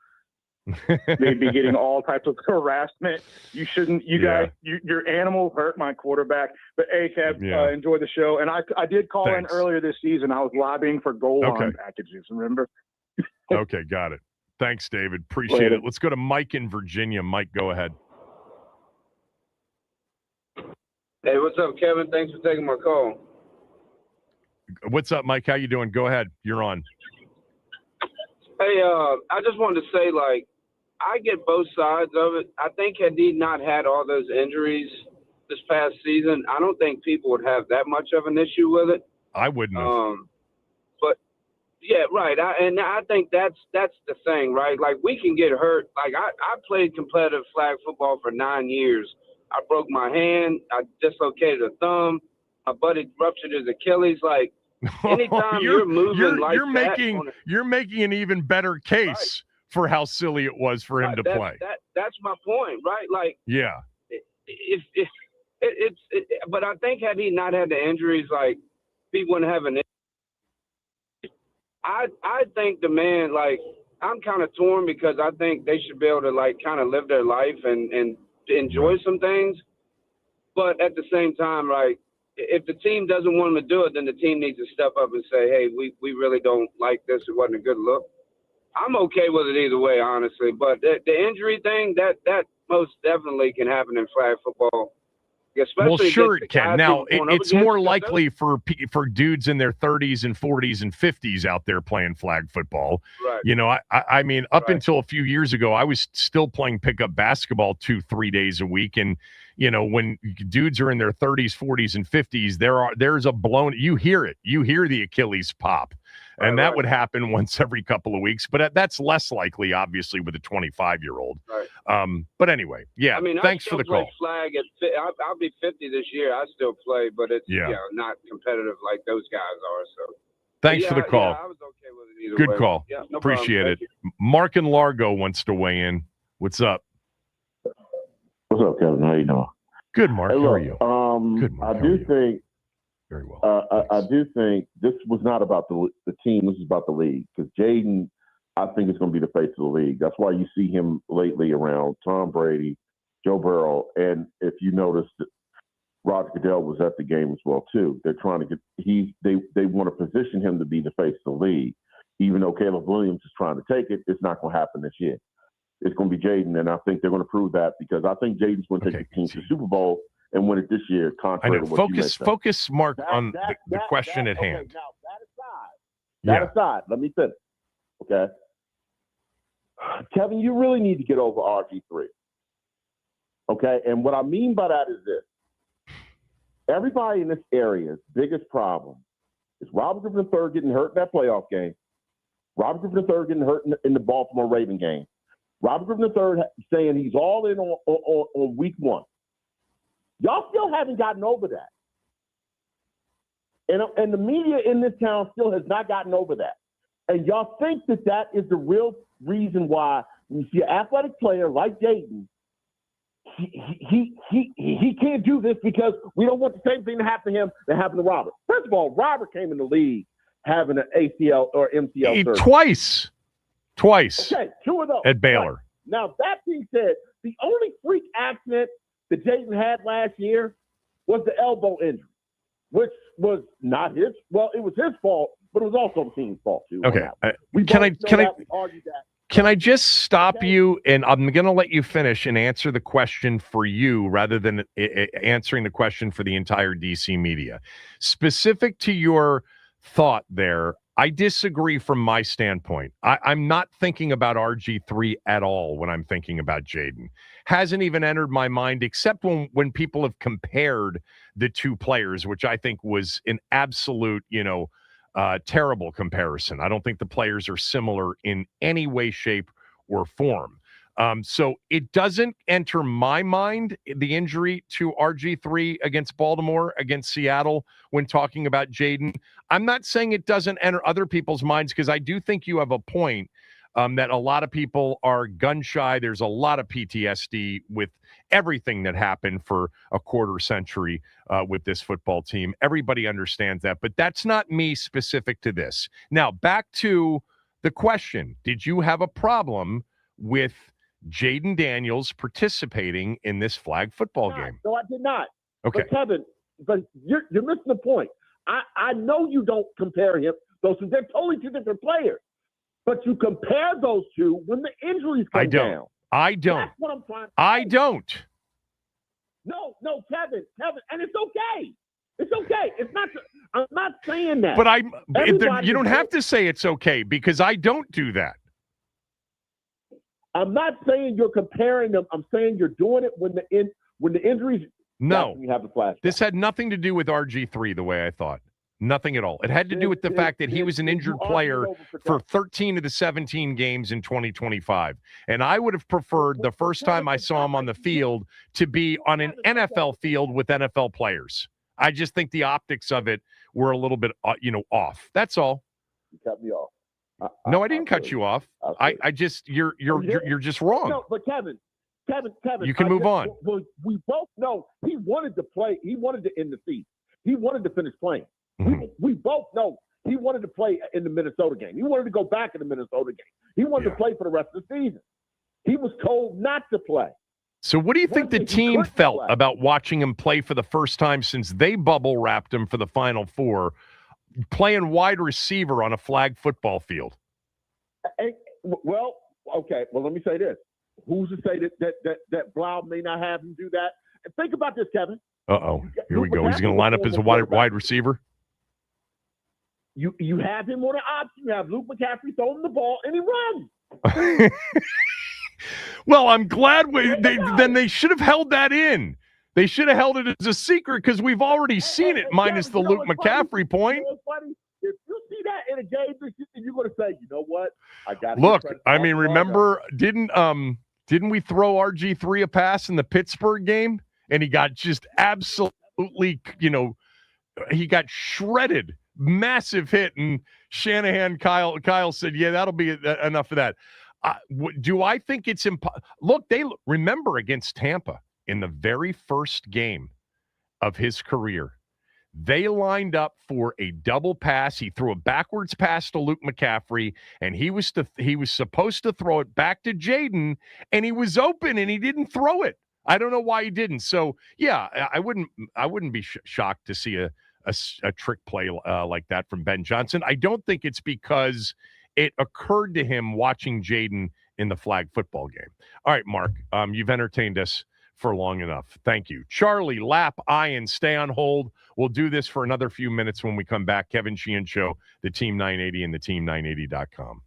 They'd be getting all types of harassment. You shouldn't, guys, your animal hurt my quarterback. But hey, Kev, enjoy the show. And I did call in earlier this season. I was lobbying for goal line packages, remember?
Okay, got it. Thanks, David. Appreciate it. Let's go to Mike in Virginia. Mike, go ahead.
Hey, what's up, Kevin? Thanks for taking my call.
What's up, Mike? How you doing? Go ahead. You're on.
Hey, I just wanted to say, I get both sides of it. I think had he not had all those injuries this past season, I don't think people would have that much of an issue with it.
I wouldn't have.
But yeah, right. I think that's the thing, right? Like, we can get hurt. Like, I played competitive flag football for 9 years. I broke my hand. I dislocated a thumb. My buddy ruptured his Achilles. Like, anytime you're moving
you're making an even better case for how silly it was for him to play.
That's my point, right? Like,
yeah.
But I think had he not had the injuries, like, he wouldn't have an. I think the man, like, I'm kind of torn because I think they should be able to, like, kind of live their life and enjoy some things, but at the same time, like, if the team doesn't want them to do it, then the team needs to step up and say, hey, we really don't like this. It wasn't a good look. I'm okay with it either way, honestly. But the injury thing, that most definitely can happen in flag football. Especially
sure it can. Now, it's more likely for dudes in their 30s and 40s and 50s out there playing flag football.
Right.
I mean, up until a few years ago, I was still playing pickup basketball 2-3 days a week. And, when dudes are in their 30s, 40s, and 50s, there's a blown – you hear it. You hear the Achilles pop. And that would happen once every couple of weeks. But that's less likely, obviously, with a 25-year-old.
Right.
But anyway, thanks for the call.
Flag I'll be 50 this year. I still play, but it's not competitive like those guys are. So
thanks for the call.
I was okay with it either
Good
way.
call.
Yeah, no
Appreciate
problem.
it. Mark in Largo wants to weigh in. What's up?
What's up, Kevin? How you doing?
Good, Mark.
Hey,
How are you?
Good, Mark. I do think.
Very well.
I do think this was not about the team. This is about the league. Because Jaden, I think, is going to be the face of the league. That's why you see him lately around Tom Brady, Joe Burrow, and if you noticed, Roger Goodell was at the game as well too. They're trying to get they want to position him to be the face of the league. Even though Caleb Williams is trying to take it, it's not going to happen this year. It's going to be Jaden, and I think they're going to prove that because I think Jaden's going to take the team to the Super Bowl and win it this year. Contrary to what you
focus, Mark, on the question at hand.
Now, that aside, let me finish. Okay, Kevin, you really need to get over RG3. Okay, and what I mean by that is this: everybody in this area's biggest problem is Robert Griffin III getting hurt in that playoff game. Robert Griffin III getting hurt in the Baltimore Raven game. Robert Griffin III saying he's all in on week one. Y'all still haven't gotten over that. And the media in this town still has not gotten over that. And y'all think that is the real reason why when you see an athletic player like Jaden, he can't do this because we don't want the same thing to happen to him that happened to Robert. First of all, Robert came in the league having an ACL or MCL surgery.
Twice.
Okay, 2 of those.
At Baylor.
Right. Now, that being said, the only freak accident that Jaden had last year was the elbow injury, which was not his. Well, it was his fault, but it was also the team's fault too.
Okay.
We argued that.
Can I just stop you? And I'm going to let you finish and answer the question for you rather than answering the question for the entire DC media. Specific to your thought there, I disagree from my standpoint. I'm not thinking about RG3 at all when I'm thinking about Jaden. Hasn't even entered my mind except when people have compared the two players, which I think was an absolute, terrible comparison. I don't think the players are similar in any way, shape, or form. So it doesn't enter my mind, the injury to RG3 against Baltimore, against Seattle, when talking about Jaden. I'm not saying it doesn't enter other people's minds, because I do think you have a point that a lot of people are gun shy. There's a lot of PTSD with everything that happened for a quarter century with this football team. Everybody understands that, but that's not me specific to this. Now, back to the question. Did you have a problem with Jaden Daniels participating in this flag football game?
No, I did not.
Okay.
But Kevin, you're missing the point. I know you don't compare him. They're totally two different players. But you compare those two when the injuries come down.
I don't.
That's what I'm trying to say.
I don't.
No, Kevin, and it's okay. It's okay. It's not. I'm not saying that.
But you don't have to say it's okay, because I don't do that.
I'm not saying you're comparing them. I'm saying you're doing it when the injuries.
No,
you have the flash.
This had nothing to do with RG3 the way I thought. Nothing at all. It had to do with the fact that he was an injured player for 13 of the 17 games in 2025. And I would have preferred the first time I saw him on the field to be on an NFL field with NFL players. I just think the optics of it were a little bit, off. That's all.
You cut me off.
No, I didn't cut you off. I just you're just wrong.
No, but Kevin.
You can move on.
We both know he wanted to play. He wanted to end the season. He wanted to finish playing.
Mm-hmm.
We both know he wanted to play in the Minnesota game. He wanted to go back in the Minnesota game. He wanted to play for the rest of the season. He was told not to play.
So what do you think the team felt about watching him play for the first time since they bubble wrapped him for the Final Four, playing wide receiver on a flag football field?
Well, okay. Well, let me say this. Who's to say that Blau may not have him do that? And think about this, Kevin.
Uh-oh. Here we go. He's going to line up as a wide receiver?
You have him on an option. You have Luke McCaffrey throwing the ball, and he runs.
Well, I'm glad they should have held that in. They should have held it as a secret, because we've already seen it, minus the Luke McCaffrey point.
You know what's funny? If you see that in a game, you're going to say, you know what? I got to
look. I mean, remember, didn't we throw RG3 a pass in the Pittsburgh game, and he got just absolutely, he got shredded. Massive hit, and Shanahan, Kyle said, yeah, that'll be enough of that. Do I think it's look, they remember against Tampa in the very first game of his career, they lined up for a double pass. He threw a backwards pass to Luke McCaffrey, and he was supposed to throw it back to Jaden, and he was open, and he didn't throw it. I don't know why he didn't. So yeah, I wouldn't be shocked to see a trick play like that from Ben Johnson. I don't think it's because it occurred to him watching Jaden in the flag football game. All right, Mark, you've entertained us for long enough. Thank you. Charlie, Lap, Ian, stay on hold. We'll do this for another few minutes when we come back. Kevin Sheehan Show, the Team 980 and the team980.com.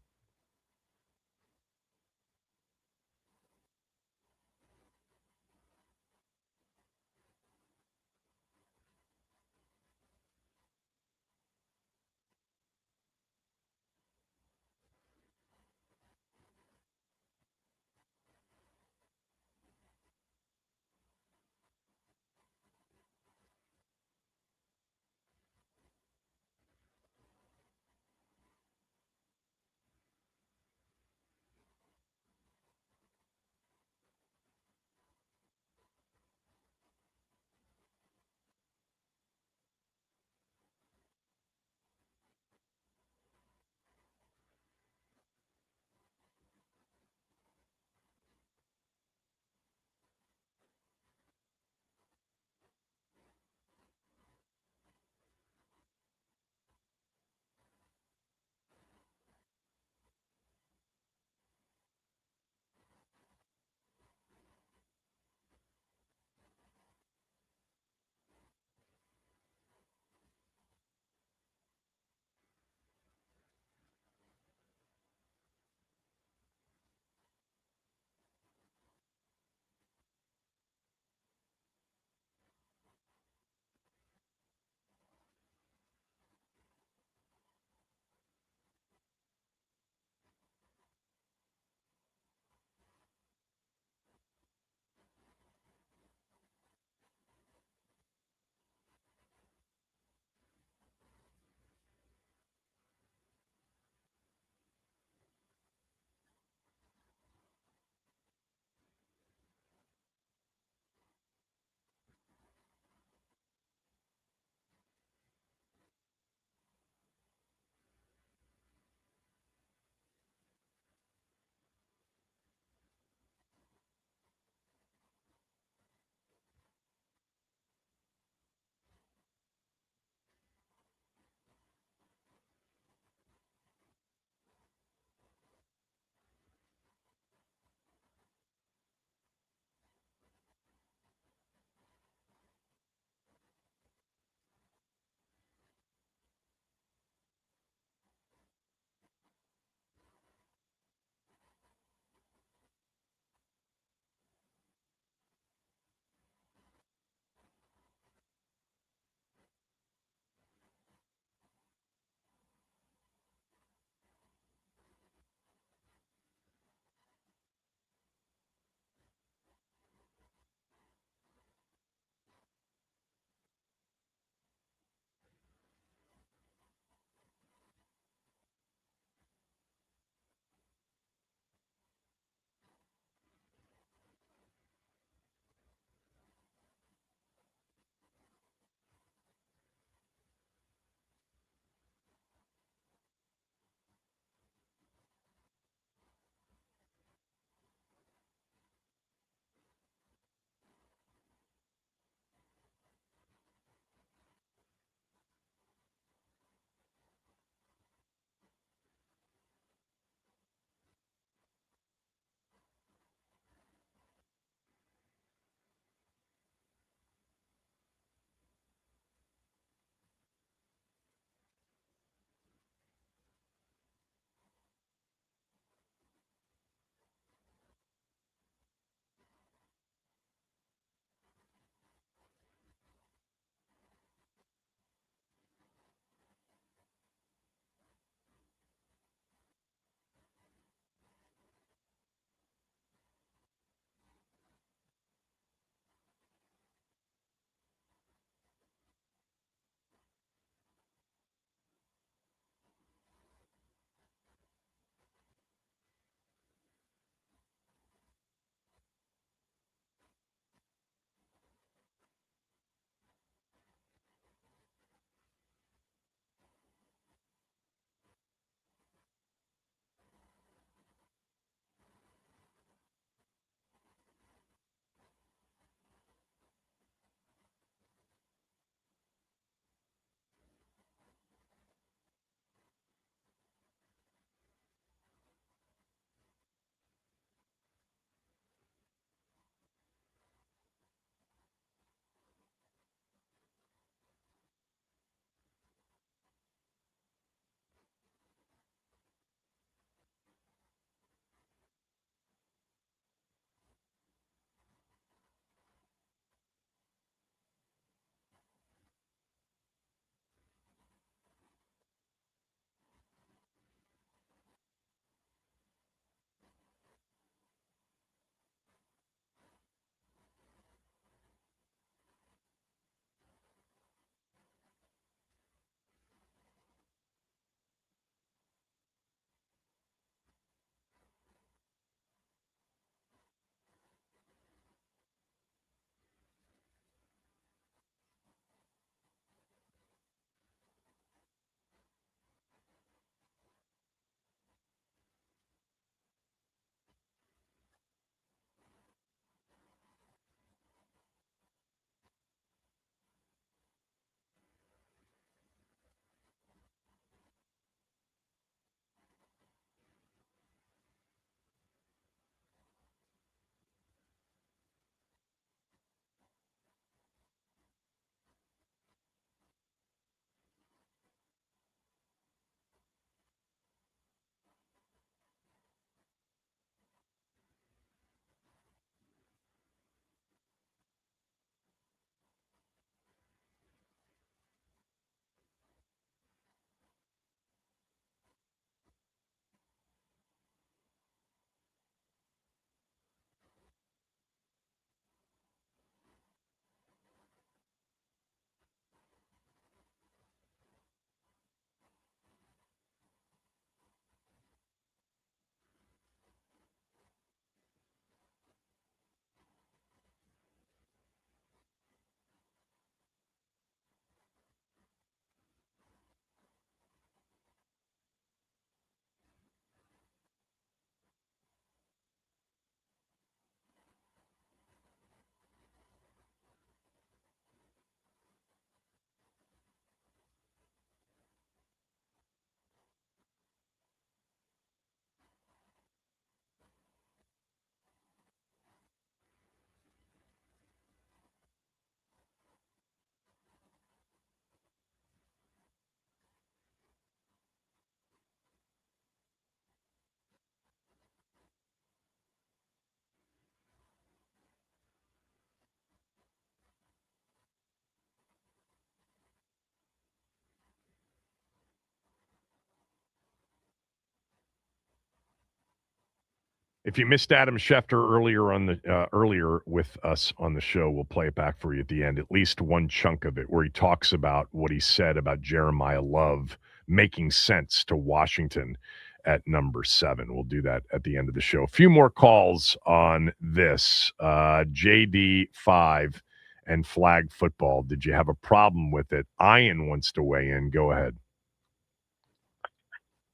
If you missed Adam Schefter earlier with us on the show, we'll play it back for you at the end, at least one chunk of it, where he talks about what he said about Jeremiyah Love making sense to Washington at number 7. We'll do that at the end of the show. A few more calls on this. JD5 and flag football. Did you have a problem with it? Ian wants to weigh in. Go ahead.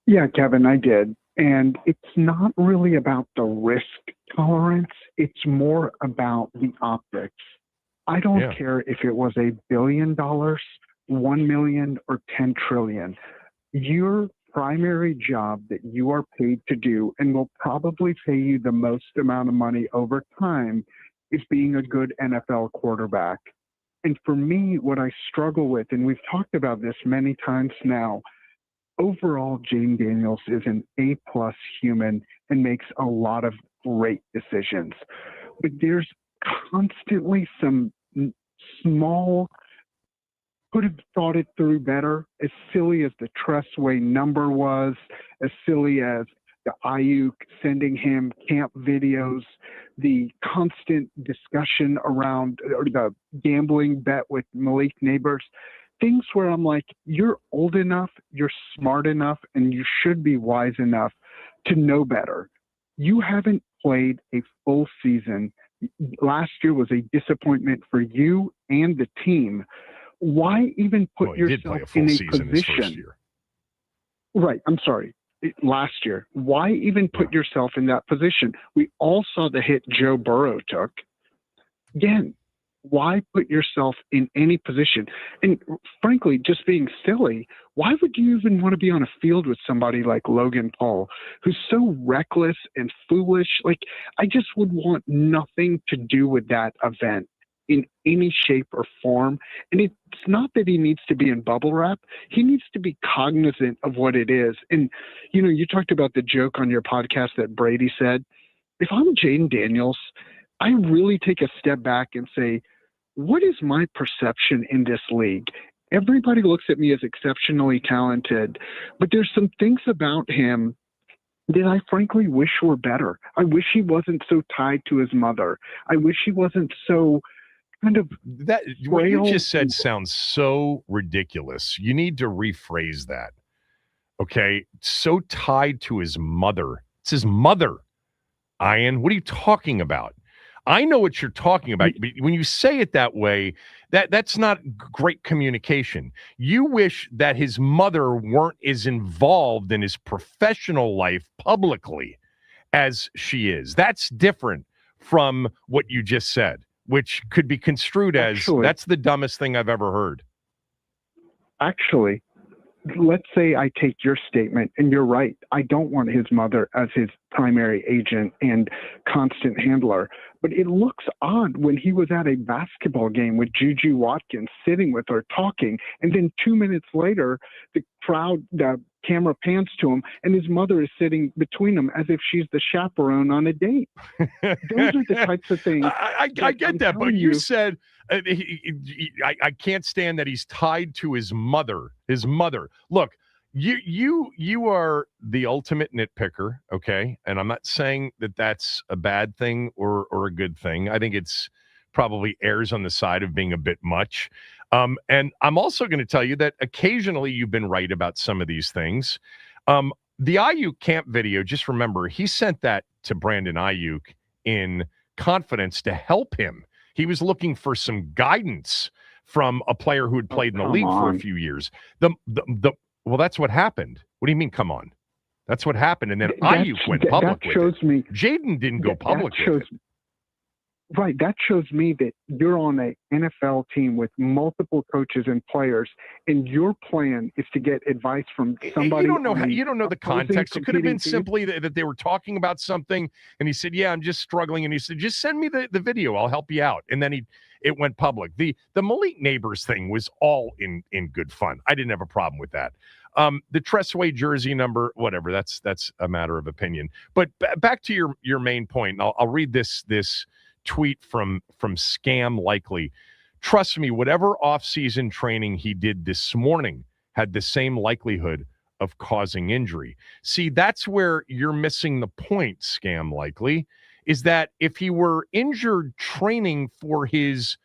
Yeah, Kevin, I did. And it's not really about the risk tolerance. It's more about the optics. I don't care if it was $1 billion, 1 million, or 10 trillion. Your primary job that you are paid to do and will probably pay you the most amount of money over time is being a good NFL quarterback. And for me, what I struggle with, and we've talked about this many times now, overall, Jaden Daniels is an A+ human and makes a lot of great decisions. But there's constantly some small, could have thought it through better, as silly as the Tressway number was, as silly as the Ayuk sending him camp videos, the constant discussion around or the gambling bet with Malik Neighbors, things where I'm like, you're old enough, you're smart enough, and you should be wise enough to know better. You haven't played a full season. Last year was a disappointment for you and the team. Why even put yourself in a position? Right. I'm sorry. Last year. Why even put yourself in that position? We all saw the hit Joe Burrow took. Again, why put yourself in any position? And frankly, just being silly, why would you even want to be on a field with somebody like Logan Paul, who's so reckless and foolish? Like, I just would want nothing to do with that event in any shape or form. And it's not that he needs to be in bubble wrap. He needs to be cognizant of what it is. And, you know, you talked about the joke on your podcast that Brady said. If I'm Jaden Daniels, I really take a step back and say, what is my perception in this league? Everybody looks at me as exceptionally talented, but there's some things about him that I frankly wish were better. I wish he wasn't so tied to his mother. I wish he wasn't so kind of
that. What you just said sounds so ridiculous. You need to rephrase that. Okay, so tied to his mother. It's his mother. Ian, what are you talking about? I know what you're talking about, but when you say it that way, that's not great communication. You wish that his mother weren't as involved in his professional life publicly as she is. That's different from what you just said, which could be construed as that's the dumbest thing I've ever heard.
Actually, let's say I take your statement, and you're right. I don't want his mother as his primary agent and constant handler. But it looks odd when he was at a basketball game with Juju Watkins sitting with her talking, and then 2 minutes later, the camera pans to him, and his mother is sitting between them as if she's the chaperone on a date. Those are the types of things.
I get that, but you said I can't stand that he's tied to his mother. His mother. Look, you are the ultimate nitpicker, okay? And I'm not saying that that's a bad thing or a good thing. I think it's probably errs on the side of being a bit much. And I'm also going to tell you that occasionally you've been right about some of these things. The Ayuk camp video, just remember, he sent that to Brandon Ayuk in confidence to help him. He was looking for some guidance from a player who had played in the league for a few years. Well, that's what happened. What do you mean, come on? That's what happened. And then Ayuk went public with it. Jaden didn't go public with it.
Right. That shows me that you're on an NFL team with multiple coaches and players, and your plan is to get advice from somebody.
You don't know the context. It could have been simply that they were talking about something, and he said, "Yeah, I'm just struggling." And he said, "Just send me the video. I'll help you out." And then it went public. The Malik Neighbors thing was all in good fun. I didn't have a problem with that. The Tressway jersey number, whatever. That's a matter of opinion. But back to your main point. And I'll read this tweet from Scam Likely. Trust me, whatever off-season training he did this morning had the same likelihood of causing injury. See, that's where you're missing the point, Scam Likely, is that if he were injured training for his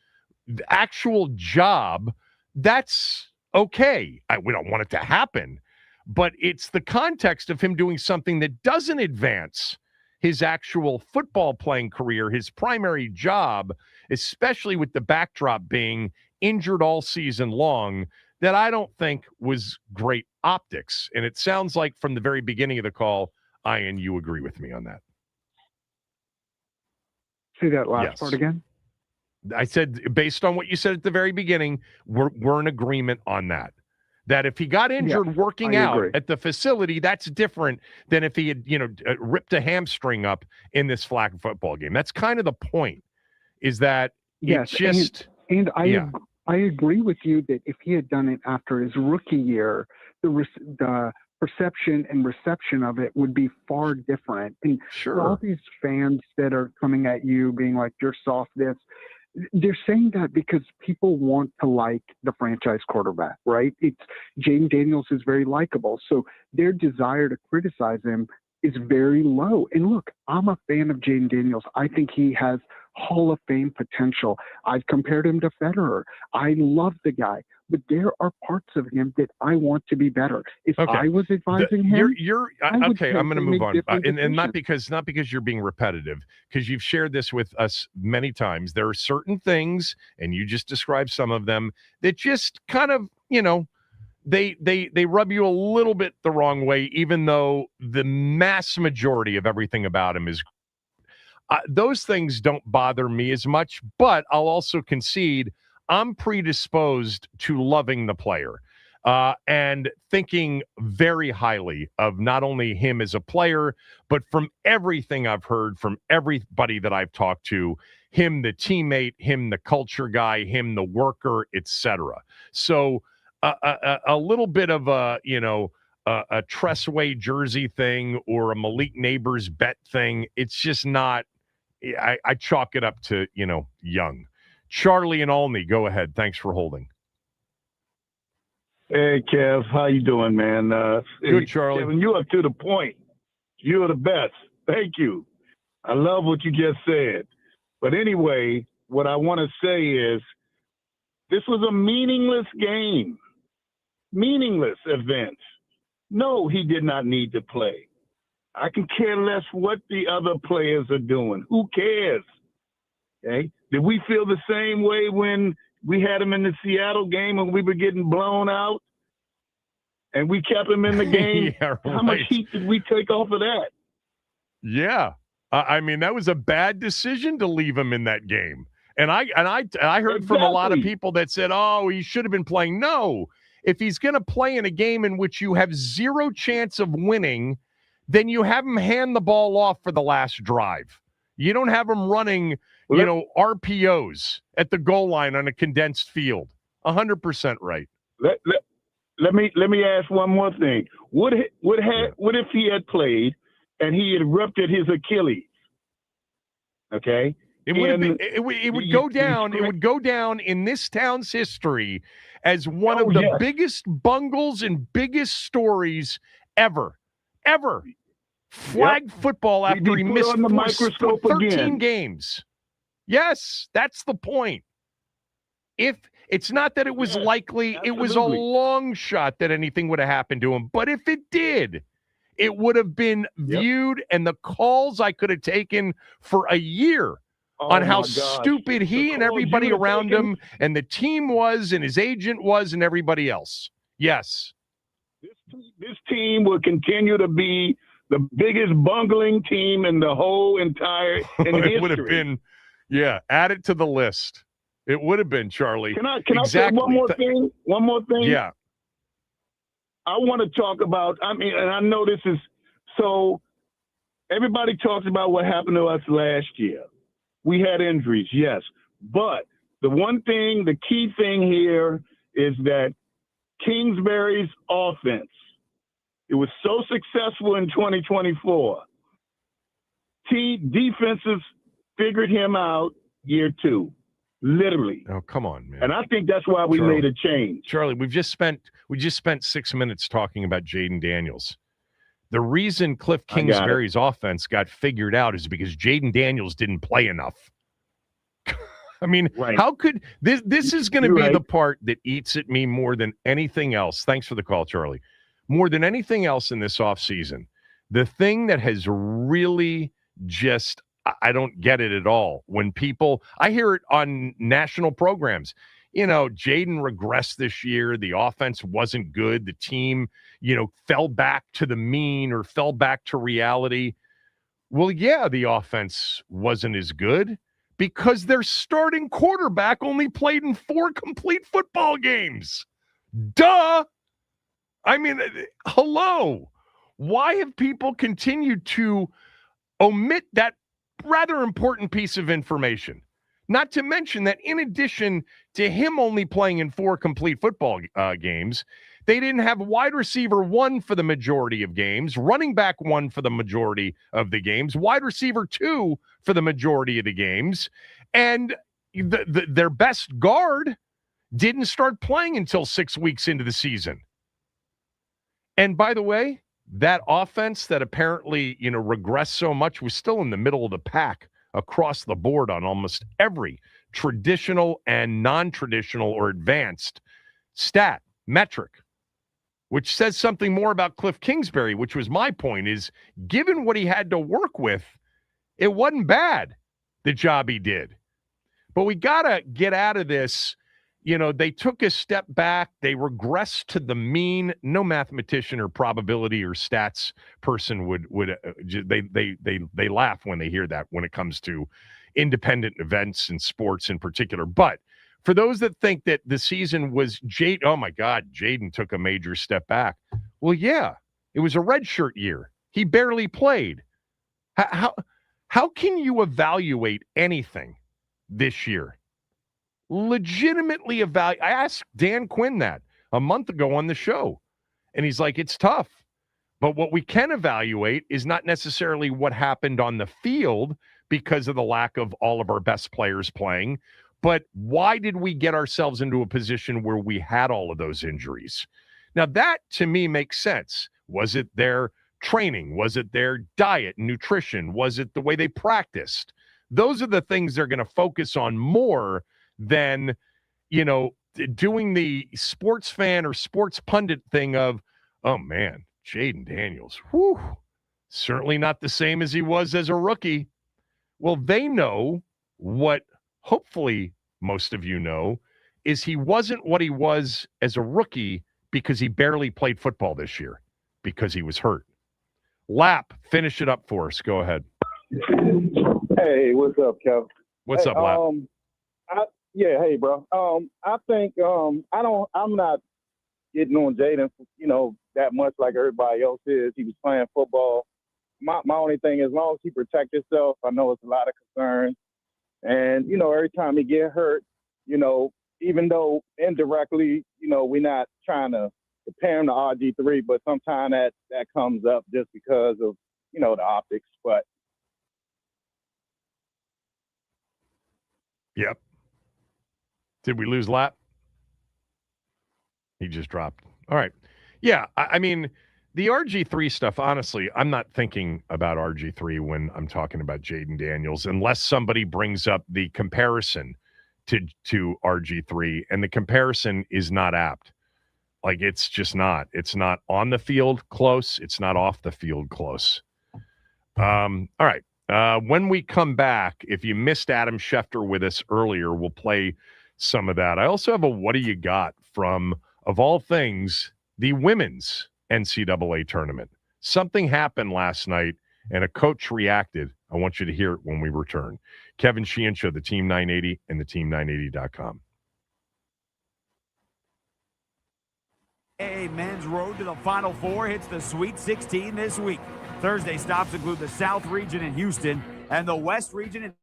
actual job, that's okay. We don't want it to happen, but it's the context of him doing something that doesn't advance his actual football playing career, his primary job, especially with the backdrop being injured all season long, that I don't think was great optics. And it sounds like from the very beginning of the call, Ian, you agree with me on that.
Say that last part again.
I said, based on what you said at the very beginning, we're in agreement on that. That if he got injured working out at the facility, that's different than if he had, ripped a hamstring up in this flag football game. That's kind of the point, is that
yes,
it just...
And I agree with you that if he had done it after his rookie year, the perception and reception of it would be far different. And all these fans that are coming at you being like, you're soft this, they're saying that because people want to like the franchise quarterback, right? It's Jaden Daniels is very likable. So their desire to criticize him is very low. And look, I'm a fan of Jaden Daniels. I think he has Hall of Fame potential. I've compared him to Federer. I love the guy, but there are parts of him that I want to be better. If I was advising him,
okay. I'm going to move on, and not because you're being repetitive, because you've shared this with us many times. There are certain things, and you just described some of them, that just kind of they rub you a little bit the wrong way, even though the mass majority of everything about him is. Those things don't bother me as much, but I'll also concede I'm predisposed to loving the player and thinking very highly of not only him as a player, but from everything I've heard from everybody that I've talked to, him the teammate, him the culture guy, him the worker, etc. So a little bit of a Tressway jersey thing or a Malik Neighbors bet thing, it's just not. I chalk it up to, young. Charlie and Olney, go ahead. Thanks for holding.
Hey, Kev. How you doing, man?
Good, Charlie.
Kevin, you are to the point. You are the best. Thank you. I love what you just said. But anyway, what I want to say is this was a meaningless game. Meaningless event. No, he did not need to play. I can care less what the other players are doing. Who cares? Okay. Did we feel the same way when we had him in the Seattle game and we were getting blown out and we kept him in the game? How much heat did we take off of that?
Yeah. I mean, that was a bad decision to leave him in that game. And I heard from a lot of people that said, oh, he should have been playing. No. If he's going to play in a game in which you have zero chance of winning, then you have him hand the ball off for the last drive. You don't have him running, RPOs at the goal line on a condensed field. 100% right.
Let me ask one more thing. What if he had played and he had ruptured his Achilles? Okay.
It would go down. It would go down in this town's history as one of the biggest bungles and biggest stories ever. Flag football after he missed 13 games. Yes, that's the point. If it's not that it was likely, it was a long shot that anything would have happened to him. But if it did, it would have been viewed, and the calls I could have taken for a year on how stupid he and everybody around him and the team was and his agent was and everybody else. Yes.
This team will continue to be the biggest bungling team in the whole entire history.
It would have been, add it to the list. It would have been, Charlie.
Can I say one more thing? One more thing?
Yeah.
I want to talk about, and I know this is, so everybody talks about what happened to us last year. We had injuries, yes. But the key thing here is that Kingsbury's offense, it was so successful in 2024. Defenses figured him out year 2. literally.
Oh, come on, man.
And I think that's why we made a change.
Charlie, we just spent 6 minutes talking about Jaden Daniels. The reason Cliff Kingsbury's offense got figured out is because Jaden Daniels didn't play enough. I mean, how could this is going to be the part that eats at me more than anything else. Thanks for the call, Charlie. More than anything else in this offseason, the thing that has really just, I don't get it at all. When people, I hear it on national programs, Jaden regressed this year. The offense wasn't good. The team, fell back to the mean or fell back to reality. Well, yeah, the offense wasn't as good because their starting quarterback only played in 4 complete football games. Duh. I mean, hello. Why have people continued to omit that rather important piece of information? Not to mention that in addition to him only playing in 4 complete football games, they didn't have wide receiver 1 for the majority of games, running back 1 for the majority of the games, wide receiver 2 for the majority of the games, and their best guard didn't start playing until 6 weeks into the season. And by the way, that offense that apparently, regressed so much was still in the middle of the pack across the board on almost every traditional and non-traditional or advanced stat metric, which says something more about Cliff Kingsbury, which was my point, is given what he had to work with, it wasn't bad, the job he did. But we got to get out of this. They took a step back. They regressed to the mean. No mathematician or probability or stats person would they laugh when they hear that when it comes to independent events and sports in particular. But for those that think that the season was oh my God, Jaden took a major step back. Well, yeah, it was a redshirt year. He barely played. How can you evaluate anything this year? Legitimately evaluate. I asked Dan Quinn that a month ago on the show, and he's like, it's tough. But what we can evaluate is not necessarily what happened on the field because of the lack of all of our best players playing, but why did we get ourselves into a position where we had all of those injuries? Now, that to me makes sense. Was it their training? Was it their diet and nutrition? Was it the way they practiced? Those are the things they're going to focus on more than, doing the sports fan or sports pundit thing of, oh man, Jaden Daniels, certainly not the same as he was as a rookie. Well, they know what hopefully most of you know is he wasn't what he was as a rookie because he barely played football this year because he was hurt. Lap, finish it up for us. Go ahead.
Hey, what's up, Kev?
What's up, Lap?
Hey, bro. I think I'm not getting on Jaden, that much like everybody else is. He was playing football. My only thing is, as long as he protect himself, I know it's a lot of concern. And, every time he get hurt, even though indirectly, we're not trying to compare him to RG3, but sometimes that comes up just because of, the optics. But
yep. Did we lose Lap? He just dropped. All right. Yeah, I mean, the RG3 stuff, honestly, I'm not thinking about RG3 when I'm talking about Jaden Daniels, unless somebody brings up the comparison to RG3, and the comparison is not apt. Like, it's just not. It's not on the field close. It's not off the field close. All right. When we come back, if you missed Adam Schefter with us earlier, we'll play some of that. I also have a what do you got from, of all things, the women's NCAA tournament. Something happened last night, and a coach reacted. I want you to hear it when we return. Kevin Sheehan Show, the Team 980 and the Team980.com.
A men's road to the Final Four hits the Sweet 16 this week. Thursday stops include the South region in Houston and the West region in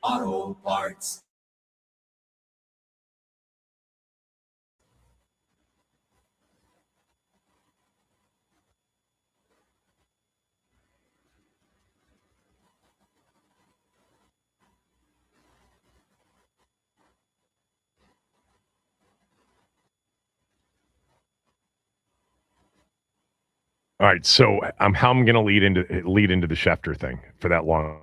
Auto Parts.
All right, so how I'm going to lead into the Schefter thing for that long.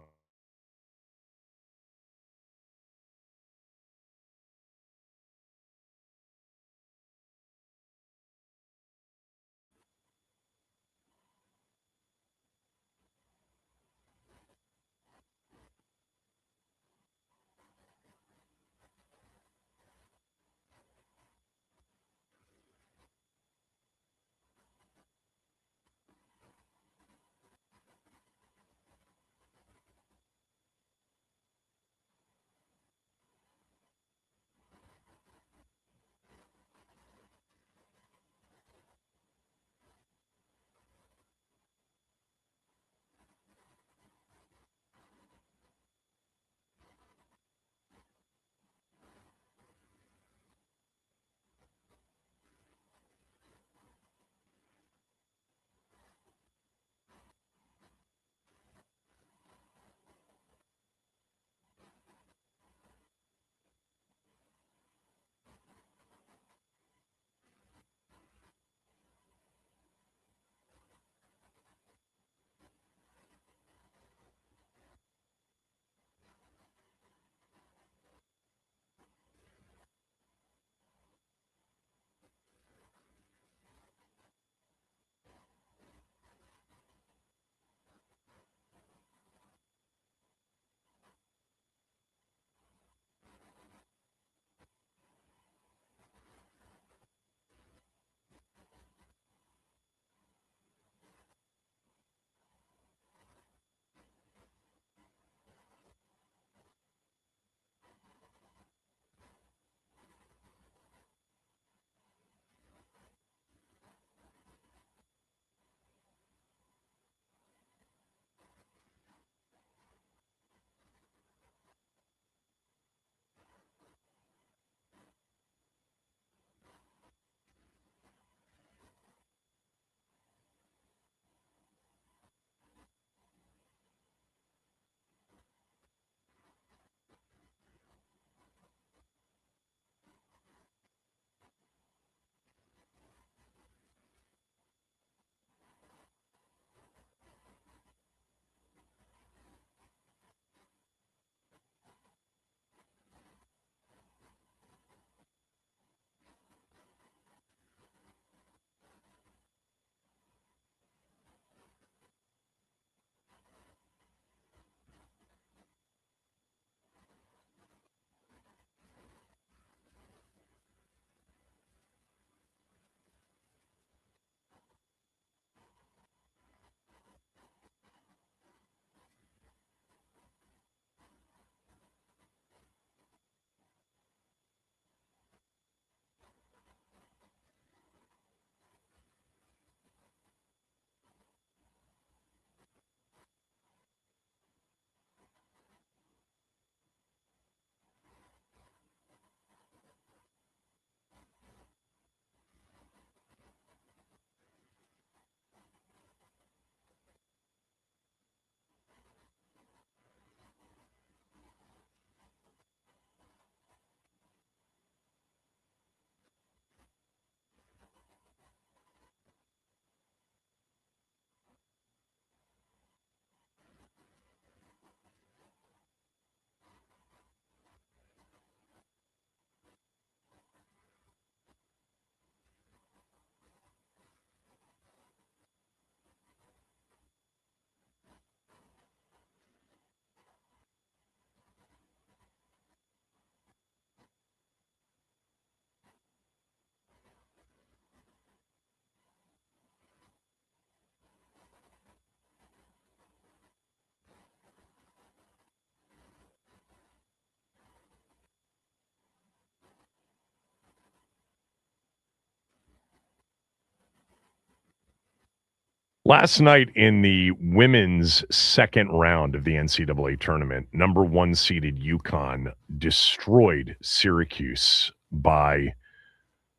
Last night in the women's second round of the NCAA tournament, number 1 seeded UConn destroyed Syracuse by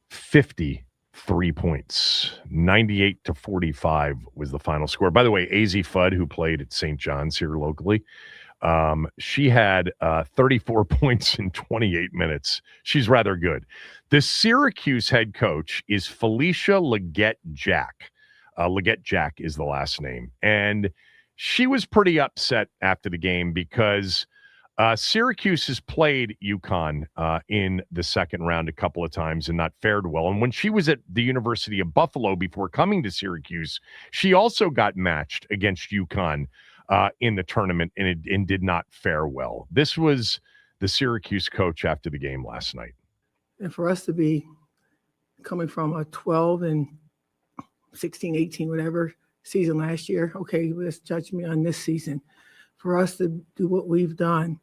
53 points. 98-45 was the final score. By the way, AZ Fudd, who played at St. John's here locally, she had 34 points in 28 minutes. She's rather good. The Syracuse head coach is Felicia Leggett-Jack. Leggett-Jack is the last name. And she was pretty upset after the game because Syracuse has played UConn in the second round a couple of times and not fared well. And when she was at the University of Buffalo before coming to Syracuse, she also got matched against UConn in the tournament and did not fare well. This was the Syracuse coach after the game last night.
And for us to be coming from a 12 and 16, 18, whatever season last year, okay, let's judge me on this season. For us to do what we've done,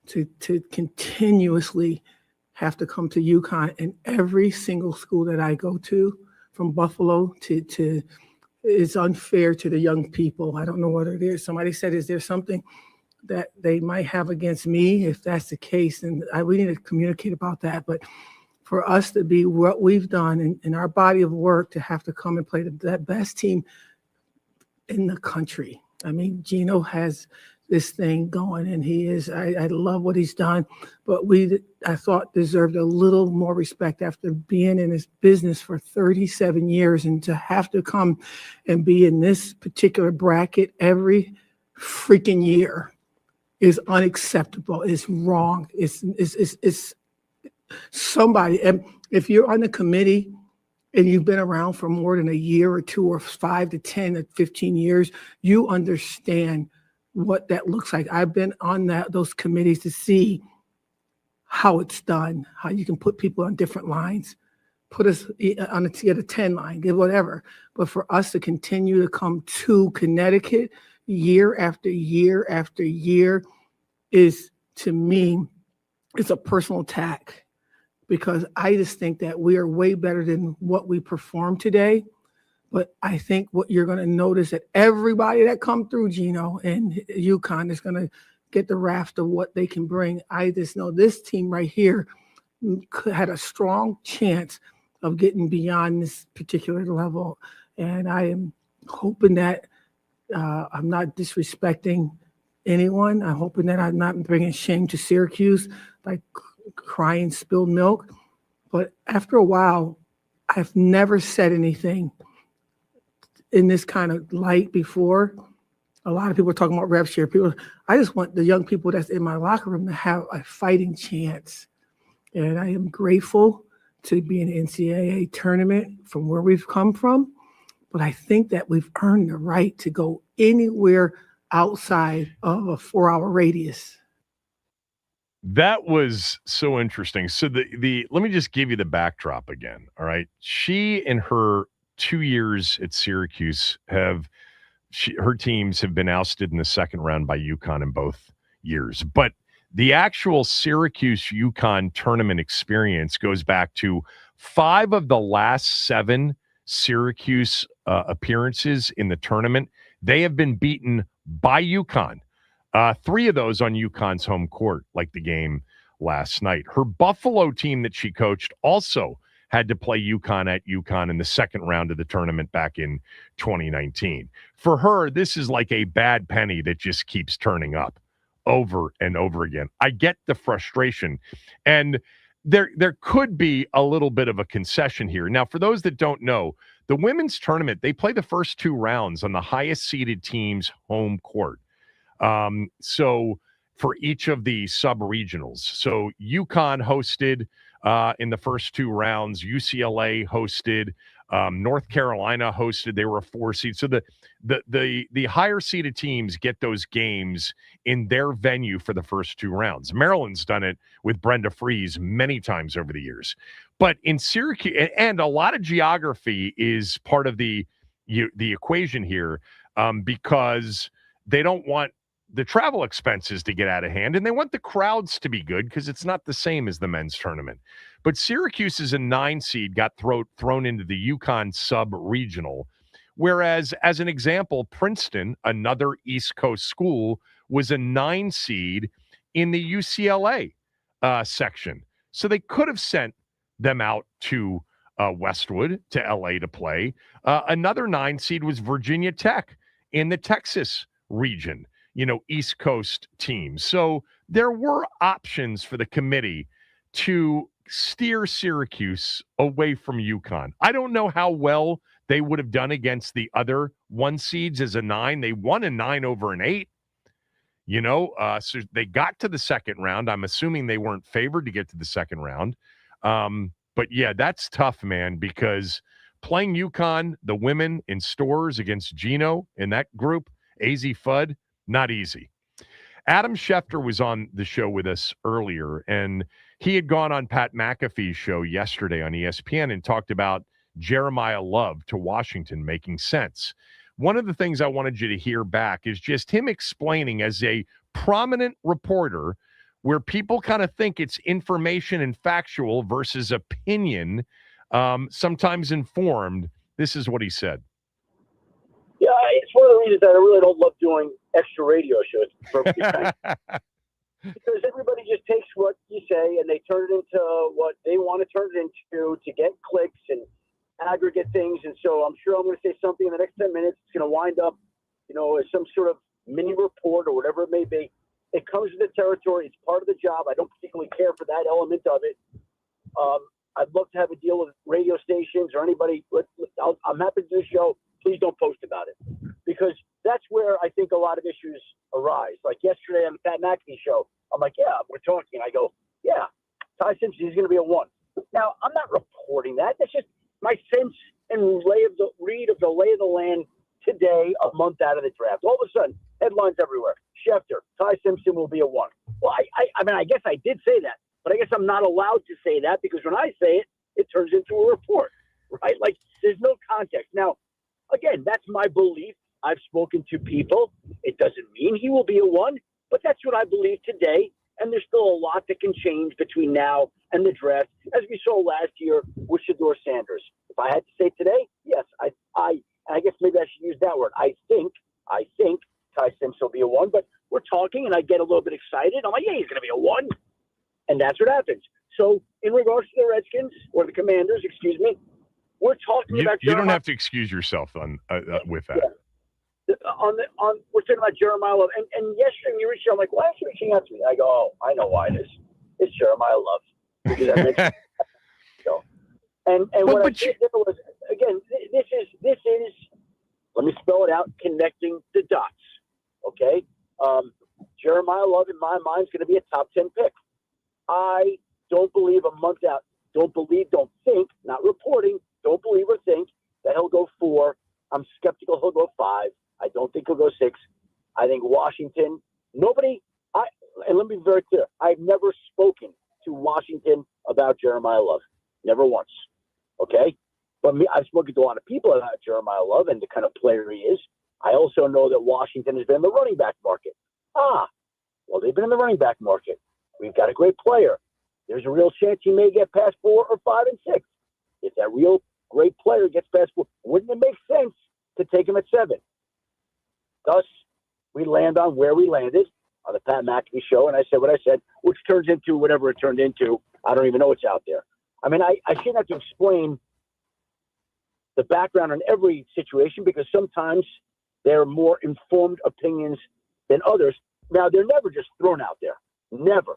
to continuously have to come to UConn, and every single school that I go to, from Buffalo to is unfair to the young people. I don't know what it is. Somebody said, is there something that they might have against me? If that's the case, then we need to communicate about that. But for us to be what we've done in our body of work, to have to come and play that best team in the country. I mean, Gino has this thing going, and he is, I love what he's done, but I thought deserved a little more respect after being in his business for 37 years, and to have to come and be in this particular bracket every freaking year is unacceptable. It's wrong. It's somebody, and if you're on the committee and you've been around for more than a year or 2 or 5 to 10 or 15 years, you understand what that looks like. I've been on those committees to see how it's done, how you can put people on different lines, put us on a 10 line, whatever. But for us to continue to come to Connecticut year after year after year is, to me, it's a personal attack. Because I just think that we are way better than what we performed today. But I think what you're going to notice, that everybody that come through, Gino, and UConn is going to get the raft of what they can bring. I just know this team right here had a strong chance of getting beyond this particular level. And I am hoping that I'm not disrespecting anyone. I'm hoping that I'm not bringing shame to Syracuse by crying spilled milk. But after a while, I've never said anything in this kind of light before. A lot of people are talking about rev share. I just want the young people that's in my locker room to have a fighting chance. And I am grateful to be in the NCAA tournament from where we've come from. But I think that we've earned the right to go anywhere outside of a 4-hour radius.
That was so interesting. So the let me just give you the backdrop again. All right. She, in her 2 years at Syracuse, her teams have been ousted in the second round by UConn in both years. But the actual Syracuse UConn tournament experience goes back to 5 of the last 7 Syracuse appearances in the tournament. They have been beaten by UConn. 3 of those on UConn's home court, like the game last night. Her Buffalo team that she coached also had to play UConn at UConn in the second round of the tournament back in 2019. For her, this is like a bad penny that just keeps turning up over and over again. I get the frustration. And there could be a little bit of a concession here. Now, for those that don't know, the women's tournament, they play the first 2 rounds on the highest seeded team's home court. So for each of the sub-regionals. So UConn hosted in the first 2 rounds, UCLA hosted, North Carolina hosted. They were a 4 seed. So the higher seeded teams get those games in their venue for the first 2 rounds. Maryland's done it with Brenda Freese many times over the years. But in Syracuse, and a lot of geography is part of the equation here, because they don't want the travel expenses to get out of hand, and they want the crowds to be good because it's not the same as the men's tournament. But Syracuse is a 9 seed, got thrown into the UConn sub-regional, Whereas, as an example, Princeton, another East Coast school, was a 9 seed in the UCLA section. So they could have sent them out to Westwood, to LA to play. Another 9 seed was Virginia Tech in the Texas region, East Coast teams. So there were options for the committee to steer Syracuse away from UConn. I don't know how well they would have done against the other 1 seeds as a 9. They won a 9 over an 8. So they got to the second round. I'm assuming they weren't favored to get to the second round. But yeah, that's tough, man, because playing UConn, the women in Stores against Gino in that group, AZ Fudd, not easy. Adam Schefter was on the show with us earlier, and he had gone on Pat McAfee's show yesterday on ESPN and talked about Jeremiyah Love to Washington making sense. One of the things I wanted you to hear back is just him explaining, as a prominent reporter, where people kind of think it's information and factual versus opinion, sometimes informed. This is what he said.
Yeah, it's one of the reasons that I really don't love doing extra radio shows. Because everybody just takes what you say and they turn it into what they want to turn it into to get clicks and aggregate things. And so I'm sure I'm going to say something in the next 10 minutes. It's going to wind up, as some sort of mini report or whatever it may be. It comes with the territory. It's part of the job. I don't particularly care for that element of it. I'd love to have a deal with radio stations or anybody. I'm happy to do a show. Please don't post about it, because that's where I think a lot of issues arise. Like yesterday on the Pat McAfee show, I'm like, yeah, we're talking. I go, yeah, Ty Simpson is going to be a 1. Now, I'm not reporting that. That's just my sense and read of the lay of the land today, a month out of the draft. All of a sudden, headlines everywhere. Schefter, Ty Simpson will be a 1. Well, I mean, I guess I did say that, but I guess I'm not allowed to say that, because when I say it, it turns into a report, right? Like, there's no context. Now, again, that's my belief. I've spoken to people. It doesn't mean he will be a 1, but that's what I believe today. And there's still a lot that can change between now and the draft, as we saw last year with Shedeur Sanders. If I had to say today, yes, I guess maybe I should use that word. I think Ty Simpson will be a 1, but we're talking and I get a little bit excited. I'm like, yeah, he's going to be a 1. And that's what happens. So in regards to the Redskins, or the Commanders, excuse me, we're talking about.
You don't have to excuse yourself with that.
Yeah. We're talking about Jeremiyah Love. And yesterday you reached out, I'm like, why are you reaching out to me? I go, oh, I know why it is. It's Jeremiyah Love. Because I mentioned so. And what I said there was, again, this is, let me spell it out, connecting the dots. Okay? Jeremiyah Love, in my mind, is going to be a top 10 pick. I don't believe a month out, don't think, not reporting, don't believe or think that he'll go 4. I'm skeptical he'll go 5. I don't think he'll go 6. I think Washington, and let me be very clear, I've never spoken to Washington about Jeremiyah Love. Never once. Okay? But I've spoken to a lot of people about Jeremiyah Love and the kind of player he is. I also know that Washington has been in the running back market. Well, they've been in the running back market. We've got a great player. There's a real chance he may get past 4 or 5 and 6. If that real great player gets past 4, wouldn't it make sense to take him at 7? Thus, we land on where we landed on the Pat McAfee show, and I said what I said, which turns into whatever it turned into. I don't even know what's out there. I mean, I shouldn't have to explain the background on every situation, because sometimes there are more informed opinions than others. Now, they're never just thrown out there. Never.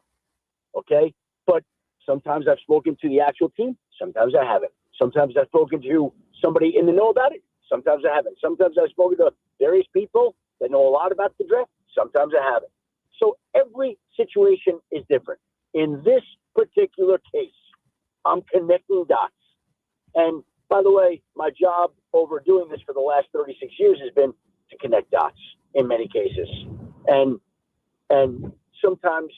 Okay? But sometimes I've spoken to the actual team. Sometimes I haven't. Sometimes I've spoken to somebody in the know about it. Sometimes I haven't. Sometimes I've spoken to various people that know a lot about the draft. Sometimes I haven't. So every situation is different. In this particular case, I'm connecting dots. And by the way, my job over doing this for the last 36 years has been to connect dots in many cases. And sometimes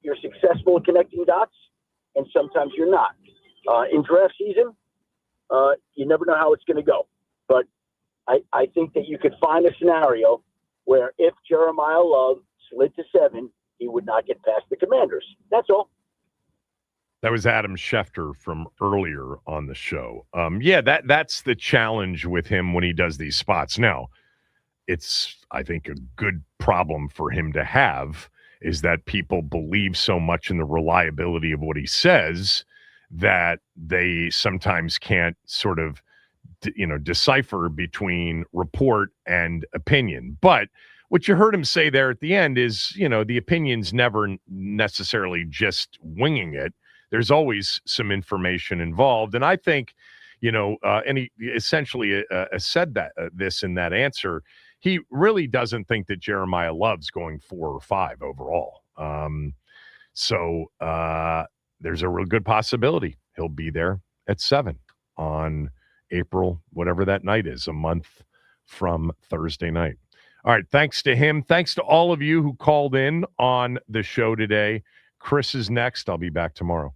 you're successful at connecting dots, and sometimes you're not. In draft season, you never know how it's going to go. But I think that you could find a scenario where if Jeremiyah Love slid to 7, he would not get past the Commanders. That's all.
That was Adam Schefter from earlier on the show. Yeah, that's the challenge with him when he does these spots. Now, it's, I think, a good problem for him to have is that people believe so much in the reliability of what he says that they sometimes can't sort of, decipher between report and opinion. But what you heard him say there at the end is, the opinion's never necessarily just winging it. There's always some information involved. And I think, and he essentially said that this in that answer, he really doesn't think that Jeremiyah Love's going 4 or 5 overall. So there's a real good possibility he'll be there at 7 on April, whatever that night is, a month from Thursday night. All right. Thanks to him. Thanks to all of you who called in on the show today. Chris is next. I'll be back tomorrow.